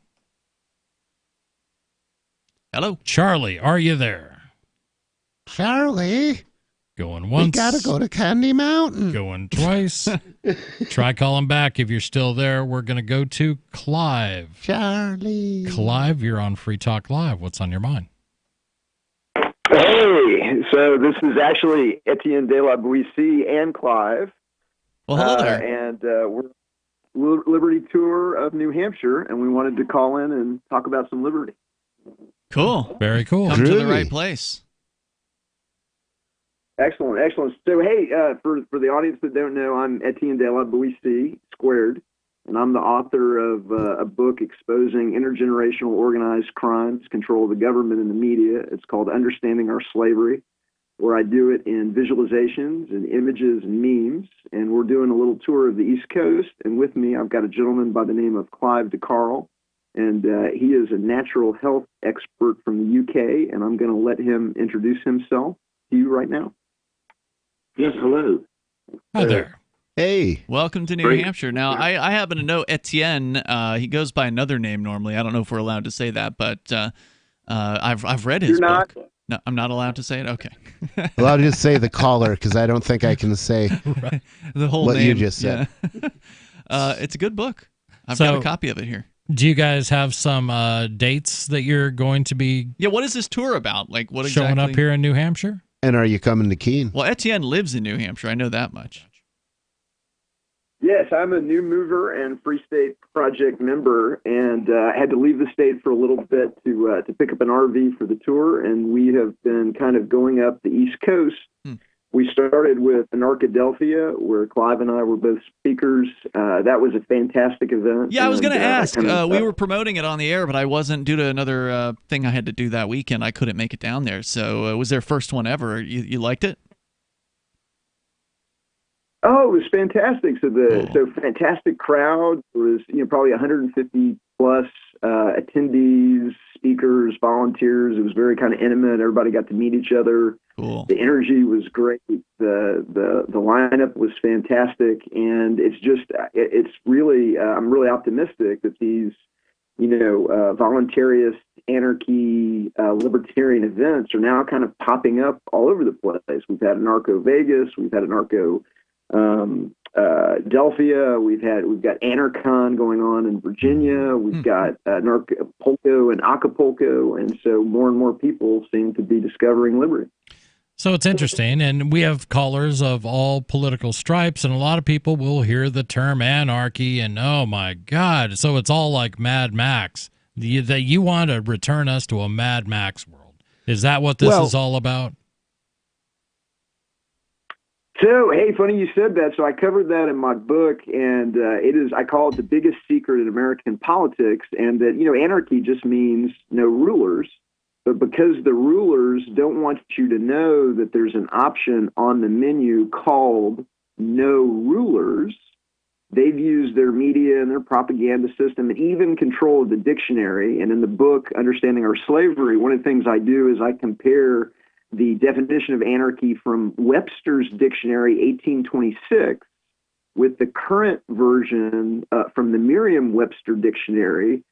Hello. Charlie, are you there? Charlie. Going once. We got to go to Candy Mountain. Going twice. Try calling back if you're still there. We're going to go to Clive. Charlie. Clive, you're on Free Talk Live. What's on your mind? Hey, so this is actually Etienne de la Boissy and Clive. Well, hello there. And we're Liberty Tour of New Hampshire, and we wanted to call in and talk about some liberty. Cool. Very cool. Come to the right place. Excellent. So, hey, for the audience that don't know, I'm Etienne de la Boissy, squared, and I'm the author of a book exposing intergenerational organized crimes, control of the government and the media. It's called Understanding Our Slavery, where I do it in visualizations and images and memes, and we're doing a little tour of the East Coast, and with me I've got a gentleman by the name of Clive DeCarl, and he is a natural health expert from the UK, and I'm going to let him introduce himself to you right now. Yes, hello. Hi there. Hey. Welcome to New Hampshire. Now, I happen to know Etienne. He goes by another name normally. I don't know if we're allowed to say that, but I've read his book. No, I'm not allowed to say it? Okay. Well, I'll just say the caller because I don't think I can say the whole what name. you just said. Yeah. It's a good book. I've got a copy of it here. Do you guys have some dates that you're going to be what is this tour about? Like what showing exactly? up here in New Hampshire? And are you coming to Keene? Well, Etienne lives in New Hampshire. I know that much. Yes, I'm a new mover and Free State Project member, and I had to leave the state for a little bit to pick up an RV for the tour, and we have been kind of going up the East Coast. We started with Anarchadelphia, where Clive and I were both speakers. That was a fantastic event. Yeah, I was going to ask. We were promoting it on the air, but I wasn't, due to another thing I had to do that weekend. I couldn't make it down there. So it was their first one ever. You liked it? Oh, it was fantastic. So fantastic crowd. There was probably 150 plus attendees, speakers, volunteers. It was very kind of intimate. Everybody got to meet each other. Cool. The energy was great. The lineup was fantastic, and it's really I'm really optimistic that these voluntarist, anarchy, libertarian events are now kind of popping up all over the place. We've had Anarcho Vegas, we've had Anarcho Delphia, we've got Anarchon going on in Virginia, we've got Anarchapulco and Acapulco, and so more and more people seem to be discovering liberty. So it's interesting, and we have callers of all political stripes, and a lot of people will hear the term anarchy, and oh my God, so it's all like Mad Max. That you want to return us to a Mad Max world. Is that what this is all about? So, hey, funny you said that. So I covered that in my book, and I call it the biggest secret in American politics, and that, anarchy just means no rulers. But because the rulers don't want you to know that there's an option on the menu called No Rulers, they've used their media and their propaganda system and even control of the dictionary. And in the book, Understanding Our Slavery, one of the things I do is I compare the definition of anarchy from Webster's dictionary, 1826, with the current version from the Merriam-Webster dictionary.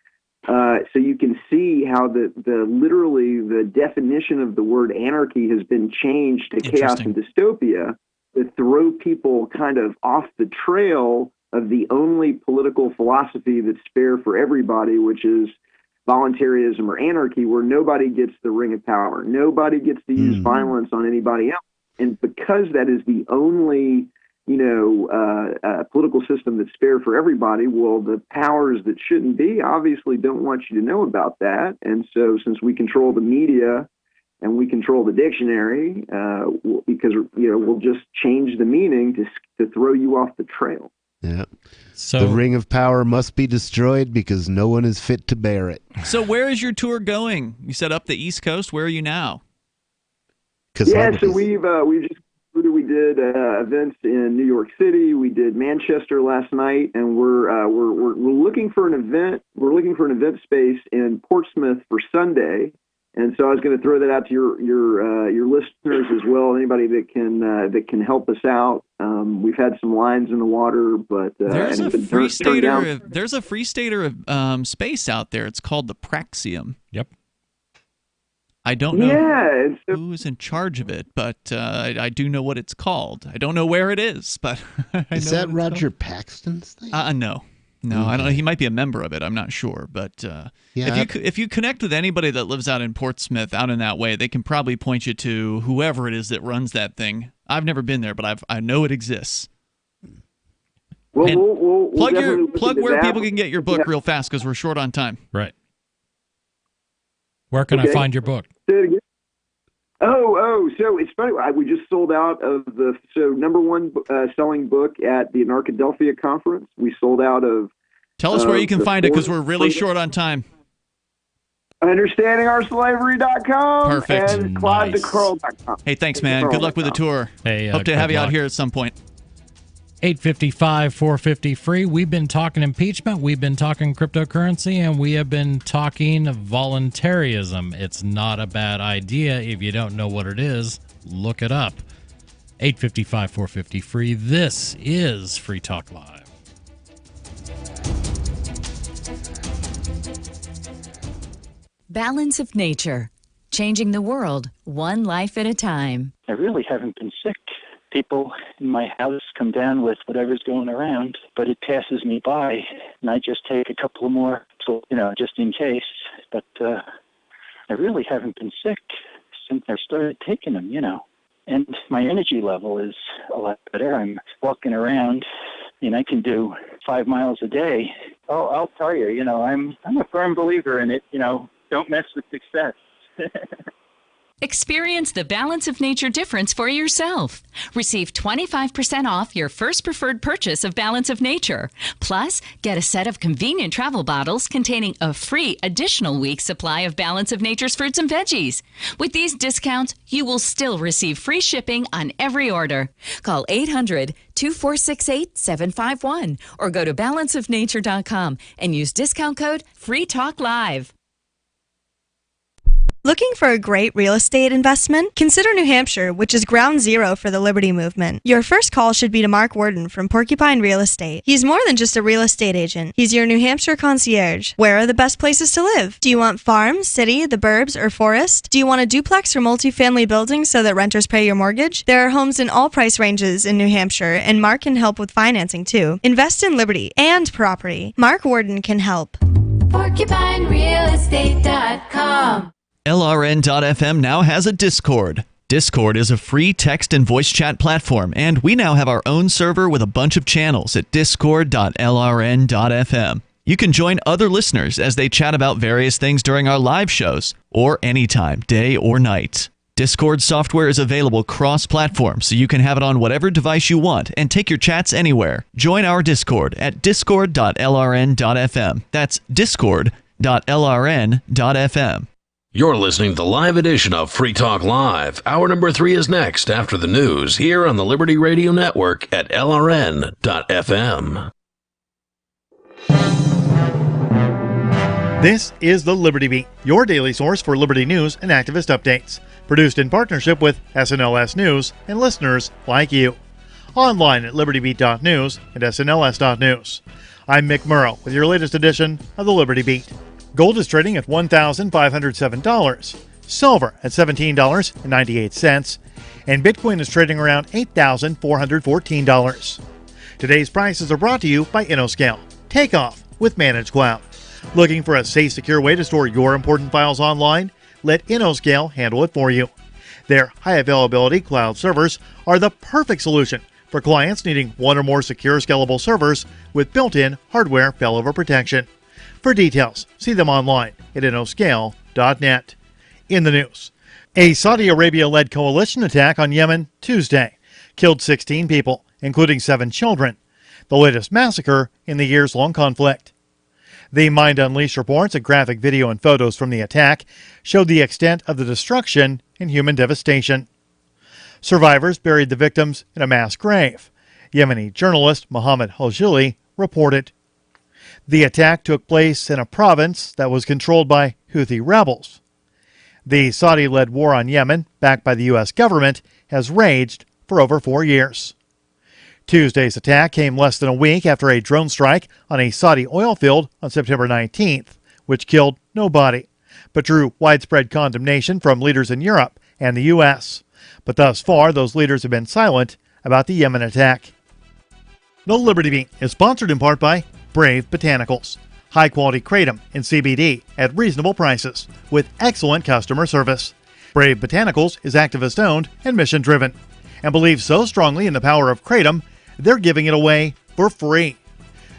So you can see how literally the definition of the word anarchy has been changed to chaos and dystopia to throw people kind of off the trail of the only political philosophy that's fair for everybody, which is voluntarism or anarchy, where nobody gets the ring of power. Nobody gets to use violence on anybody else. And because that is the only political system that's fair for everybody, well, the powers that shouldn't be obviously don't want you to know about that. And so since we control the media and we control the dictionary, because we'll just change the meaning to throw you off the trail. Yeah. So the ring of power must be destroyed because no one is fit to bear it. So where is your tour going? You said up the East Coast. Where are you now? Yeah, so we did events in New York City. We did Manchester last night, and we're looking for an event. We're looking for an event space in Portsmouth for Sunday. And so I was going to throw that out to your listeners as well. Anybody that can help us out. We've had some lines in the water, but there's a Free Stater space out there. It's called the Praxium. Yep. I don't know who is in charge of it, but I do know what it's called. I don't know where it is, but is that Roger Paxton's thing? No. I don't know. He might be a member of it. I'm not sure, but if you connect with anybody that lives out in Portsmouth, out in that way, they can probably point you to whoever it is that runs that thing. I've never been there, but I know it exists. We'll plug where people can get your book real fast because we're short on time. Right. Where can I find your book? Say it again. So it's funny. We just sold out of the number one selling book at the Anarchadelphia conference. We sold out of. Tell us where you can find it because we're really short on time. UnderstandingOurSlavery.com Perfect. and CliveTheCurl.com. Hey, thanks, man. Good luck with the tour. Hey, hope to have you out here at some point. 855-450 free. We've been talking impeachment, we've been talking cryptocurrency, and we have been talking voluntarism. It's not a bad idea. If you don't know what it is, look it up. 855-450 free. This is Free Talk Live. Balance of Nature. Changing the world, one life at a time. I really haven't been sick. People in my house come down with whatever's going around, but it passes me by, and I just take a couple of more, just in case. But I really haven't been sick since I started taking them, And my energy level is a lot better. I'm walking around, and I can do 5 miles a day. Oh, I'll tell you, I'm a firm believer in it. Don't mess with success. Experience the Balance of Nature difference for yourself. Receive 25% off your first preferred purchase of Balance of Nature. Plus, get a set of convenient travel bottles containing a free additional week's supply of Balance of Nature's fruits and veggies. With these discounts, you will still receive free shipping on every order. Call 800-2468-751 or go to balanceofnature.com and use discount code FREETALKLIVE. Looking for a great real estate investment? Consider New Hampshire, which is ground zero for the Liberty Movement. Your first call should be to Mark Worden from Porcupine Real Estate. He's more than just a real estate agent. He's your New Hampshire concierge. Where are the best places to live? Do you want farm, city, the burbs, or forest? Do you want a duplex or multifamily building so that renters pay your mortgage? There are homes in all price ranges in New Hampshire, and Mark can help with financing too. Invest in liberty and property. Mark Worden can help. PorcupineRealEstate.com. LRN.FM now has a Discord. Discord is a free text and voice chat platform, and we now have our own server with a bunch of channels at discord.lrn.fm. You can join other listeners as they chat about various things during our live shows, or anytime, day or night. Discord software is available cross-platform, so you can have it on whatever device you want and take your chats anywhere. Join our Discord at discord.lrn.fm. That's discord.lrn.fm. You're listening to the live edition of Free Talk Live. Hour number 3 is next after the news here on the Liberty Radio Network at LRN.FM. This is the Liberty Beat, your daily source for Liberty news and activist updates. Produced in partnership with SNLS News and listeners like you. Online at libertybeat.news and snls.news. I'm Mick Murrow with your latest edition of the Liberty Beat. Gold is trading at $1,507, silver at $17.98, and Bitcoin is trading around $8,414. Today's prices are brought to you by InnoScale. Take off with Managed Cloud. Looking for a safe, secure way to store your important files online? Let InnoScale handle it for you. Their high availability cloud servers are the perfect solution for clients needing one or more secure, scalable servers with built-in hardware failover protection. For details, see them online at innoscale.net. In the news, a Saudi Arabia-led coalition attack on Yemen Tuesday killed 16 people, including 7 children, the latest massacre in the years-long conflict. The Mind Unleashed reports a graphic video and photos from the attack showed the extent of the destruction and human devastation. Survivors buried the victims in a mass grave, Yemeni journalist Mohammed Al-Jili reported. The attack took place in a province that was controlled by Houthi rebels. The Saudi-led war on Yemen, backed by the U.S. government, has raged for over 4 years. Tuesday's attack came less than a week after a drone strike on a Saudi oil field on September 19th, which killed nobody, but drew widespread condemnation from leaders in Europe and the U.S. But thus far, those leaders have been silent about the Yemen attack. The Liberty Beat is sponsored in part by Brave Botanicals. High-quality kratom and CBD at reasonable prices with excellent customer service. Brave Botanicals is activist-owned and mission-driven and believes so strongly in the power of kratom, they're giving it away for free.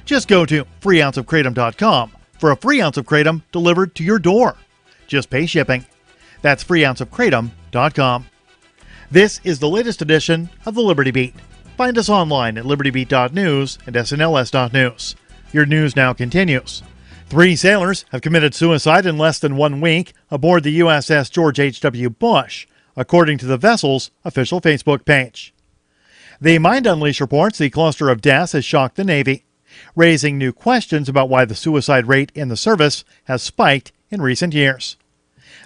Just go to freeounceofkratom.com for a free ounce of kratom delivered to your door. Just pay shipping. That's freeounceofkratom.com. This is the latest edition of the Liberty Beat. Find us online at libertybeat.news and snls.news. Your news now continues. 3 sailors have committed suicide in less than 1 week aboard the USS George H.W. Bush, according to the vessel's official Facebook page. The Mind Unleashed reports the cluster of deaths has shocked the Navy, raising new questions about why the suicide rate in the service has spiked in recent years.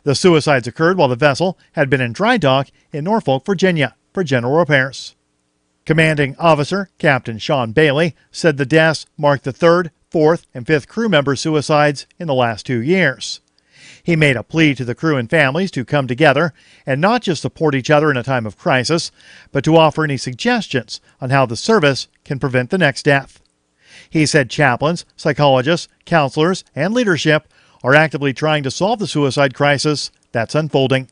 The suicides occurred while the vessel had been in dry dock in Norfolk, Virginia, for general repairs. Commanding Officer Captain Sean Bailey said the deaths marked the 3rd, 4th, and 5th crew member suicides in the last 2 years. He made a plea to the crew and families to come together and not just support each other in a time of crisis, but to offer any suggestions on how the service can prevent the next death. He said chaplains, psychologists, counselors, and leadership are actively trying to solve the suicide crisis that's unfolding.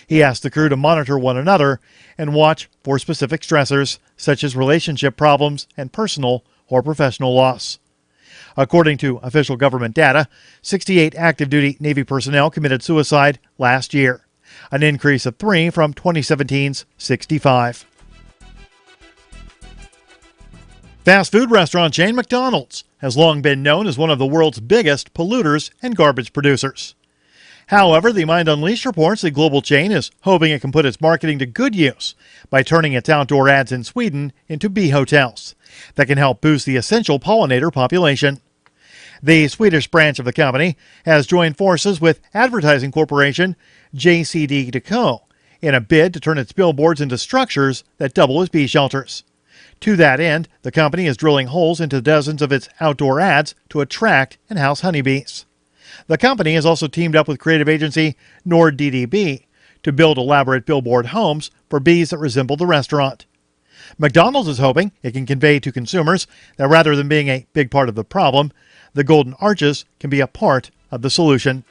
He asked the crew to monitor one another and watch for specific stressors, such as relationship problems and personal or professional loss. According to official government data, 68 active-duty Navy personnel committed suicide last year, an increase of 3 from 2017's 65. Fast food restaurant chain McDonald's has long been known as one of the world's biggest polluters and garbage producers. However, the Mind Unleashed reports the global chain is hoping it can put its marketing to good use by turning its outdoor ads in Sweden into bee hotels that can help boost the essential pollinator population. The Swedish branch of the company has joined forces with advertising corporation JCDecaux in a bid to turn its billboards into structures that double as bee shelters. To that end, the company is drilling holes into dozens of its outdoor ads to attract and house honeybees. The company has also teamed up with creative agency NordDDB to build elaborate billboard homes for bees that resemble the restaurant. McDonald's is hoping it can convey to consumers that rather than being a big part of the problem, the Golden Arches can be a part of the solution.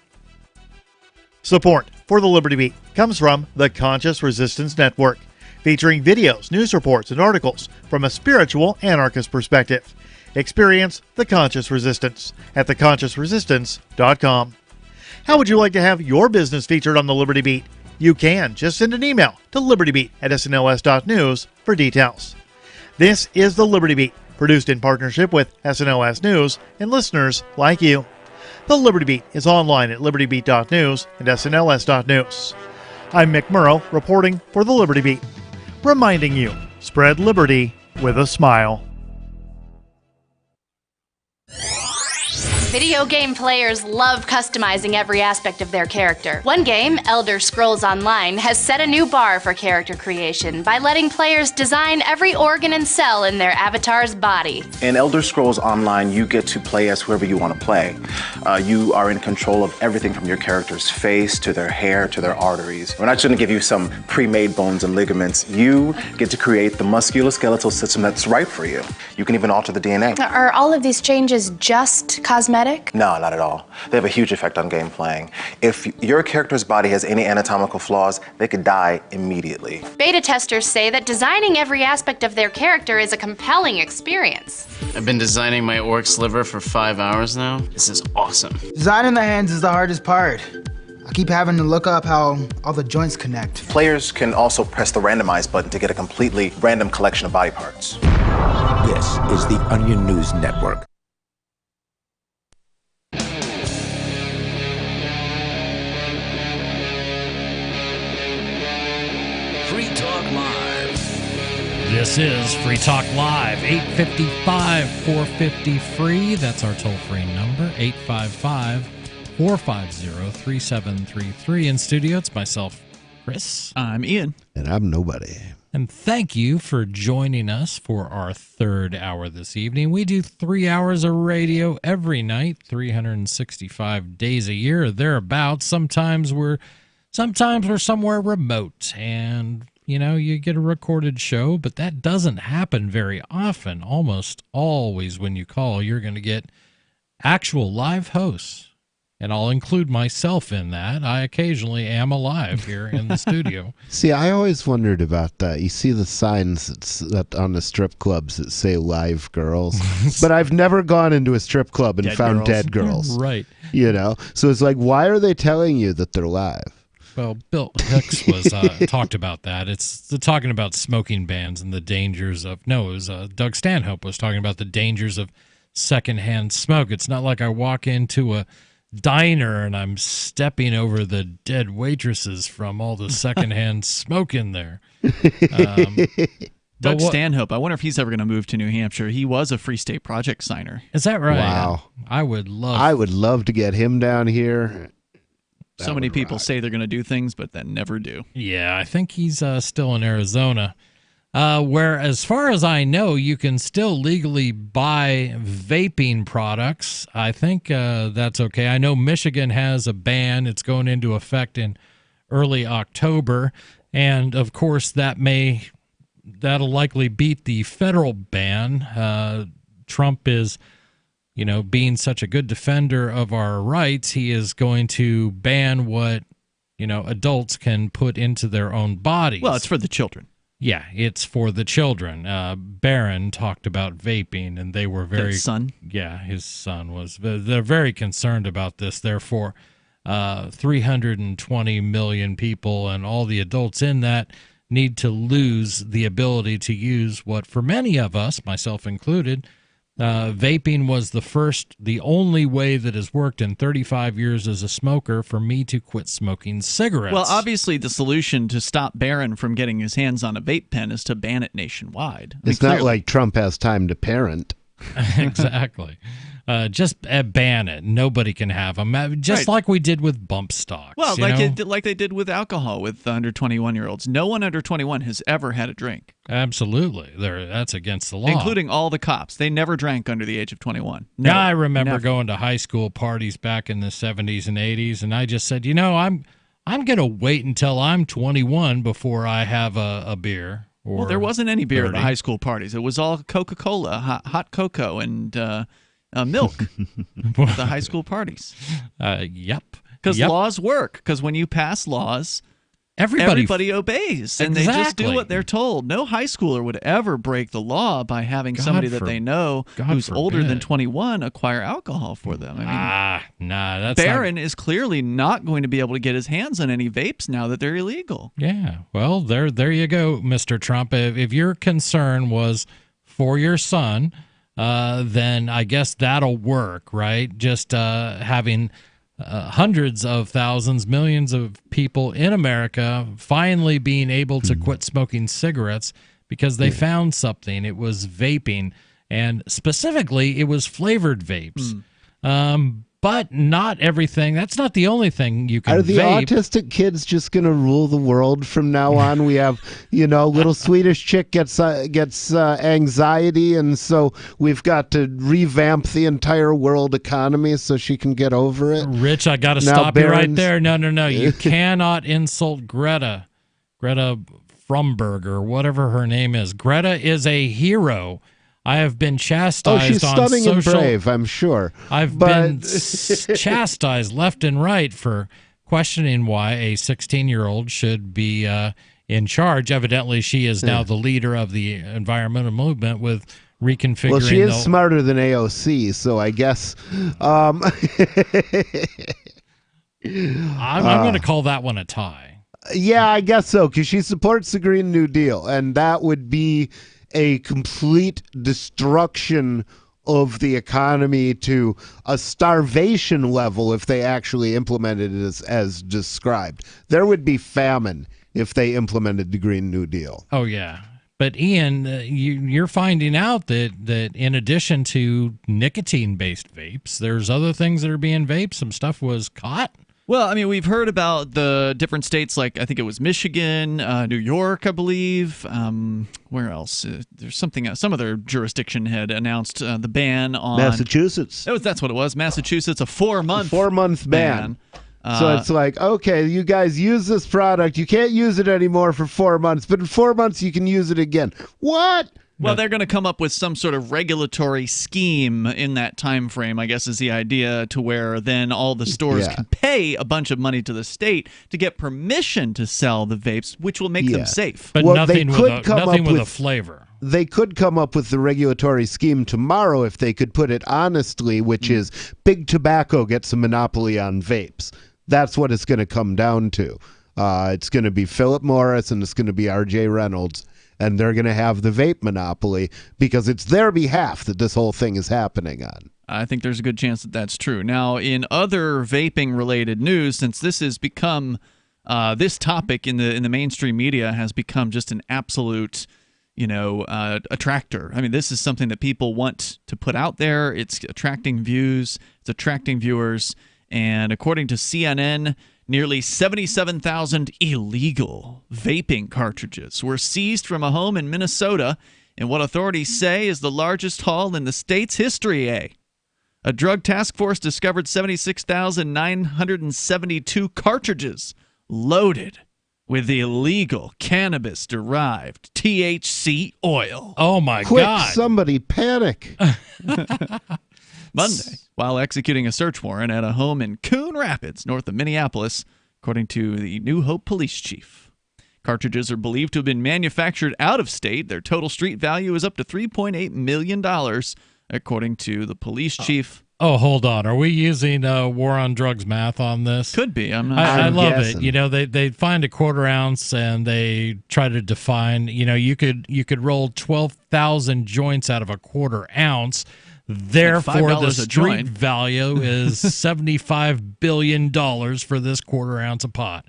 Support for the Liberty Beat comes from the Conscious Resistance Network, featuring videos, news reports, and articles from a spiritual anarchist perspective. Experience the Conscious Resistance at theconsciousresistance.com. How would you like to have your business featured on the Liberty Beat? You can. Just send an email to libertybeat@snls.news for details. This is the Liberty Beat, produced in partnership with SNLS News and listeners like you. The Liberty Beat is online at libertybeat.news and snls.news. I'm Mick Murrow reporting for the Liberty Beat, reminding you, spread liberty with a smile. Video game players love customizing every aspect of their character. One game, Elder Scrolls Online, has set a new bar for character creation by letting players design every organ and cell in their avatar's body. In Elder Scrolls Online, you get to play as whoever you want to play. You are in control of everything from your character's face to their hair to their arteries. We're not just going to give you some pre-made bones and ligaments. You get to create the musculoskeletal system that's right for you. You can even alter the DNA. Are all of these changes just cosmetic? No, not at all. They have a huge effect on game playing. If your character's body has any anatomical flaws, they could die immediately. Beta testers say that designing every aspect of their character is a compelling experience. I've been designing my orc's liver for 5 hours now. This is awesome. Designing the hands is the hardest part. I keep having to look up how all the joints connect. Players can also press the randomize button to get a completely random collection of body parts. This is the Onion News Network. Free Talk Live. This is Free Talk Live, 855-450-FREE. That's our toll-free number, 855-450-3733. In studio, it's myself, Chris. I'm Ian. And I'm nobody. And thank you for joining us for our third hour this evening. We do 3 hours of radio every night, 365 days a year, or thereabouts. Sometimes we're somewhere remote and, you get a recorded show, but that doesn't happen very often. Almost always when you call, you're going to get actual live hosts. And I'll include myself in that. I occasionally am alive here in the studio. See, I always wondered about that. You see the signs that on the strip clubs that say live girls, but I've never gone into a strip club and found dead girls. Right. So it's like, why are they telling you that they're live? Well, Bill Hicks was talked about that. It's talking about smoking bans and the dangers of. No, it was Doug Stanhope was talking about the dangers of secondhand smoke. It's not like I walk into a diner and I'm stepping over the dead waitresses from all the secondhand smoke in there. Doug Stanhope, I wonder if he's ever going to move to New Hampshire. He was a Free State Project signer. Is that right? Wow. I would love to get him down here. So many people say they're going to do things, but then never do. Yeah, I think he's still in Arizona. Where, as far as I know, you can still legally buy vaping products. I think that's okay. I know Michigan has a ban. It's going into effect in early October. And, of course, that'll likely beat the federal ban. Trump is, being such a good defender of our rights, he is going to ban what, adults can put into their own bodies. Well, it's for the children. Yeah, it's for the children. Barron talked about vaping, and they were very... His son? Yeah, his son was. They're very concerned about this. Therefore, 320 million people and all the adults in that need to lose the ability to use what, for many of us, myself included, vaping was the only way that has worked in 35 years as a smoker for me to quit smoking cigarettes. Well, obviously, the solution to stop Barron from getting his hands on a vape pen is to ban it nationwide. It's not like Trump has time to parent. Exactly. Just ban it. Nobody can have them. Just like we did with bump stocks. Well, like they did with alcohol with under 21-year-olds. No one under 21 has ever had a drink. Absolutely. That's against the law. Including all the cops. They never drank under the age of 21. Now, I remember going to high school parties back in the 70s and 80s, and I just said, I'm going to wait until I'm 21 before I have a beer. Well, there wasn't any beer 30. at the high school parties. It was all Coca-Cola, hot cocoa, and milk at the high school parties. Yep. Because laws work. Because when you pass laws, everybody obeys. And they just do what they're told. No high schooler would ever break the law by having somebody that they know who's older than 21 acquire alcohol for them. That's Barron is clearly not going to be able to get his hands on any vapes now that they're illegal. Yeah. Well, there you go, Mr. Trump. If your concern was for your son, then I guess that'll work, right? Just having hundreds of thousands, millions of people in America finally being able to quit smoking cigarettes because they found something. It was vaping, and specifically, it was flavored vapes. But not everything. That's not the only thing you can Are the vape. autistic kids just going to rule the world from now on? We have, little Swedish chick gets anxiety, and so we've got to revamp the entire world economy so she can get over it. Rich, I got to stop you right there. No. You cannot insult Greta Thunberg or whatever her name is. Greta is a hero. I have been chastised she's on stunning social... and brave, I'm sure. I've been chastised left and right for questioning why a 16-year-old should be in charge. Evidently, she is now the leader of the environmental movement with reconfiguring... Well, she is smarter than AOC, so I guess... I'm going to call that one a tie. Yeah, I guess so, because she supports the Green New Deal, and that would be a complete destruction of the economy to a starvation level if they actually implemented it as described. There would be famine if they implemented the Green New Deal. Oh, yeah. But, Ian, you're finding out that in addition to nicotine-based vapes, there's other things that are being vaped. Some stuff was caught. Well, I mean, we've heard about the different states, like I think it was Michigan, New York, I believe. Where else? There's something else. Some other jurisdiction had announced the ban on Massachusetts. That's what it was. Massachusetts, a 4-month ban. So it's like, okay, you guys use this product. You can't use it anymore for 4 months, but in 4 months you can use it again. What? Well, they're going to come up with some sort of regulatory scheme in that time frame, I guess is the idea, to where then all the stores can pay a bunch of money to the state to get permission to sell the vapes, which will make them safe. But nothing with a flavor. They could come up with the regulatory scheme tomorrow if they could put it honestly, which is big tobacco gets a monopoly on vapes. That's what it's going to come down to. It's going to be Philip Morris and it's going to be R.J. Reynolds. And they're going to have the vape monopoly because it's their behalf that this whole thing is happening on. I think there's a good chance that that's true. Now, in other vaping-related news, since this has become this topic in the mainstream media has become just an absolute, attractor. I mean, this is something that people want to put out there. It's attracting views. It's attracting viewers. And according to CNN, nearly 77,000 illegal vaping cartridges were seized from a home in Minnesota in what authorities say is the largest haul in the state's history. A drug task force discovered 76,972 cartridges loaded with illegal cannabis-derived THC oil. Oh, my Quick, God. Somebody panic. Monday, while executing a search warrant at a home in Coon Rapids, north of Minneapolis, according to the New Hope police chief. Cartridges are believed to have been manufactured out of state. Their total street value is up to $3.8 million, according to the police chief. Oh, hold on. Are we using war on drugs math on this? Could be. I'm not I sure. love it. They find a quarter ounce and they try to define, you could roll 12,000 joints out of a quarter ounce. Therefore, $5 the a street joint. value is $75 billion for this quarter ounce of pot.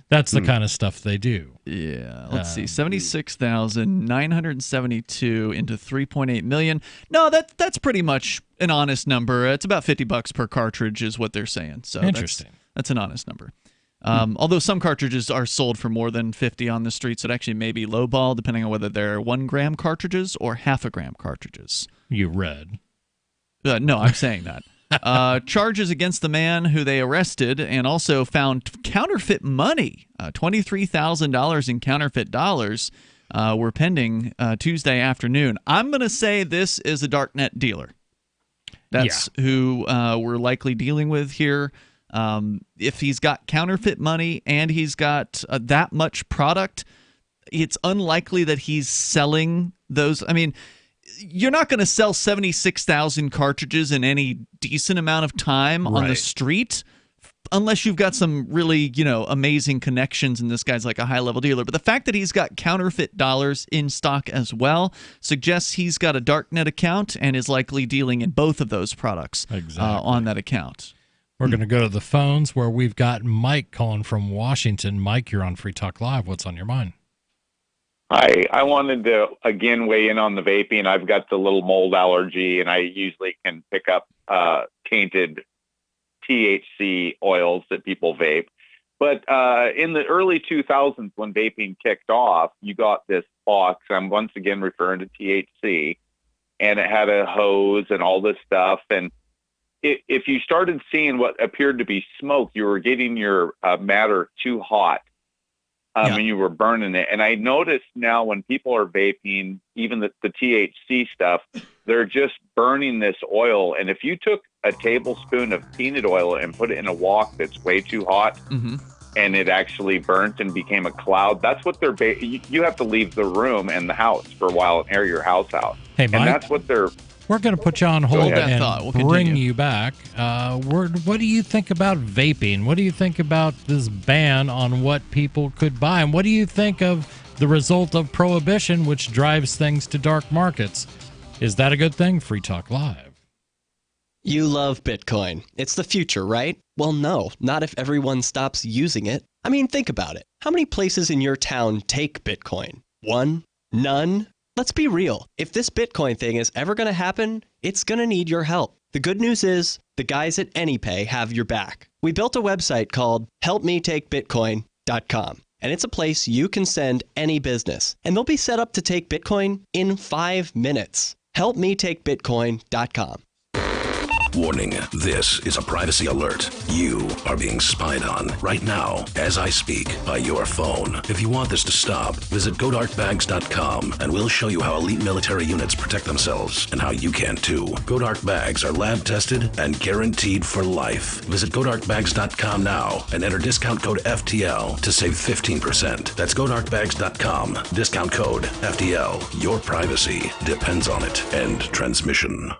That's the kind of stuff they do. Yeah, let's see. 76,972 into 3.8 million. No, that's pretty much an honest number. It's about $50 per cartridge is what they're saying. So Interesting. That's an honest number. Although some cartridges are sold for more than 50 on the street, so it actually may be lowball depending on whether they're 1 gram cartridges or half a gram cartridges. You read. No, I'm saying that. Charges against the man who they arrested and also found counterfeit money, $23,000 in counterfeit dollars, were pending Tuesday afternoon. I'm going to say this is a darknet dealer. That's who we're likely dealing with here. If he's got counterfeit money and he's got that much product, it's unlikely that he's selling those. I mean, you're not going to sell 76,000 cartridges in any decent amount of time on the street unless you've got some really, amazing connections and this guy's like a high-level dealer. But the fact that he's got counterfeit dollars in stock as well suggests he's got a darknet account and is likely dealing in both of those products on that account. We're going to go to the phones where we've got Mike calling from Washington. Mike, you're on Free Talk Live. What's on your mind? Hi, I wanted to again weigh in on the vaping. I've got the little mold allergy, and I usually can pick up tainted THC oils that people vape. But in the early 2000s, when vaping kicked off, you got this box. I'm once again referring to THC, and it had a hose and all this stuff. And if you started seeing what appeared to be smoke, you were getting your matter too hot. And you were burning it. And I noticed now when people are vaping, even the THC stuff, they're just burning this oil. And if you took a tablespoon of peanut oil and put it in a wok that's way too hot, and it actually burnt and became a cloud, that's what they're you have to leave the room and the house for a while and air your house out. Hey, Mike, and that's what they're... We're going to put you on hold and We'll bring continue. you back. What do you think about vaping? What do you think about this ban on what people could buy? And what do you think of the result of prohibition, which drives things to dark markets? Is that a good thing? Free Talk Live. You love Bitcoin. It's the future, right? Well, no, not if everyone stops using it. I mean, think about it. How many places in your town take Bitcoin? One? None? Let's be real. If this Bitcoin thing is ever going to happen, it's going to need your help. The good news is the guys at AnyPay have your back. We built a website called helpmetakebitcoin.com, and it's a place you can send any business, and they'll be set up to take Bitcoin in 5 minutes. helpmetakebitcoin.com. Warning, this is a privacy alert. You are being spied on right now as I speak by your phone. If you want this to stop, visit GoDarkBags.com and we'll show you how elite military units protect themselves and how you can too. Go Dark Bags are lab tested and guaranteed for life. Visit GoDarkBags.com now and enter discount code FTL to save 15%. That's GoDarkBags.com. Discount code FTL. Your privacy depends on it. End transmission.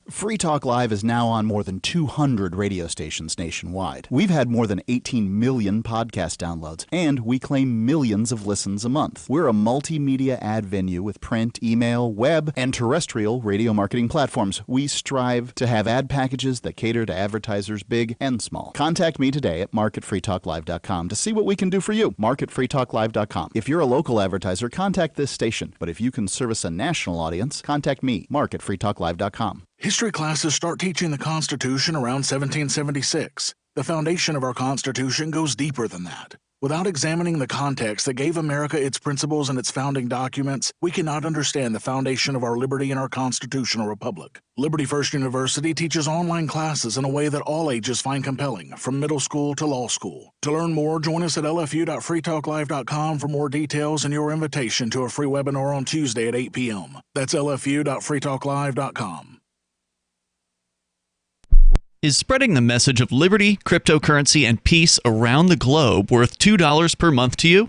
Free Talk Live is now on more than 200 radio stations nationwide. We've had more than 18 million podcast downloads, and we claim millions of listens a month. We're a multimedia ad venue with print, email, web, and terrestrial radio marketing platforms. We strive to have ad packages that cater to advertisers big and small. Contact me today at marketfreetalklive.com to see what we can do for you. Marketfreetalklive.com. If you're a local advertiser, contact this station. But if you can service a national audience, contact me, marketfreetalklive.com. History classes start teaching the Constitution around 1776. The foundation of our Constitution goes deeper than that. Without examining the context that gave America its principles and its founding documents, we cannot understand the foundation of our liberty and our constitutional republic. Liberty First University teaches online classes in a way that all ages find compelling, from middle school to law school. To learn more, join us at lfu.freetalklive.com for more details and your invitation to a free webinar on Tuesday at 8 p.m. That's lfu.freetalklive.com. Is spreading the message of liberty, cryptocurrency, and peace around the globe worth $2 per month to you?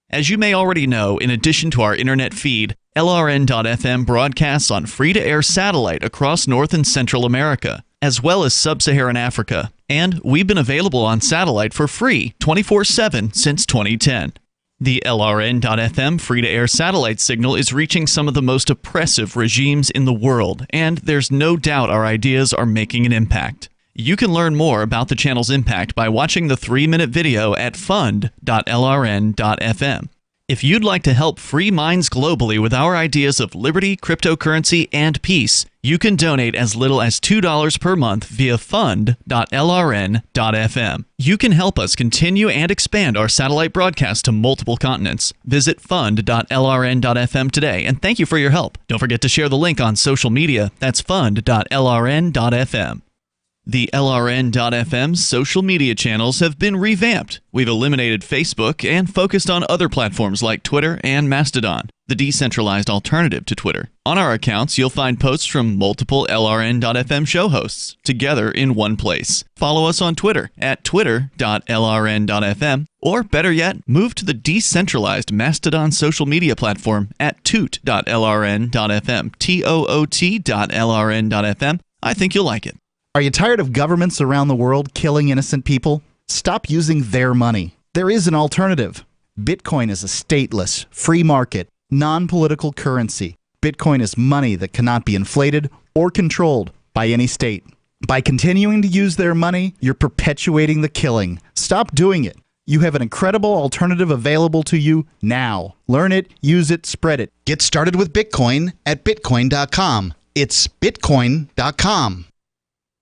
As you may already know, in addition to our internet feed, LRN.FM broadcasts on free-to-air satellite across North and Central America, as well as Sub-Saharan Africa. And we've been available on satellite for free 24/7 since 2010. The LRN.FM free-to-air satellite signal is reaching some of the most oppressive regimes in the world, and there's no doubt our ideas are making an impact. You can learn more about the channel's impact by watching the 3-minute video at fund.lrn.fm. If you'd like to help free minds globally with our ideas of liberty, cryptocurrency, and peace, you can donate as little as $2 per month via fund.lrn.fm. You can help us continue and expand our satellite broadcast to multiple continents. Visit fund.lrn.fm today, and thank you for your help. Don't forget to share the link on social media. That's fund.lrn.fm. The LRN.FM social media channels have been revamped. We've eliminated Facebook and focused on other platforms like Twitter and Mastodon, the decentralized alternative to Twitter. On our accounts, you'll find posts from multiple LRN.FM show hosts together in one place. Follow us on Twitter at twitter.lrn.fm, or better yet, move to the decentralized Mastodon social media platform at toot.lrn.fm, toot.lrn.fm. I think you'll like it. Are you tired of governments around the world killing innocent people? Stop using their money. There is an alternative. Bitcoin is a stateless, free market, non-political currency. Bitcoin is money that cannot be inflated or controlled by any state. By continuing to use their money, you're perpetuating the killing. Stop doing it. You have an incredible alternative available to you now. Learn it, use it, spread it. Get started with Bitcoin at Bitcoin.com. It's Bitcoin.com.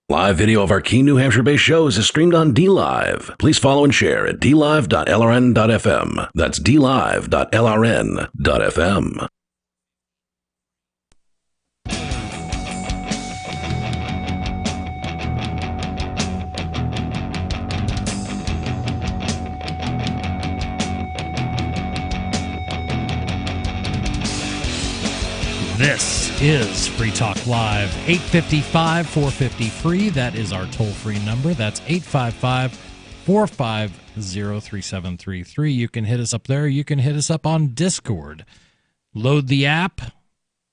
Live video of our key New Hampshire-based shows is streamed on DLive. Please follow and share at dlive.lrn.fm. That's dlive.lrn.fm. This is Free Talk Live, 855-450-FREE. That is our toll-free number. That's 855-450-3733. You can hit us up there. You can hit us up on Discord. Load the app,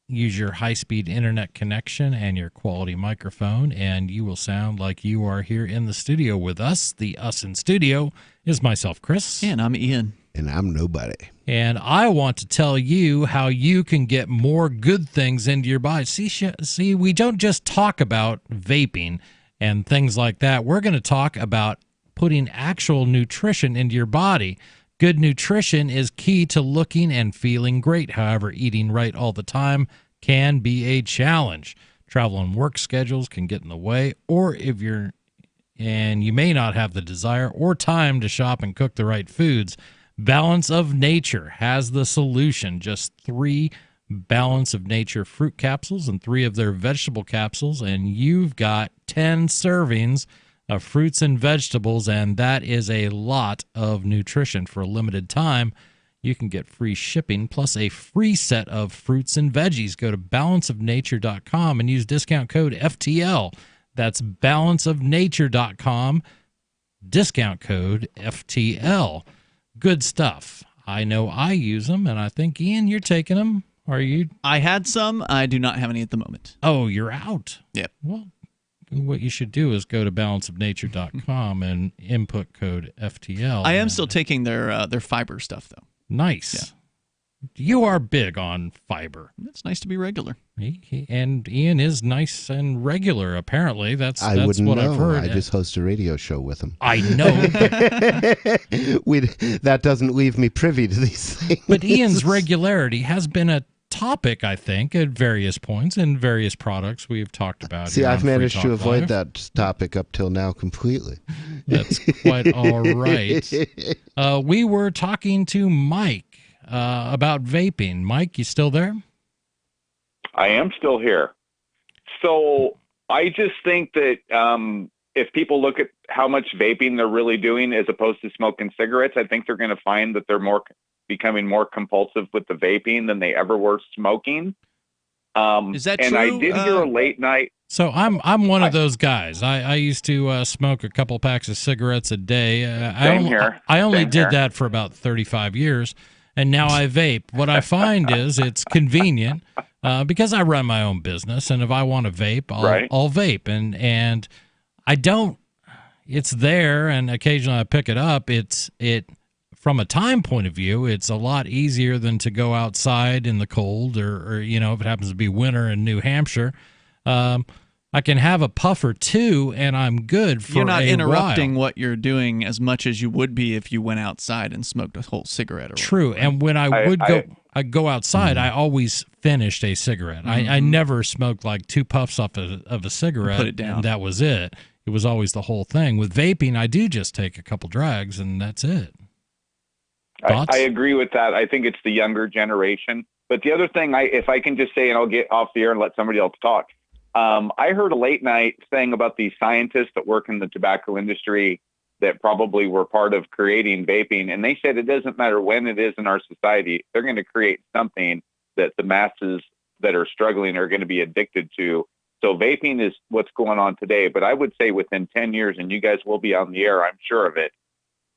use your high-speed internet connection and your quality microphone, and you will sound like you are here in the studio with us. The us in studio is myself, Chris. And I'm Ian. And I'm nobody. And I want to tell you how you can get more good things into your body. See, we don't just talk about vaping and things like that. We're going to talk about putting actual nutrition into your body. Good nutrition is key to looking and feeling great. However, eating right all the time can be a challenge. Travel and work schedules can get in the way, or you may not have the desire or time to shop and cook the right foods. Balance of Nature has the solution. Just 3 Balance of Nature fruit capsules and 3 of their vegetable capsules, and you've got 10 servings of fruits and vegetables, and that is a lot of nutrition. For a limited time, you can get free shipping plus a free set of fruits and veggies. Go to balanceofnature.com and use discount code FTL. That's balanceofnature.com, discount code FTL. Good stuff. I know I use them, and I think, Ian, you're taking them. Are you? I had some. I do not have any at the moment. Oh, you're out. Yep. Well, what you should do is go to balanceofnature.com and input code FTL. I am still taking their fiber stuff, though. Nice. Yeah. You are big on fiber. It's nice to be regular. And Ian is nice and regular, apparently. That's wouldn't what know. I've heard. I just host a radio show with him. I know. That doesn't leave me privy to these things. But Ian's regularity has been a topic, I think, at various points in various products we've talked about. See, I've managed to avoid Live. that topic up till now completely. That's quite all right. We were talking to Mike about vaping. Mike, you still there? I am still here. So I just think that if people look at how much vaping they're really doing as opposed to smoking cigarettes, I think they're going to find that they're becoming more compulsive with the vaping than they ever were smoking. Is that and true? I did hear a late night. So I'm one of those guys. I used to smoke a couple packs of cigarettes a day. I only did that for about 35 years. And now I vape. What I find is it's convenient because I run my own business, and if I want to vape, I'll vape. And I don't. It's there, and occasionally I pick it up. From a time point of view, it's a lot easier than to go outside in the cold, or if it happens to be winter in New Hampshire. I can have a puff or two, and I'm good for a while. You're not interrupting what you're doing as much as you would be if you went outside and smoked a whole cigarette. True, and when I go outside, I always finished a cigarette. I never smoked like 2 puffs off of a cigarette, put it down. And that was it. It was always the whole thing. With vaping, I do just take a couple drags, and that's it. I agree with that. I think it's the younger generation. But the other thing, if I can just say, and I'll get off the air and let somebody else talk. I heard a late night thing about these scientists that work in the tobacco industry that probably were part of creating vaping. And they said it doesn't matter when it is in our society, they're going to create something that the masses that are struggling are going to be addicted to. So vaping is what's going on today. But I would say within 10 years, and you guys will be on the air, I'm sure of it,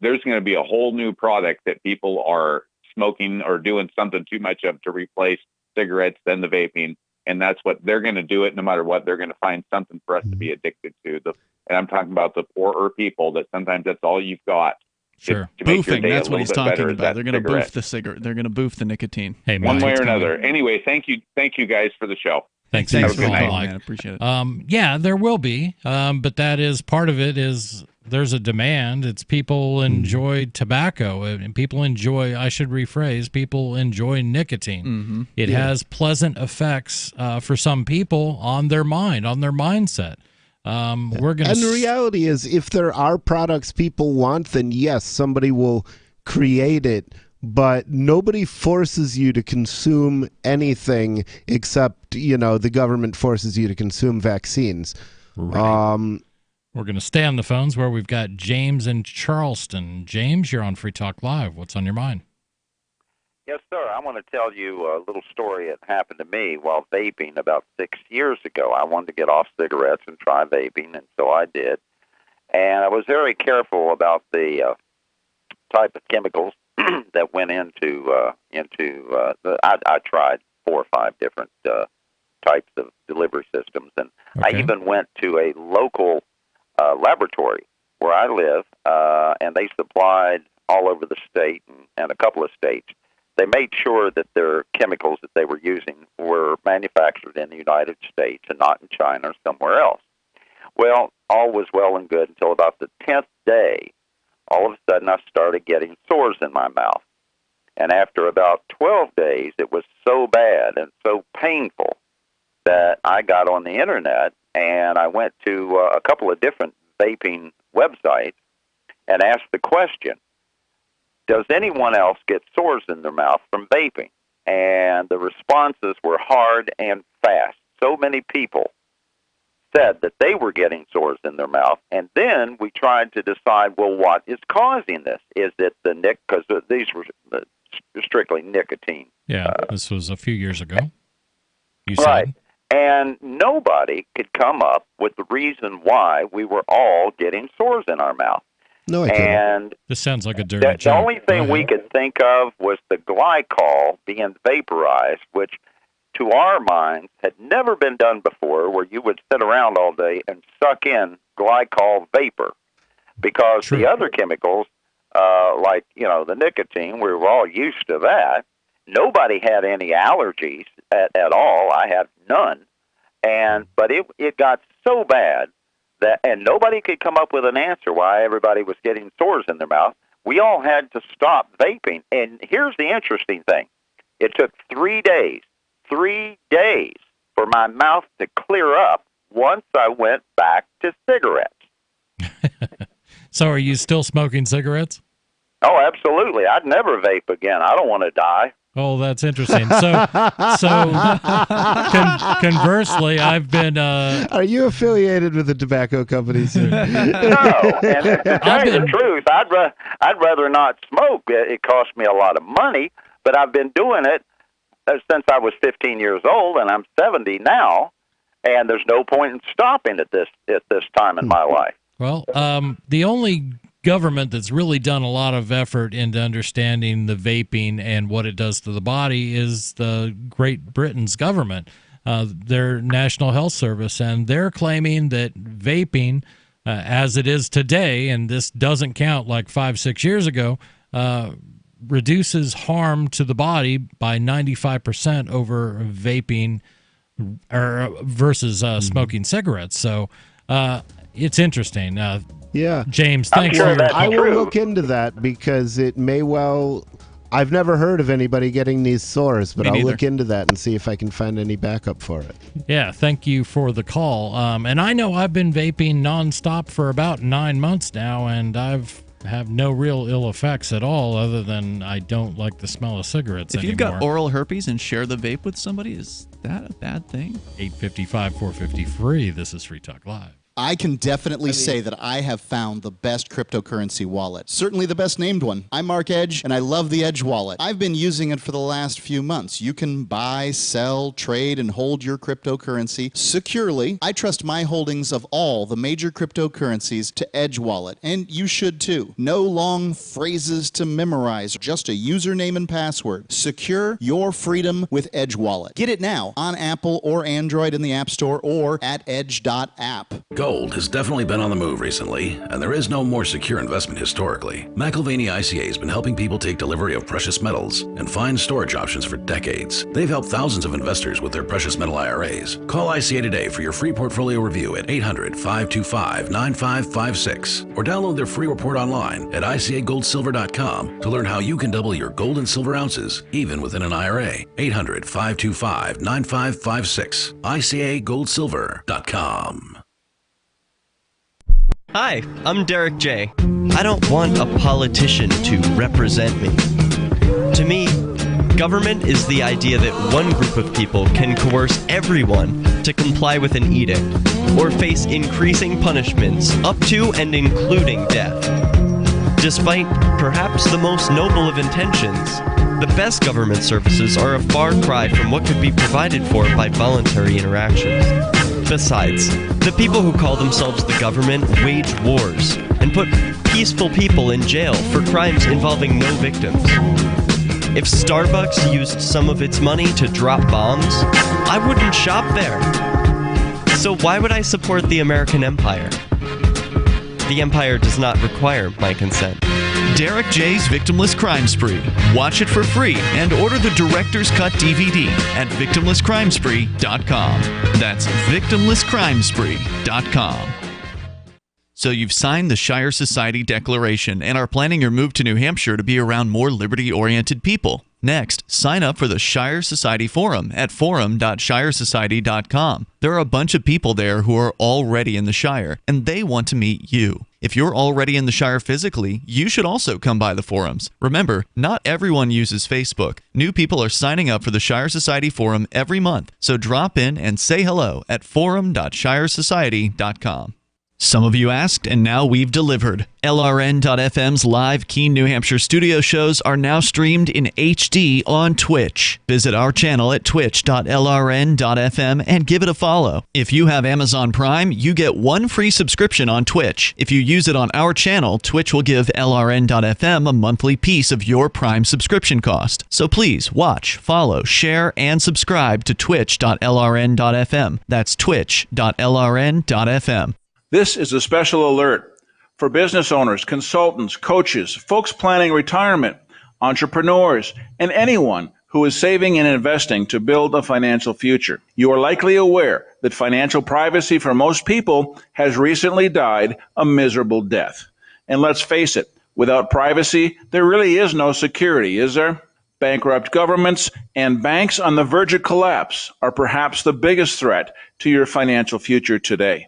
there's going to be a whole new product that people are smoking or doing something too much of to replace cigarettes, then the vaping. and that's what they're going to do it no matter what. They're going to find something for us to be addicted to. And I'm talking about the poorer people that sometimes that's all you've got. Sure. To make your Boofing, day that's a what little he's bit talking better is about. that They're going to cigarette. boof the cigarette. They're going to boof the nicotine. Hey, one way or It's another. coming. Anyway, thank you guys for the show. Thanks Have a for good night. calling. Man, appreciate it. Yeah, there will be, but that is part of it. Is there's a demand. It's people enjoy tobacco, and people enjoy. I should rephrase. People enjoy nicotine. It has pleasant effects for some people on their mind, on their mindset. We're gonna. And the reality is, if there are products people want, then yes, somebody will create it. But nobody forces you to consume anything except, the government forces you to consume vaccines. Right. We're going to stay on the phones where we've got James in Charleston. James, you're on Free Talk Live. What's on your mind? Yes, sir. I want to tell you a little story that happened to me while vaping about 6 years ago. I wanted to get off cigarettes and try vaping, and so I did. And I was very careful about the type of chemicals that went into I tried 4 or 5 different types of delivery systems, and I even went to a local laboratory where I live, and they supplied all over the state and a couple of states. They made sure that their chemicals that they were using were manufactured in the United States and not in China or somewhere else. Well, all was well and good until about the 10th day. All of a sudden, I started getting sores in my mouth. And after about 12 days, it was so bad and so painful that I got on the internet and I went to a couple of different vaping websites and asked the question, does anyone else get sores in their mouth from vaping? And the responses were hard and fast. So many people said that they were getting sores in their mouth, and then we tried to decide, well, what is causing this? Is it the because these were strictly nicotine. Yeah, this was a few years ago. You right. said. And nobody could come up with the reason why we were all getting sores in our mouth. No, I couldn't. And this sounds like a dirty the joke. only thing we could think of was the glycol being vaporized, which to our minds had never been done before, where you would sit around all day and suck in glycol vapor. Because the other chemicals, like, the nicotine, we were all used to that. Nobody had any allergies at all. I had none. But it got so bad and nobody could come up with an answer why everybody was getting sores in their mouth. We all had to stop vaping. And here's the interesting thing. It took 3 days for my mouth to clear up once I went back to cigarettes. So are you still smoking cigarettes? Oh, absolutely. I'd never vape again. I don't want to die. Oh, that's interesting. Conversely, I've been. Are you affiliated with the tobacco companies? No, and to tell you the truth, I'd rather not smoke. It costs me a lot of money, but I've been doing it since I was 15 years old, and I'm 70 now, and there's no point in stopping at this time in my life. Well, the only government that's really done a lot of effort into understanding the vaping and what it does to the body is the Great Britain's government, their National Health Service, and they're claiming that vaping, as it is today, and this doesn't count like 5-6 years ago, reduces harm to the body by 95% over vaping versus smoking cigarettes. So it's interesting. Yeah, James, thanks for your I will look into that because it may well. I've never heard of anybody getting these sores, but I'll look into that and see if I can find any backup for it. Yeah, thank you for the call. And I know I've been vaping nonstop for about 9 months now, and I've have no real ill effects at all, other than I don't like the smell of cigarettes If anymore. you've got oral herpes and share the vape with somebody, is that a bad thing? 855-450-FREE. This is Free Talk Live. I can definitely say that I have found the best cryptocurrency wallet. Certainly the best named one. I'm Mark Edge, and I love the Edge wallet. I've been using it for the last few months. You can buy, sell, trade, and hold your cryptocurrency securely. I trust my holdings of all the major cryptocurrencies to Edge wallet, and you should too. No long phrases to memorize, just a username and password. Secure your freedom with Edge wallet. Get it now on Apple or Android in the App Store or at edge.app. Gold has definitely been on the move recently, and there is no more secure investment historically. McIlvaney ICA has been helping people take delivery of precious metals and find storage options for decades. They've helped thousands of investors with their precious metal IRAs. Call ICA today for your free portfolio review at 800-525-9556 or download their free report online at ICAGoldSilver.com to learn how you can double your gold and silver ounces even within an IRA. 800-525-9556. ICAGoldSilver.com. Hi, I'm Derek J. I don't want a politician to represent me. To me, government is the idea that one group of people can coerce everyone to comply with an edict or face increasing punishments up to and including death. Despite perhaps the most noble of intentions, the best government services are a far cry from what could be provided for by voluntary interactions. Besides, the people who call themselves the government wage wars and put peaceful people in jail for crimes involving no victims. If Starbucks used some of its money to drop bombs, I wouldn't shop there. So why would I support the American empire? The empire does not require my consent. Derek J's Victimless Crime Spree. Watch it for free and order the Director's Cut DVD at victimlesscrimespree.com. That's victimlesscrimespree.com. So you've signed the Shire Society Declaration and are planning your move to New Hampshire to be around more liberty-oriented people. Next, sign up for the Shire Society Forum at forum.shiresociety.com. There are a bunch of people there who are already in the Shire, and they want to meet you. If you're already in the Shire physically, you should also come by the forums. Remember, not everyone uses Facebook. New people are signing up for the Shire Society Forum every month, so drop in and say hello at forum.shiresociety.com. Some of you asked, and now we've delivered. LRN.FM's live Keene, New Hampshire studio shows are now streamed in HD on Twitch. Visit our channel at twitch.lrn.fm and give it a follow. If you have Amazon Prime, you get one free subscription on Twitch. If you use it on our channel, Twitch will give LRN.FM a monthly piece of your Prime subscription cost. So please watch, follow, share, and subscribe to twitch.lrn.fm. That's twitch.lrn.fm. This is a special alert for business owners, consultants, coaches, folks planning retirement, entrepreneurs, and anyone who is saving and investing to build a financial future. You are likely aware that financial privacy for most people has recently died a miserable death. And let's face it, without privacy, there really is no security, is there? Bankrupt governments and banks on the verge of collapse are perhaps the biggest threat to your financial future today.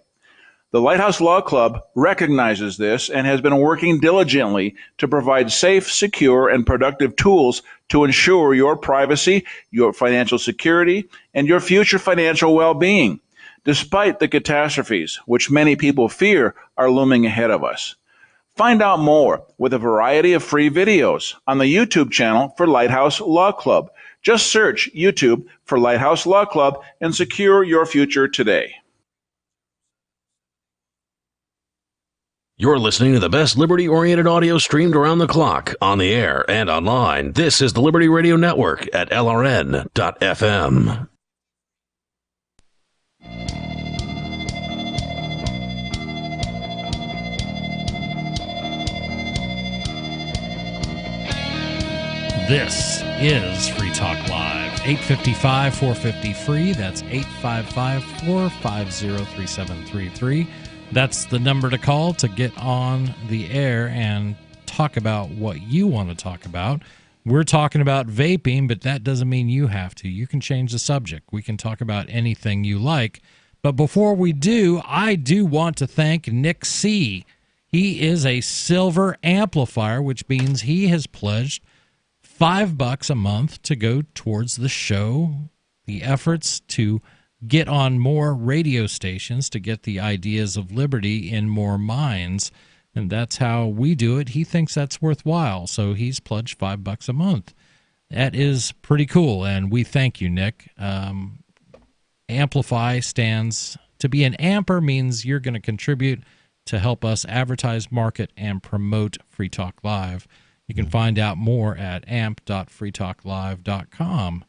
The Lighthouse Law Club recognizes this and has been working diligently to provide safe, secure, and productive tools to ensure your privacy, your financial security, and your future financial well-being, despite the catastrophes which many people fear are looming ahead of us. Find out more with a variety of free videos on the YouTube channel for Lighthouse Law Club. Just search YouTube for Lighthouse Law Club and secure your future today. You're listening to the best liberty-oriented audio streamed around the clock, on the air, and online. This is the Liberty Radio Network at LRN.FM. This is Free Talk Live. 855-450-FREE. That's 855-450-3733. That's the number to call to get on the air and talk about what you want to talk about. We're talking about vaping, but that doesn't mean you have to. You can change the subject. We can talk about anything you like. But before we do, I do want to thank Nick C. He is a silver amplifier, which means he has pledged $5 a month to go towards the show, the efforts to get on more radio stations to get the ideas of liberty in more minds. And that's how we do it. He thinks that's worthwhile, so he's pledged $5 a month. That is pretty cool, and we thank you, Nick. Amplify stands to be an amper means you're going to contribute to help us advertise, market, and promote Free Talk Live. You can find out more at amp.freetalklive.com.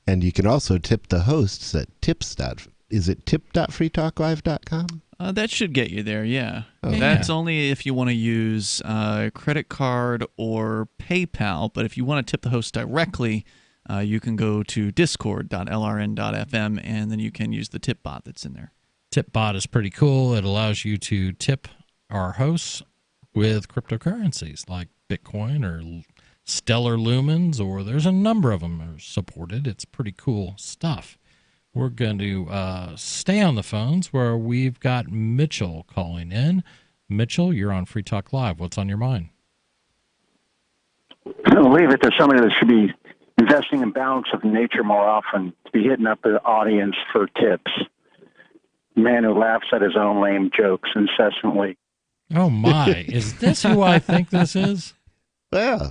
And you can also tip the hosts at tip.freetalklive.com? That should get you there, yeah. Oh. That's only if you want to use credit card or PayPal, but if you want to tip the host directly, you can go to discord.lrn.fm, and then you can use the tip bot that's in there. TipBot is pretty cool. It allows you to tip our hosts with cryptocurrencies like Bitcoin or Stellar Lumens, or there's a number of them are supported. It's pretty cool stuff. We're going to stay on the phones where we've got Mitchell calling in. Mitchell, you're on Free Talk Live. What's on your mind? I believe that there's somebody that should be investing in balance of nature more often, to be hitting up the audience for tips. Man who laughs at his own lame jokes incessantly. Oh, my. Is this who I think this is? Yeah.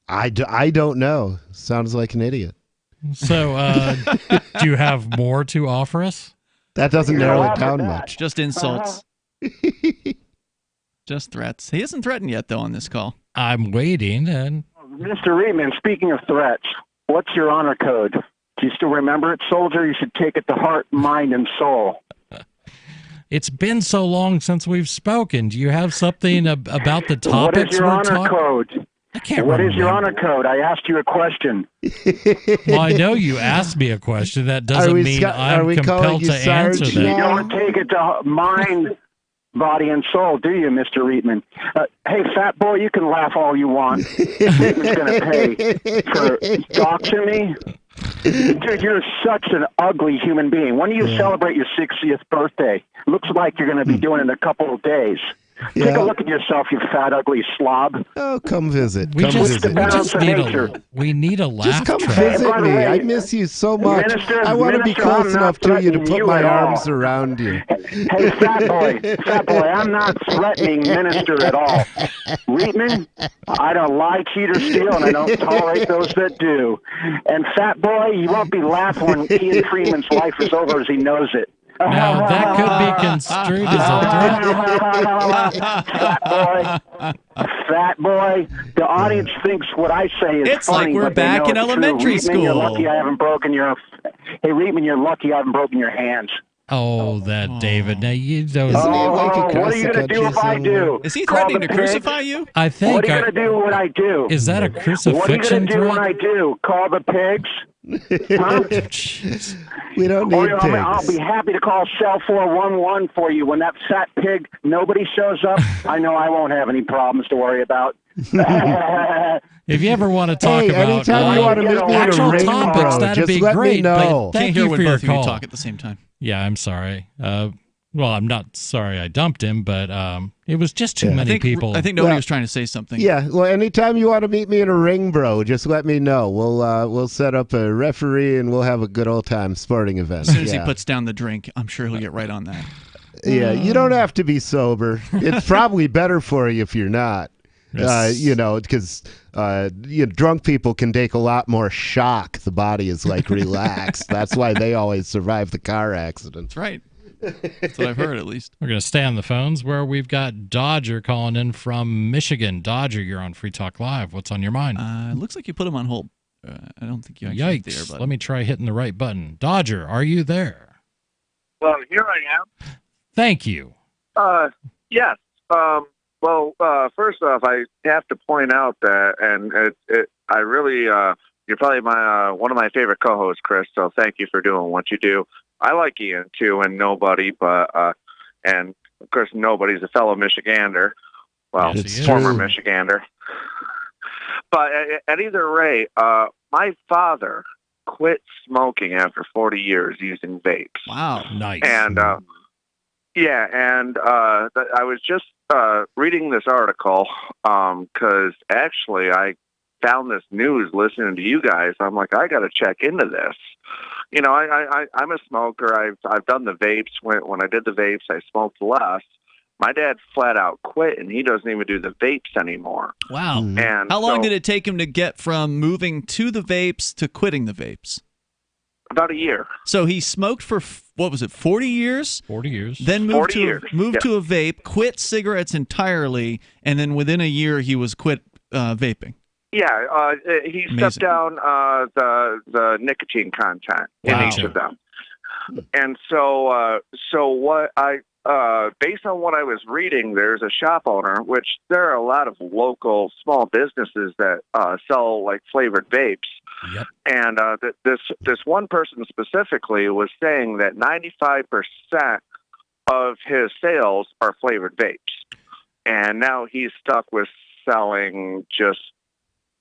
I don't know. Sounds like an idiot. So, do you have more to offer us? That doesn't narrow it down much. Just insults. Just threats. He hasn't threatened yet, though, on this call. I'm waiting. And Mr. Reedman, speaking of threats, what's your honor code? Do you still remember it, soldier? You should take it to heart, mind, and soul. It's been so long since we've spoken. Do you have something about the topics What is your honor code? I can't What remember. is your honor code? I asked you a question. Well, I know you asked me a question. That doesn't mean I'm compelled to answer that. You don't take it to mind, body, and soul, do you, Mr. Reitman? Hey, fat boy, you can laugh all you want. Reitman's going to pay for doxing me. Dude, you're such an ugly human being. When do you celebrate your 60th birthday? Looks like you're going to be doing it in a couple of days. Take a look at yourself, you fat, ugly slob. Oh, come visit. We Come just visit. need a laugh Just come track. visit me. I miss you so much. I want to be close enough to you to put my arms around you. Hey, fat boy, I'm not threatening Minister at all. Reitman, I don't lie, cheat, or steal, and I don't tolerate those that do. And fat boy, you won't be laughing when Ian Freeman's life is over as he knows it. Now, that could be construed as a Fat boy, the audience thinks what I say is It's funny. like we're but they back know in it's true. elementary Reitman, You're school. lucky I haven't broken your. Hey, Reitman, you're lucky I haven't broken your hands. Oh, that David. Now, you don't. What are you going to do if I do? Is he Call threatening the to pigs? crucify you? I think. What are you going to do when I do? Is that a What are you crucifixion going to do when threat? I do? Call the pigs? Huh? We don't need pigs. I'll be happy to call cell 411 for you when that fat pig, nobody shows up. I know I won't have any problems to worry about. If you ever want to talk about anytime you want to meet me in actual a ring, topics, bro, that'd just be let me great. know. But thank Can't hear you when for your both of you call. talk at the same time. Yeah, I'm sorry. Well, I'm not sorry I dumped him, but it was just too many people. I think nobody was trying to say something. Yeah, well, anytime you want to meet me in a ring, bro, just let me know. We'll set up a referee and we'll have a good old time sporting event. As soon as he Yeah. puts down the drink, I'm sure he'll get right on that. Yeah, you don't have to be sober. It's probably better for you if you're not. Because drunk people can take a lot more shock. The body is like relaxed. That's why they always survive the car accidents. That's right. That's what I've heard, at least. We're going to stay on the phones where we've got Dodger calling in from Michigan. Dodger, you're on Free Talk Live. What's on your mind? It looks like you put him on hold. I don't think you actually Yikes. did there, but Let me try hitting the right button. Dodger, are you there? Well, here I am. Thank you. Yes. First off, I have to point out that, and I really, you're probably one of my favorite co-hosts, Chris. So thank you for doing what you do. I like Ian too, and Nobody, and of course Nobody's a fellow Michigander. Well, Yes, former true. Michigander. But at either rate, my father quit smoking after 40 years using vapes. Wow, nice. And I was just reading this article because actually I found this news listening to you guys. I'm like, I got to check into this I'm a smoker. I've done the vapes. When I did the vapes, I smoked less. My dad flat out quit, and he doesn't even do the vapes anymore. Wow. And how long did it take him to get from moving to the vapes to quitting the vapes? About a year. So he smoked for, 40 years? 40 years. Then moved to a vape, quit cigarettes entirely, and then within a year he was quit vaping. Yeah, he stepped down the nicotine content in each of them. And so what based on what I was reading, there's a shop owner, which there are a lot of local small businesses that sell like flavored vapes. Yep. And this one person specifically was saying that 95% of his sales are flavored vapes, and now he's stuck with selling just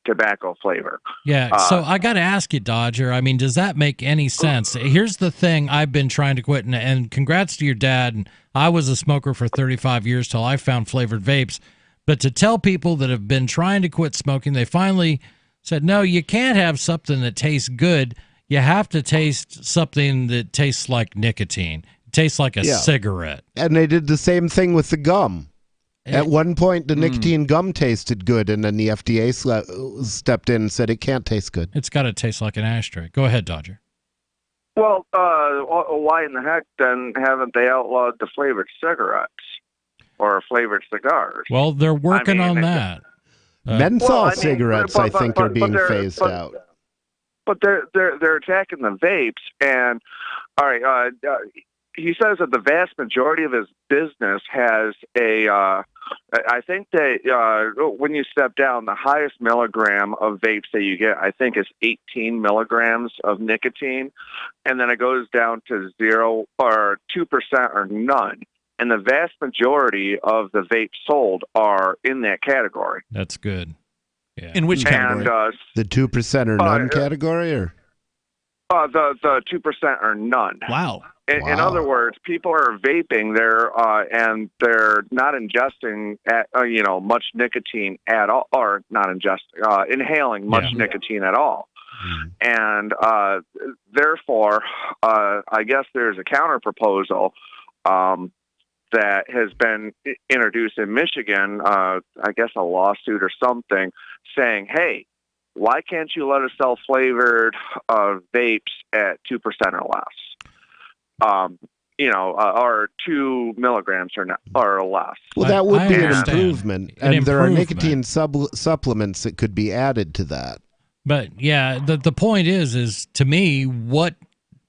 tobacco flavor. Yeah, so I got to ask you, Dodger. I mean, does that make any sense? Here's the thing I've been trying to quit, and congrats to your dad. And I was a smoker for 35 years till I found flavored vapes. But to tell people that have been trying to quit smoking, they finally said, no, you can't have something that tastes good. You have to taste something that tastes like nicotine. It tastes like a cigarette. And they did the same thing with the gum. At one point, the nicotine gum tasted good, and then the FDA stepped in and said it can't taste good. It's got to taste like an ashtray. Go ahead, Dodger. Well, why in the heck then haven't they outlawed the flavored cigarettes or flavored cigars? Well, they're working on that. Menthol cigarettes, I think, are being phased out. But they're attacking the vapes, and all right. He says that the vast majority of his business has I think that when you step down, the highest milligram of vapes that you get, I think, is 18 milligrams of nicotine. And then it goes down to 0 or 2% or none. And the vast majority of the vapes sold are in that category. That's good. Yeah. In which category? And, the 2% or none category? Or the 2% or none. Wow. In other words, people are vaping there, and they're not ingesting much nicotine at all, or not ingesting, inhaling much nicotine at all. And therefore, I guess there's a counter proposal that has been introduced in Michigan. I guess a lawsuit or something saying, "Hey, why can't you let us sell flavored vapes at 2% or less?" Or 2 milligrams or less. Well, that would be an improvement. And there are nicotine supplements that could be added to that. But yeah, the point is to me, what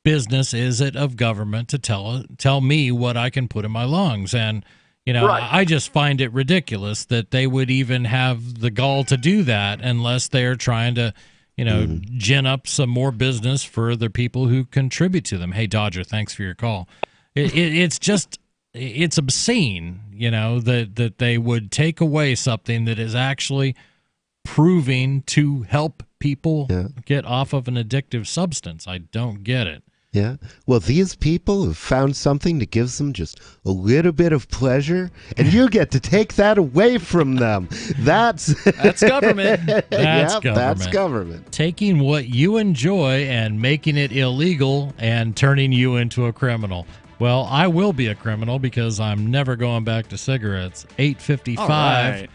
business is it of government to tell me what I can put in my lungs? And I just find it ridiculous that they would even have the gall to do that unless they're trying to gin up some more business for the people who contribute to them. Hey, Dodger, thanks for your call. It's obscene, that they would take away something that is actually proving to help people get off of an addictive substance. I don't get it. Yeah. Well, these people have found something that gives them just a little bit of pleasure, and you get to take that away from them. That's government. That's government. Taking what you enjoy and making it illegal and turning you into a criminal. Well, I will be a criminal because I'm never going back to cigarettes. 855,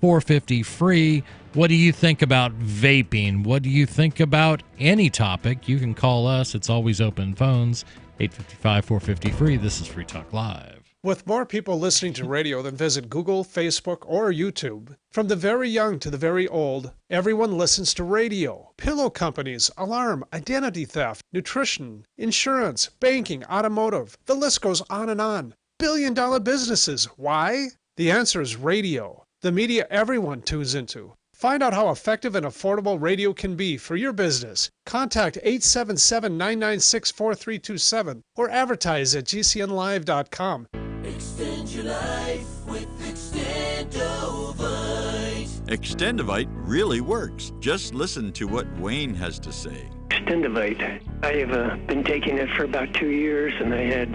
450 free. What do you think about vaping? What do you think about any topic? You can call us. It's always open phones. 855-450 free. This is Free Talk Live. With more people listening to radio than visit Google, Facebook, or YouTube, from the very young to the very old, everyone listens to radio. Pillow companies, alarm, identity theft, nutrition, insurance, banking, automotive. The list goes on and on. Billion-dollar businesses. Why? The answer is radio. The media everyone tunes into. Find out how effective and affordable radio can be for your business. Contact 877-996-4327 or advertise at gcnlive.com. Extend your life with Extendovite. Extendovite really works. Just listen to what Wayne has to say. Extendovite. I have been taking it for about 2 years, and I had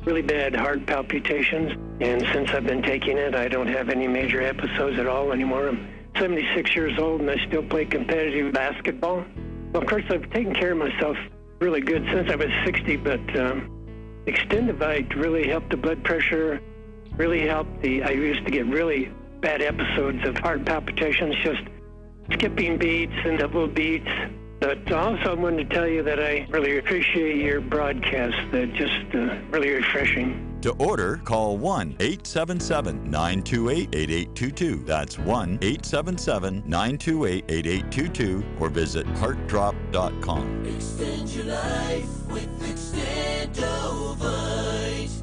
really bad heart palpitations. And since I've been taking it, I don't have any major episodes at all anymore. I'm 76 years old, and I still play competitive basketball. Well, of course, I've taken care of myself really good since I was 60, but Extendivite really helped the blood pressure, really helped I used to get really bad episodes of heart palpitations, just skipping beats and double beats. But also I wanted to tell you that I really appreciate your broadcast. They're just really refreshing. To order, call 1-877-928-8822. That's 1-877-928-8822 or visit heartdrop.com. Extend your life with Extendovite.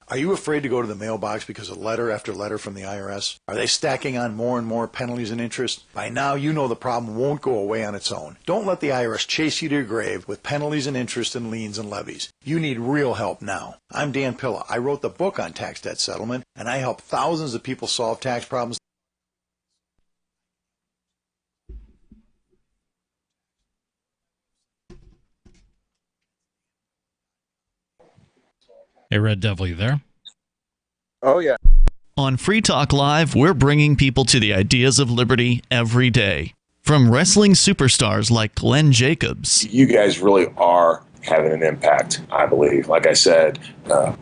Are you afraid to go to the mailbox because of letter after letter from the IRS? Are they stacking on more and more penalties and interest? By now, you know the problem won't go away on its own. Don't let the IRS chase you to your grave with penalties and interest and liens and levies. You need real help now. I'm Dan Pilla. I wrote the book on tax debt settlement, and I help thousands of people solve tax problems. Hey, Red Devil, you there? Oh, yeah. On Free Talk Live, we're bringing people to the ideas of liberty every day. From wrestling superstars like Glenn Jacobs. You guys really are having an impact, I believe. Like I said,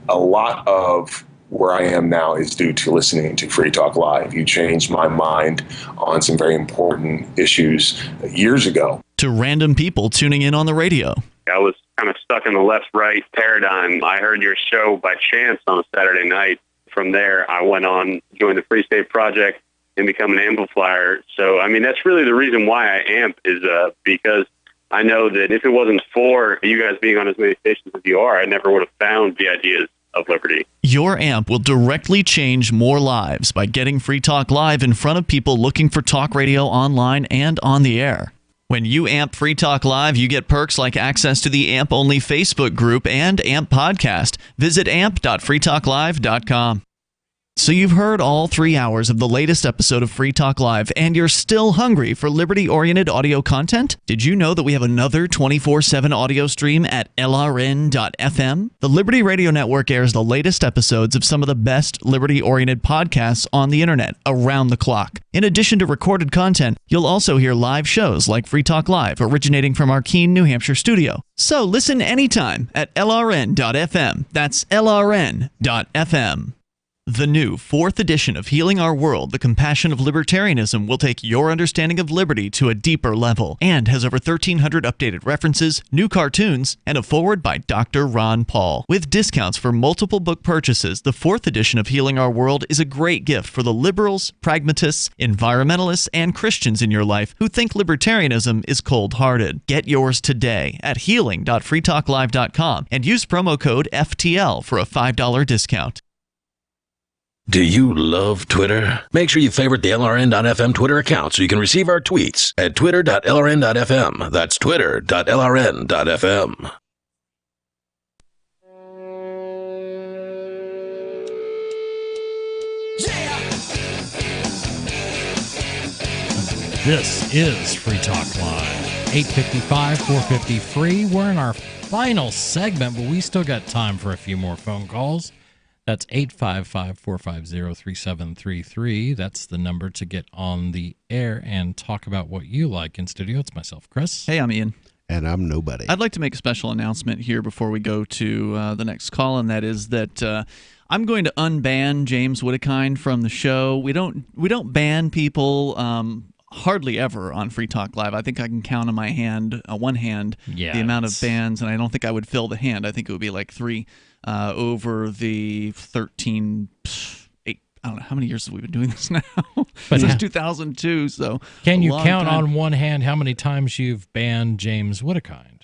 a lot of where I am now is due to listening to Free Talk Live. You changed my mind on some very important issues years ago. To random people tuning in on the radio. I was kind of stuck in the left-right paradigm. I heard your show by chance on a Saturday night. From there, I went on, joined the Free State Project, and become an amplifier. So, I mean, that's really the reason why I amp is because I know that if it wasn't for you guys being on as many stations as you are, I never would have found the ideas of liberty. Your amp will directly change more lives by getting Free Talk Live in front of people looking for talk radio online and on the air. When you amp Free Talk Live, you get perks like access to the AMP-only Facebook group and AMP podcast. Visit amp.freetalklive.com. So you've heard all 3 hours of the latest episode of Free Talk Live, and you're still hungry for liberty-oriented audio content? Did you know that we have another 24/7 audio stream at LRN.FM? The Liberty Radio Network airs the latest episodes of some of the best liberty-oriented podcasts on the internet around the clock. In addition to recorded content, you'll also hear live shows like Free Talk Live, originating from our Keene, New Hampshire studio. So listen anytime at LRN.FM. That's LRN.FM. The new 4th edition of Healing Our World, The Compassion of Libertarianism, will take your understanding of liberty to a deeper level and has over 1,300 updated references, new cartoons, and a foreword by Dr. Ron Paul. With discounts for multiple book purchases, the 4th edition of Healing Our World is a great gift for the liberals, pragmatists, environmentalists, and Christians in your life who think libertarianism is cold-hearted. Get yours today at healing.freetalklive.com and use promo code FTL for a $5 discount. Do you love Twitter? Make sure you favorite the LRN.FM Twitter account so you can receive our tweets at twitter.lrn.fm. That's twitter.lrn.fm. This is Free Talk Live. 855, 450 free. We're in our final segment, but we still got time for a few more phone calls. That's 855-450-3733. That's the number to get on the air and talk about what you like in studio. It's myself, Chris. Hey, I'm Ian. And I'm nobody. I'd like to make a special announcement here before we go to the next call, and that is that I'm going to unban James Whittakind from the show. We don't ban people hardly ever on Free Talk Live. I think I can count on my hand, one hand, the amount of bans, and I don't think I would fill the hand. I think it would be like 3 over the 13, 8, I don't know, how many years have we been doing this now? Since 2002, so can you count on one hand how many times you've banned James Whittakind?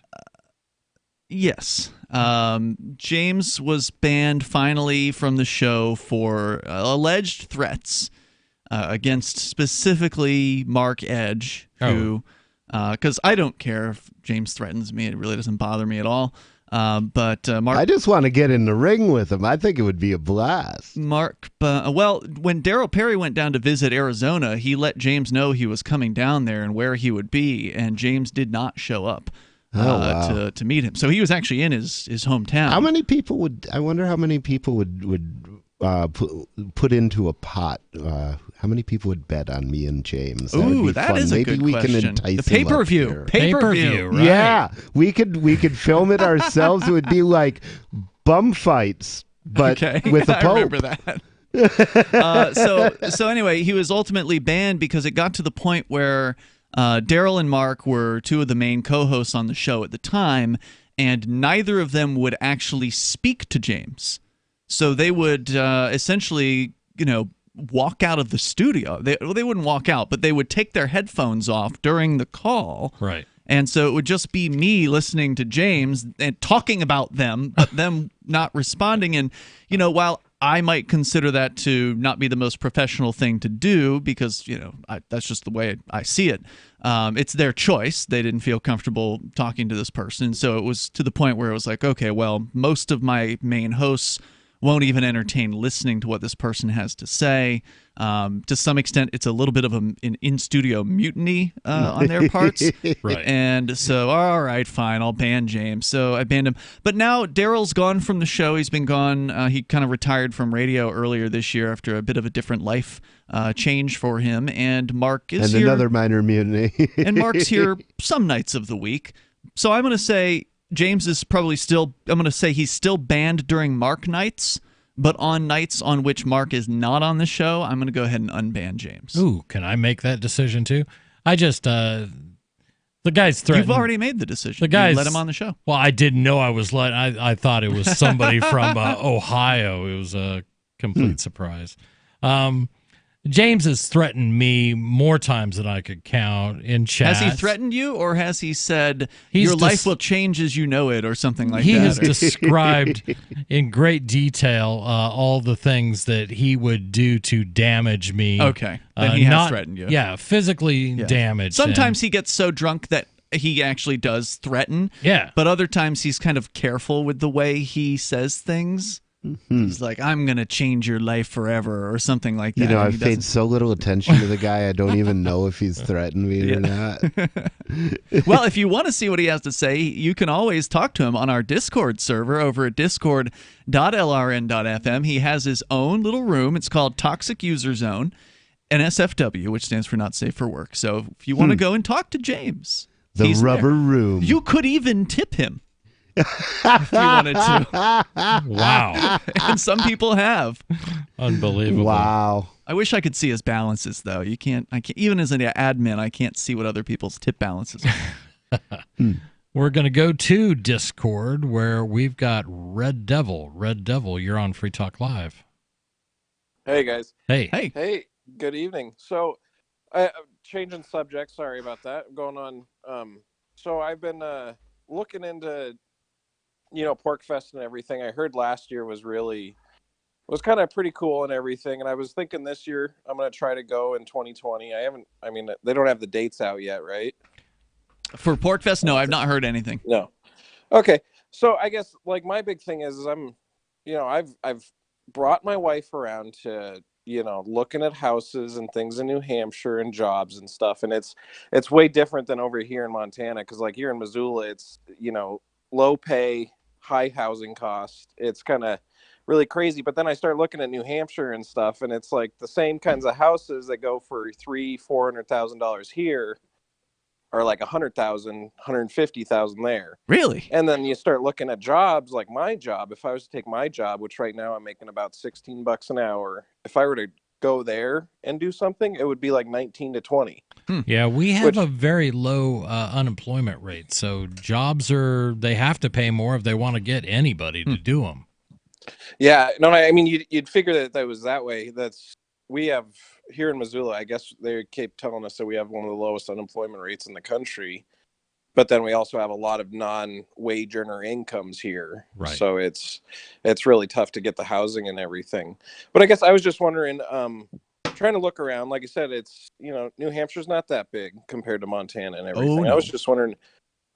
Yes. James was banned finally from the show for alleged threats against specifically Mark Edge, who, because I don't care if James threatens me. It really doesn't bother me at all. But Mark, I just want to get in the ring with him. I think it would be a blast. Mark, well, when Darryl Perry went down to visit Arizona, he let James know he was coming down there and where he would be, and James did not show up to meet him. So he was actually in his hometown. How many people would? I wonder how many people would put into a pot. How many people would bet on me and James? That Ooh, would be that fun. is a Maybe good we question. can entice The him up pay-per-view. here. Pay-per-view, right. Yeah, we could film it ourselves. It would be like bum fights, but with a I pope. remember that. So anyway, he was ultimately banned because it got to the point where Daryl and Mark were two of the main co-hosts on the show at the time, and neither of them would actually speak to James. So they would essentially, walk out of the studio. They wouldn't walk out, but they would take their headphones off during the call. Right. And so it would just be me listening to James and talking about them, but them not responding. And, while I might consider that to not be the most professional thing to do because, that's just the way I see it. It's their choice. They didn't feel comfortable talking to this person. So it was to the point where it was like, okay, well, most of my main hosts won't even entertain listening to what this person has to say. To some extent, it's a little bit of an in-studio mutiny on their parts. Right. And so, all right, fine, I'll ban James. So I banned him. But now Daryl's gone from the show. He's been gone. He kind of retired from radio earlier this year after a bit of a different life change for him. And Mark is and here. another minor mutiny. And Mark's here some nights of the week. So I'm going to say James is probably still, I'm going to say he's still banned during Mark nights, but on nights on which Mark is not on the show, I'm going to go ahead and unban James. Ooh, can I make that decision too? I just, the guy's threatened. You've already made the decision. The guy's, you let him on the show. Well, I didn't know I was I thought it was somebody from Ohio. It was a complete surprise. James has threatened me more times than I could count in chat. Has he threatened you, or has he said your life will change as you know it, or something like that? He has described in great detail all the things that he would do to damage me. Okay, then he has threatened you. Yeah, physically damage. Sometimes he gets so drunk that he actually does threaten. Yeah. But other times he's kind of careful with the way he says things. He's like, I'm going to change your life forever or something like that. I've paid so little attention to the guy, I don't even know if he's threatened me or not. Well, if you want to see what he has to say, you can always talk to him on our Discord server over at discord.lrn.fm. He has his own little room. It's called Toxic User Zone, NSFW, which stands for Not Safe for Work. So if you want to go and talk to James, the he's rubber there. room. You could even tip him. If you wanted to. Wow. And some people have. Unbelievable. Wow. I wish I could see his balances though. I can't even as an admin, I can't see what other people's tip balances are. We're going to go to Discord where we've got Red Devil. Red Devil, you're on Free Talk Live. Hey guys. Hey. Hey, good evening. So changing subject, sorry about that. Going on so I've been looking into PorcFest and everything. I heard last year was kind of pretty cool and everything, and I was thinking this year I'm going to try to go in 2020. They don't have the dates out yet, right? For PorcFest? No, I've not heard anything. No. Okay. So I guess like my big thing is I'm I've brought my wife around to looking at houses and things in New Hampshire and jobs and stuff, and it's way different than over here in Montana, because like here in Missoula it's low pay, high housing cost. It's kind of really crazy. But then I start looking at New Hampshire and stuff, and it's like the same kinds of houses that go for $300,000-$400,000 here are like $100,000, $150,000 there. Really? And then you start looking at jobs like my job. If I was to take my job, which right now I'm making about $16 an hour, if I were to go there and do something, it would be like 19 to 20. Yeah, we have a very low unemployment rate, so jobs they have to pay more if they want to get anybody to do them. Yeah, no, I mean you'd figure that was that way. We have here in Missoula, I guess they keep telling us that we have one of the lowest unemployment rates in the country, but then we also have a lot of non-wage earner incomes here. Right. So it's really tough to get the housing and everything. But I guess I was just wondering, trying to look around. Like I said, it's New Hampshire's not that big compared to Montana and everything. Oh, no. I was just wondering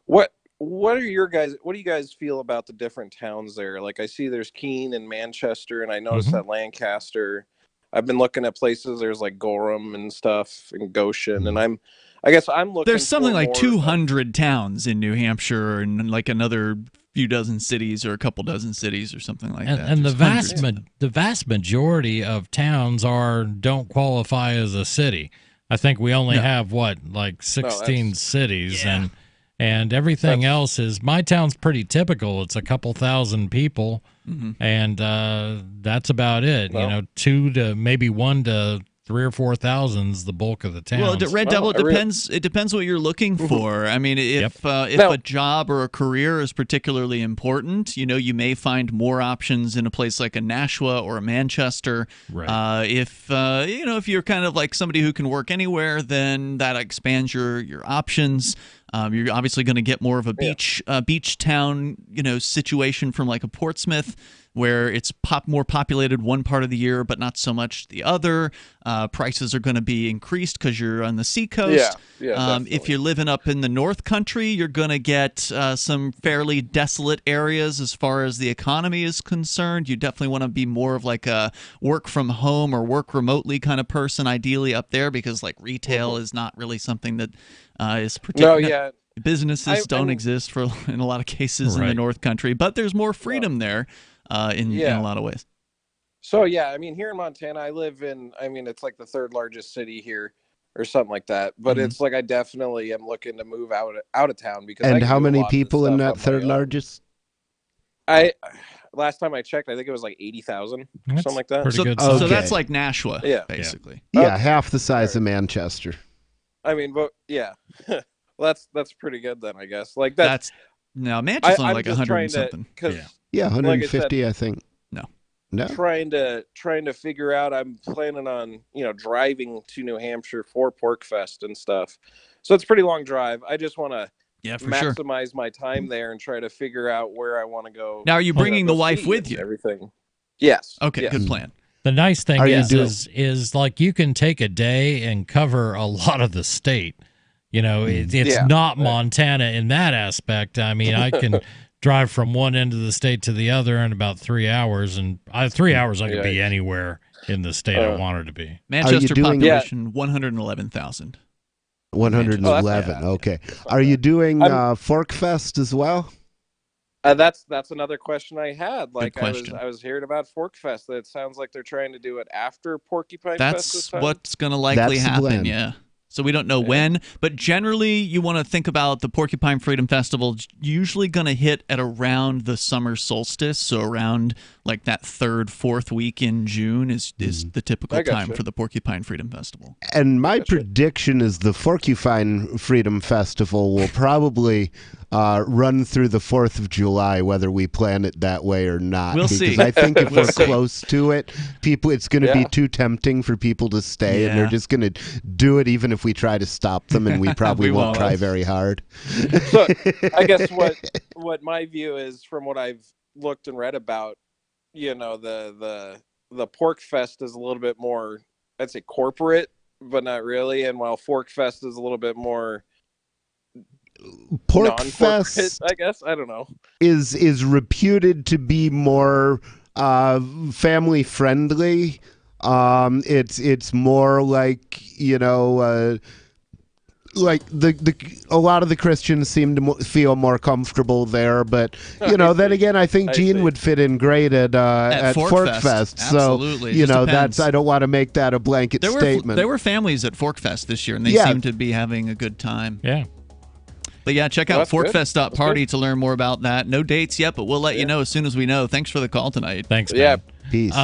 what do you guys feel about the different towns there? Like I see there's Keene and Manchester, and I noticed that Lancaster. I've been looking at places. There's like Gorham and stuff and Goshen, and I guess I'm looking. There's something for like more, 200 towns in New Hampshire and like another few dozen cities or a couple dozen cities or something like that. And the There's hundreds. the vast majority of towns don't qualify as a city. I think we only have like 16 cities, and everything else is, my town's pretty typical. It's a couple thousand people, and that's about it. Well, 2 to maybe 1 to 3,000 or 4,000 is the bulk of the town. Well, Red Devil, it depends. It depends what you're looking for. I mean, if a job or a career is particularly important, you may find more options in a place like a Nashua or a Manchester. Right. If you're kind of like somebody who can work anywhere, then that expands your options. You're obviously going to get more of a beach town, situation from like a Portsmouth, where it's more populated one part of the year, but not so much the other. Prices are going to be increased because you're on the seacoast. If you're living up in the North Country, you're going to get some fairly desolate areas as far as the economy is concerned. You definitely want to be more of like a work from home or work remotely kind of person, ideally up there, because like retail is not really something that is particular. Businesses don't exist in a lot of cases in the North Country, but there's more freedom there. In a lot of ways. So I mean, here in Montana, I live in, it's like the third largest city here, or something like that. But it's like I definitely am looking to move out of town because. And how many people in that third largest? Last time I checked, I think it was like 80,000, something like that. So that's like Nashua, basically. Yeah, half the size of Manchester. I mean, but well, that's pretty good then, I guess. Like Manchester's only like 100 and something. Yeah, 150, I think. No. Trying to figure out. I'm planning on driving to New Hampshire for PorcFest and stuff. So it's a pretty long drive. I just want to maximize my time there and try to figure out where I want to go. Now, are you bringing the wife with you? Everything. Yes. Okay. Yes. Good plan. The nice thing is like you can take a day and cover a lot of the state. It's not Montana in that aspect. I mean, I can drive from one end of the state to the other in about 3 hours, and 3 hours I could be anywhere in the state I wanted to be. Manchester population 111,000. 111. Okay. Are you doing PorcFest as well? That's another question I had. Like I was hearing about PorcFest. That it sounds like they're trying to do it after Porcupine Fest. That's what's going to likely happen. Yeah. So we don't know when, but generally you want to think about the Porcupine Freedom Festival usually going to hit at around the summer solstice, so around like that third, fourth week in June is the typical time for the Porcupine Freedom Festival. And my prediction is the Porcupine Freedom Festival will probably run through the 4th of July, whether we plan it that way or not. We'll because see. I think if we're close to it, it's going to be too tempting for people to stay, and they're just going to do it even if we try to stop them, and we probably won't try very hard. So I guess what my view is from what I've looked and read about, the PorcFest is a little bit more, I'd say corporate, but not really. And while ForkFest is a little bit more PorcFest, I guess, I don't know, is reputed to be more family friendly. It's more like like a lot of the Christians seem to feel more comfortable there, but then again, I think Gene would fit in great at ForkFest. Absolutely. So I don't want to make that a blanket statement. There were families at ForkFest this year, and they seem to be having a good time. Yeah. But check out forkfest.party to learn more about that. No dates yet, but we'll let you know as soon as we know. Thanks for the call tonight. Thanks, man. Peace.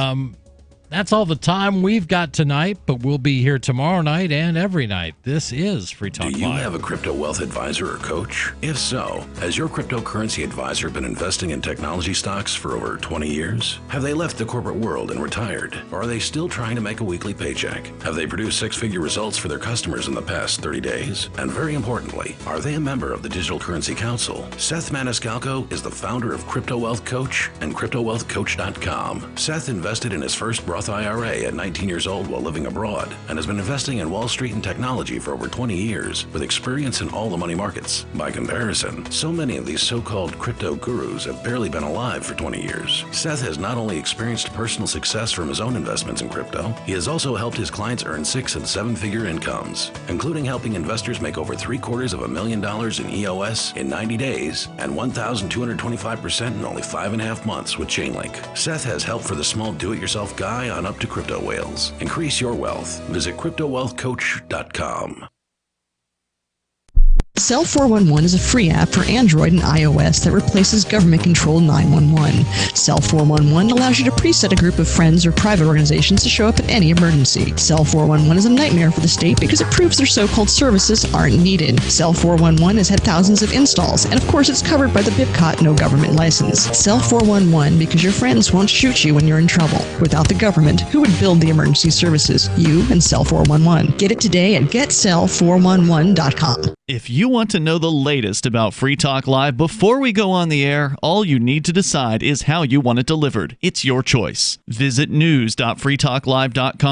That's all the time we've got tonight, but we'll be here tomorrow night and every night. This is Free Talk Live. Do you have a crypto wealth advisor or coach? If so, has your cryptocurrency advisor been investing in technology stocks for over 20 years? Have they left the corporate world and retired? Or are they still trying to make a weekly paycheck? Have they produced six-figure results for their customers in the past 30 days? And very importantly, are they a member of the Digital Currency Council? Seth Maniscalco is the founder of Crypto Wealth Coach and CryptoWealthCoach.com. Seth invested in his first Roth IRA at 19 years old while living abroad and has been investing in Wall Street and technology for over 20 years with experience in all the money markets. By comparison, so many of these so-called crypto gurus have barely been alive for 20 years. Seth has not only experienced personal success from his own investments in crypto, he has also helped his clients earn 6- and 7-figure incomes, including helping investors make over $750,000 in EOS in 90 days and 1,225% in only 5.5 months with Chainlink. Seth has help for the small do-it-yourself guy on up to crypto whales. Increase your wealth. Visit CryptoWealthCoach.com. Cell 411 is a free app for Android and iOS that replaces government-controlled 911. Cell 411 allows you to preset a group of friends or private organizations to show up at any emergency. Cell 411 is a nightmare for the state because it proves their so-called services aren't needed. Cell 411 has had thousands of installs, and of course it's covered by the BIPCOT no government license. Cell 411 because your friends won't shoot you when you're in trouble. Without the government, who would build the emergency services? You and Cell 411. Get it today at getcell411.com. If you want to know the latest about Free Talk Live before we go on the air, all you need to decide is how you want it delivered. It's your choice. Visit news.freetalklive.com